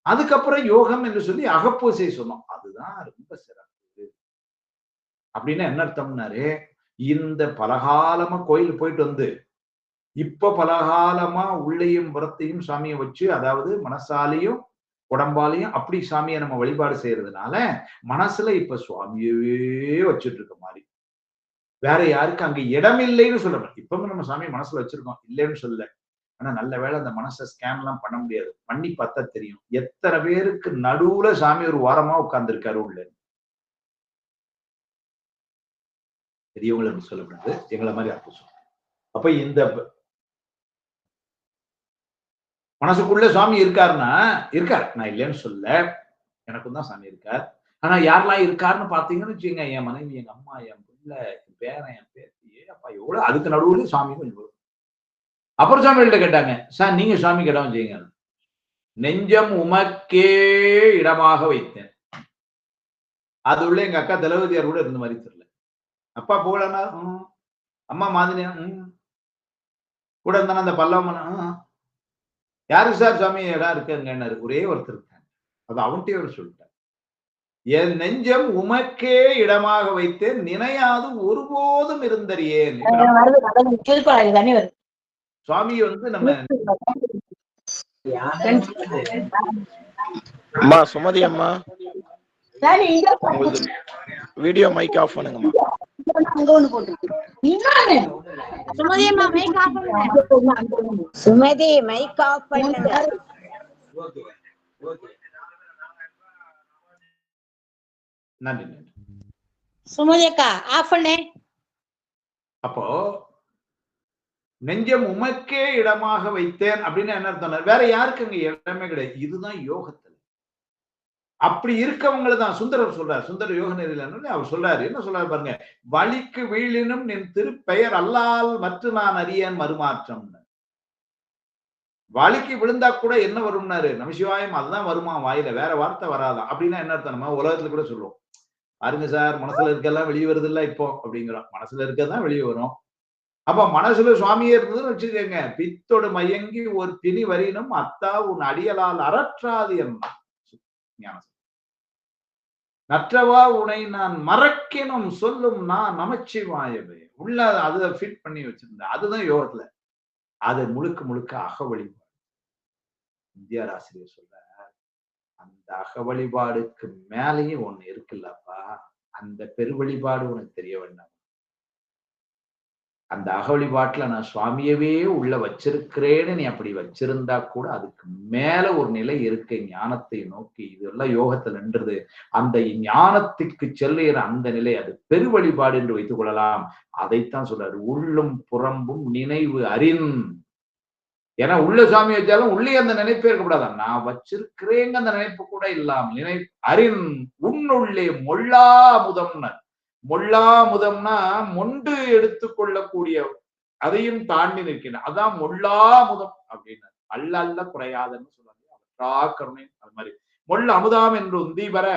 அதுக்கப்புறம் யோகம் என்று சொல்லி அகப்பூசை சொன்னோம். அதுதான் ரொம்ப சிறப்பு. அப்படின்னா என்ன அர்த்தம்னாரு, இந்த பலகாலமா கோயில் போயிட்டு இப்ப பலகாலமா உள்ளையும் புறத்தையும் சாமியை வச்சு, அதாவது மனசாலையும் உடம்பாலையும் அப்படி சாமியை நம்ம வழிபாடு செய்யறதுனால மனசுல இப்ப சுவாமியவே வச்சுட்டு இருக்க மாதிரி, வேற யாருக்கு அங்க இடம் இல்லைன்னு சொல்லணும். இப்பவும் நம்ம சாமியை மனசுல வச்சிருக்கோம், இல்லைன்னு சொல்ல. ஆனா நல்ல வேளை அந்த மனசை ஸ்கேன் எல்லாம் பண்ண முடியாது. பண்ணி பார்த்தா தெரியும் எத்தனை பேருக்கு நடுவுல சாமி ஒரு வாரமா உட்கார்ந்து இருக்காரு உள்ள. பெரியவங்களுக்கு சொல்லக்கூடாது, எங்களை மாதிரி அப்ப சொல்ல. அப்ப இந்த மனசுக்குள்ள சுவாமி இருக்காருன்னா இருக்காரு, நான் இல்லைன்னு சொல்ல, எனக்கும் தான் சாமி இருக்கார். ஆனா யாரெல்லாம் இருக்காருன்னு பாத்தீங்கன்னு வச்சுங்க, என் மனைவி, எங்க அம்மா, என் பிள்ளை, என் பேரன், என் பேத்தி, அப்பா எவ்வளவு அதுக்கு நடுவுல சாமி கொஞ்சம். அப்புறம் சாமிகிட்ட கேட்டாங்க, சார் நீங்க சாமிக்கு இடம் செய்யுங்க. நெஞ்சம் உமக்கே இடமாக வைத்தேன். அது உள்ள எங்க அக்கா தளபதியார் கூட இருந்த மாதிரி தெரியல. அப்பா போகலன்னா அம்மா மாதிரி கூட இருந்தானே அந்த பல்லவன் யாருக்கு சார் சுவாமி இடம் இருக்குங்கன்னாரு. ஒரே ஒருத்தர் இருக்காங்க. அது அவன்கிட்டயே அவர் சொல்லிட்டார். என் நெஞ்சம் உமக்கே இடமாக வைத்தேன் நினையாது ஒருபோதும் இருந்தறியேன். சுவாமி வந்து நம்ம அம்மா சுமதி அம்மா வீடியோ மைக் ஆஃப் பண்ணுங்கம்மா. சுமதி மைக் ஆஃப் பண்ணுங்க. நன்றி. சுமதி அக்கா ஆஃப் பண்ணு. அப்போ நெஞ்சம் உமக்கே இடமாக வைத்தேன் அப்படின்னு என்ன அர்த்தம்? வேற யாருக்கு அங்க இடமே கிடையாது. இதுதான் யோகத்துல. அப்படி இருக்கவங்களை தான் சுந்தரர் சொல்றார். சுந்தர யோக நெறியில அவர் சொல்றாரு. என்ன சொல்றாரு பாருங்க, வழிக்கு வீழினும் நின் திருப்பெயர் அல்லால் மற்ற நான் அறியேன் மறுமாற்றம். வழிக்கு விழுந்தா கூட என்ன வரும்னாரு, நமசிவாயம் அதுதான் வருமா வாயில, வேற வார்த்தை வராதான். அப்படின்னா என்ன அர்த்தம்? நம்ம உலகத்துல கூட சொல்லுவோம், பாருங்க சார் மனசுல இருக்கெல்லாம் வெளியே வருது இல்ல இப்போ அப்படிங்கிறோம். மனசுல இருக்கதான் வெளியே வரும். அப்ப மனசுல சுவாமியே இருந்ததுன்னு வச்சுக்கோங்க, பித்தோடு மயங்கி ஒரு பிணி வரினும் அத்தா உன் அடியலால் அறற்றாது என்ன ஞானம் நற்றவா உனை நான் மறக்கணும் சொல்லும் நான் நமச்சிவாயவே உள்ள அதை ஃபிட் பண்ணி வச்சிருந்தேன். அதுதான் யோகத்துல. அது முழுக்க முழுக்க அக வழிபாடு. இந்தியார் ஆசிரியர் சொல்ற அந்த அக வழிபாடுக்கு மேலேயும் ஒண்ணு இருக்குல்லப்பா, அந்த பெரு வழிபாடு உனக்கு தெரிய வேண்டாம். அந்த அக வழிபாட்டுல நான் சுவாமியவே உள்ள வச்சிருக்கிறேன்னு நீ அப்படி வச்சிருந்தா கூட அதுக்கு மேல ஒரு நிலை இருக்கு ஞானத்தை நோக்கி. இதெல்லாம் யோகத்தில் நின்றது. அந்த ஞானத்துக்கு செல்லுகிற அந்த நிலை அது பெரு வழிபாடு என்று வைத்துக் கொள்ளலாம். அதைத்தான் சொல்றாரு, உள்ளும் புறம்பும் நினைவு அறின். ஏன்னா உள்ள சாமி வச்சாலும் உள்ளே அந்த நினைப்பே இருக்கக்கூடாதான். நான் வச்சிருக்கிறேங்க அந்த நினைப்பு கூட இல்லாமல் நினை அறின் உன்னுள்ளே மொள்ளா முதம்னர். மொள்ளா முதம்னா மொண்டு எடுத்துக்கொள்ளக்கூடிய அதையும் தாண்டி நிற்கிறேன். அதான் மொள்ளா முதம் அப்படின்னு அல்ல அல்ல குறையாதுன்னு சொல்றாங்க. அவற்றா கருணை அது மாதிரி மொள்ள அமுதாம் என்று உந்தி வர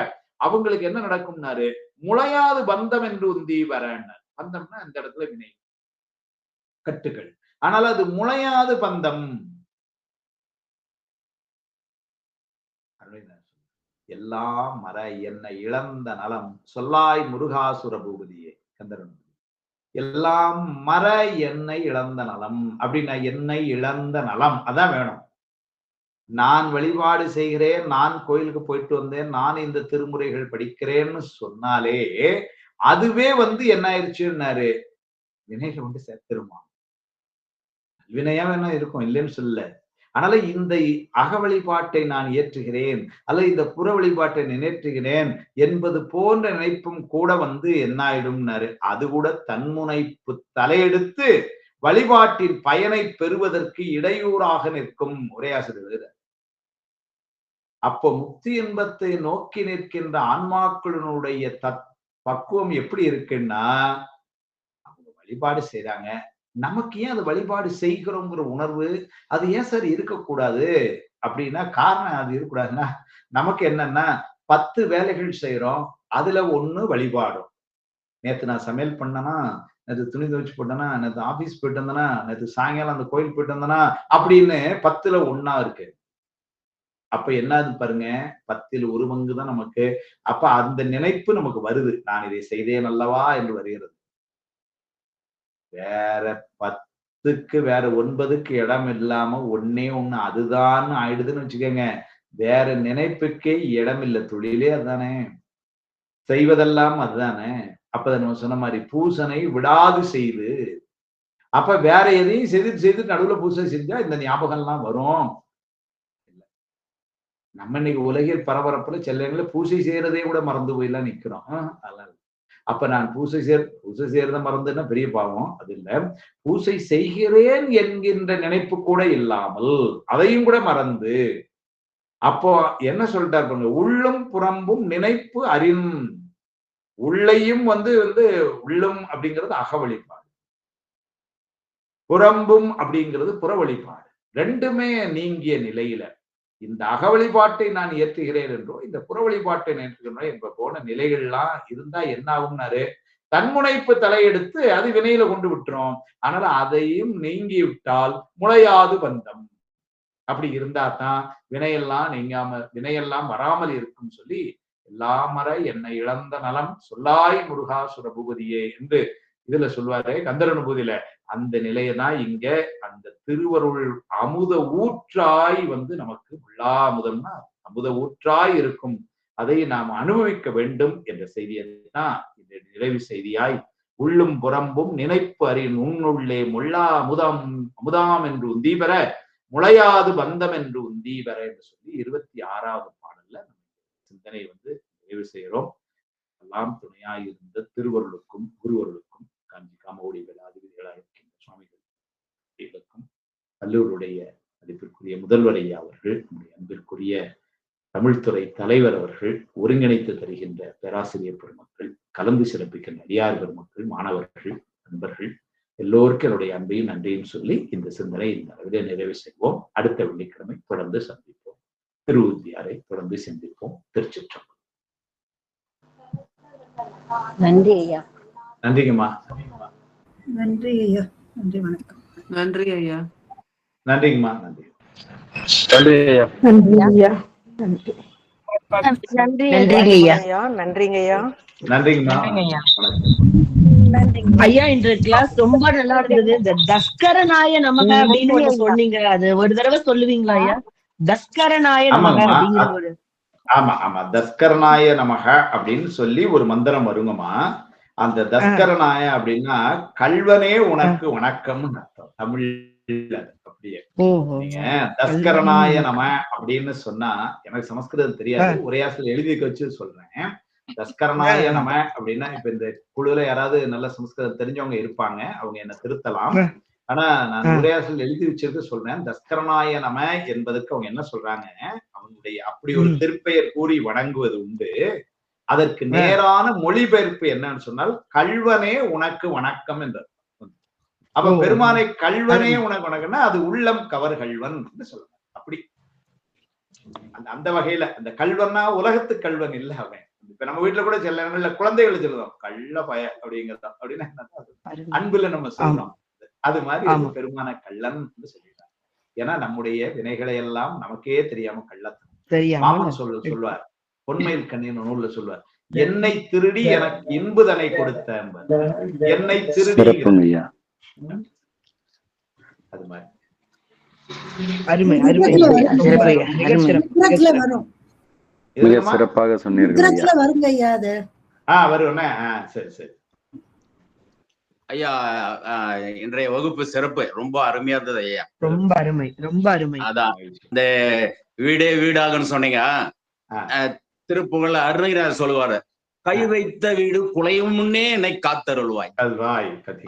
அவங்களுக்கு என்ன நடக்கும்னாரு, முளையாது பந்தம் என்று உந்தி வரன்னு. பந்தம்னா இந்த இடத்துல வினை கட்டுகள். ஆனால் அது முளையாது பந்தம். எல்லாம் மர என்னை இழந்த நலம் சொல்லாய் முருகாசுர பூபதியே கந்தரன். எல்லாம் மர என்னை இழந்த நலம் அப்படின்னா என்னை இழந்த நலம் அதான் வேணும். நான் வழிபாடு செய்கிறேன், நான் கோயிலுக்கு போயிட்டு வந்தேன், நான் இந்த திருமுறைகள் படிக்கிறேன்னு சொன்னாலே அதுவே வந்து என்ன ஆயிடுச்சுன்னாரு, வினைகள் வந்து சேர்த்திருமா. வினையா வேணா இருக்கும், இல்லைன்னு சொல்லல. அதனால இந்த அக வழிபாட்டை நான் ஏற்றுகிறேன் அல்லது இந்த புற வழிபாட்டை நினைற்றுகிறேன் என்பது போன்ற நினைப்பும் கூட வந்து என்ன ஆயிடும்னாரு, அது கூட தன்முனைப்பு தலையெடுத்து வழிபாட்டின் பயனை பெறுவதற்கு இடையூறாக நிற்கும். உரையாசிரியர் அப்போ முக்தி இன்பத்தை நோக்கி நிற்கின்ற ஆன்மாக்களினுடைய பக்குவம் எப்படி இருக்குன்னா, அவங்க வழிபாடு செய்யறாங்க, நமக்கு ஏன் அது வழிபாடு செய்கிறோங்கிற உணர்வு அது ஏன் சார் இருக்கக்கூடாது அப்படின்னா, காரணம் அது இருக்கக்கூடாதுன்னா, நமக்கு என்னன்னா 10 வேலைகள் செய்யறோம், அதுல 1 வழிபாடும். நேத்து நான் சமையல் பண்ணனா, நேற்று துணி துவைச்சு போட்டேன்னா, நேற்று ஆபீஸ் போயிட்டு வந்தேன்னா, நேற்று சாயங்காலம் அந்த கோயில் போயிட்டு வந்தேன்னா அப்படின்னு 10ல 1 இருக்கு. அப்ப என்னது பாருங்க, 10ல் 1 பங்கு தான் நமக்கு. அப்ப அந்த நினைப்பு நமக்கு வருது, நான் இதை செய்தேன் அல்லவா என்று வருகிறது. வேற 10க்கு வேற 9க்கு இடம் இல்லாம 1 அதுதான் ஆயிடுதுன்னு வச்சுக்கோங்க. வேற நினைப்புக்கே இடம் இல்லை. தொழிலே அதுதானே, செய்வதெல்லாம் அதுதானே. அப்ப நம்ம சொன்ன மாதிரி பூசனை விடாது செய்து, அப்ப வேற எதையும் செய்து நடுவுல பூசை செஞ்சா இந்த ஞாபகம் எல்லாம் வரும். நம்ம இன்னைக்கு உலகில் பரபரப்புல செல்ல பூசை செய்யறதே கூட மறந்து போயெல்லாம் நிக்கிறோம். அதெல்லாம் அப்ப நான் பூசை செய்யறத மறந்துன்னா பெரிய பாவம். அது இல்ல, பூசை செய்கிறேன் என்கின்ற நினைப்பு கூட இல்லாமல் அதையும் கூட மறந்து, அப்போ என்ன சொல்லிட்டார் பாருங்க, உள்ளும் புறம்பும் நினைப்பு அறின். உள்ளையும் வந்து உள்ளும் அப்படிங்கிறது அக வழிபாடு, புறம்பும் அப்படிங்கிறது புற வழிபாடு. ரெண்டுமே நீங்கிய நிலையில இந்த அக வழிபாட்டை நான் ஏற்றுகிறேன் என்றோ இந்த புற வழிபாட்டை ஏற்றுகிறேன் என்ப போன நிலைகள்லாம் இருந்தா என்ன ஆகும்னாரு, தன்முனைப்பு தலையெடுத்து அது வினையில கொண்டு விட்டுரும். அதனால அதையும் நீங்கி விட்டால் முளையாது பந்தம். அப்படி இருந்தா தான் வினையெல்லாம் வராமல் இருக்கும் சொல்லி எல்லாமற என்னை இழந்த நலம் சொல்லாய் முருகாசுர பூபதியே என்று இதுல சொல்வாரு கந்தரனுபூதியில. அந்த நிலையதான் இங்க அந்த திருவருள் அமுத ஊற்றாய் நமக்கு உள்ளா அமுதம்னா அமுத ஊற்றாய் இருக்கும். அதை நாம் அனுபவிக்க வேண்டும் என்ற செய்தியை தான் இந்த நிறைவு செய்தியாய் உள்ளும் புறம்பும் நினைப்பு அறின் உன்னுள்ளே முள்ளா அமுதாம் என்று உந்தி பெற முளையாது பந்தம் என்று உந்தி பெற என்று சொல்லி 26வது பாடல்ல சிந்தனை நிறைவு செய்கிறோம். எல்லாம் துணையாயிருந்த திருவருளுக்கும் குருவருளுக்கும் காஞ்சி காமோடி வேளாதிபதிகளாக இருக்கின்ற சுவாமிகளுக்கும் கல்லூருடைய மதிப்பிற்குரிய முதல்வர் ஐயா அவர்கள், நம்முடைய அன்பிற்குரிய தமிழ்துறை தலைவர் அவர்கள், ஒருங்கிணைத்து தருகின்ற பேராசிரியர் பெருமக்கள், கலந்து சிறப்பிக்கின்ற அடியார் பெருமக்கள், மாணவர்கள், நண்பர்கள் எல்லோருக்கும் என்னுடைய அன்பையும் நன்றியும் சொல்லி இந்த சிந்தனை இந்த அளவிலே நிறைவு செய்வோம். அடுத்த வெள்ளிக்கிழமை தொடர்ந்து சந்திப்போம். திருவுத்தியாரை தொடர்ந்து சிந்திப்போம். திருச்சிற்றம்பலம். நன்றி ஐயா. நன்றிங்கம்மா. நன்றி ஐயா. நன்றி, வணக்கம். நன்றி ஐயா. நன்றிங்கம்மா. நன்றி. நன்றி ஐயா. நன்றி ஐயா. நன்றி ஐயா. நன்றிங்க ஐயா. நன்றிங்கம்மா. ஐயா, இன்று கிளாஸ் ரொம்ப நல்லா இருந்தது. இந்த தஸ்கரநாய நமக அப்படின்னு நீங்க சொன்னீங்க, அது ஒரு தடவை சொல்லுவீங்களா ஐயா? தஸ்கரநாய நமக அப்படிங்கிற ஒரு ஆமா ஆமா தஸ்கரநாய நமக அப்படின்னு சொல்லி ஒரு மந்திரம் வருங்கம்மா. அந்த தஸ்கரநாய அப்படின்னா கல்வனே உனக்கு வணக்கம்னு அர்த்தம் தமிழ்ல. அப்படியே நீங்க தஸ்கரநாய நம அப்படின்னு சொன்னா, எனக்கு சமஸ்கிருதம் தெரியாது, உரையாசிரியர் எழுதி வச்சு சொல்றேன். தஸ்கரநாய நம அப்படின்னா, இப்ப இந்த குழுல யாராவது நல்ல சமஸ்கிருதம் தெரிஞ்சவங்க இருப்பாங்க, அவங்க என்ன திருத்தலாம். ஆனா நான் உரையாசிரியர் எழுதி வச்சிருக்கு சொல்றேன். தஸ்கரநாய நம என்பதற்கு அவங்க என்ன சொல்றாங்க, அவங்களுடைய அப்படி ஒரு திருப்பெயர் கூறி வணங்குவது உண்டு. அதற்கு நேரான மொழிபெயர்ப்பு என்னன்னு சொன்னால் கல்வனே உனக்கு வணக்கம் என்றார். அப்ப பெருமானை கல்வனே உனக்கு வணக்கம்னா அது உள்ளம் கவர் கல்வன் சொல்லுவாங்க. அப்படி அந்த வகையில அந்த கல்வன்னா உலகத்து கல்வன் இல்ல அவன். இப்ப நம்ம வீட்டுல கூட சில நேரங்கள்ல குழந்தைகள் சொல்லுவோம் கள்ள பய அப்படிங்கிறதா, அப்படின்னா அன்புல நம்ம சொல்றோம். அது மாதிரி பெருமான கள்ளன் சொல்லிட்டாங்க. ஏன்னா நம்முடைய வினைகளை எல்லாம் நமக்கே தெரியாம கள்ளத்தனம் சொல்வார். பொன்மையில் கண்ணின் நூல்ல சொல்வார், என்னை திருடி எனக்கு இன்புதனை கொடுத்த என்னை திருடி. அது மாதிரி சிறப்பாக சொன்னீர்கள். வருங்க. சரி சரி ஐயா. இன்றைய வகுப்பு சிறப்பு, ரொம்ப அருமையா இருந்தது ஐயா. ரொம்ப அருமை, ரொம்ப அருமை. அதான் இந்த வீடே வீடாகன்னு சொன்னீங்க. திருப்புகழ் அருணகிரிநாதர் சொல்லுவாரு, கை வைத்த வீடு குலையும் முன்னே என்னை காத்தருள்வாய்.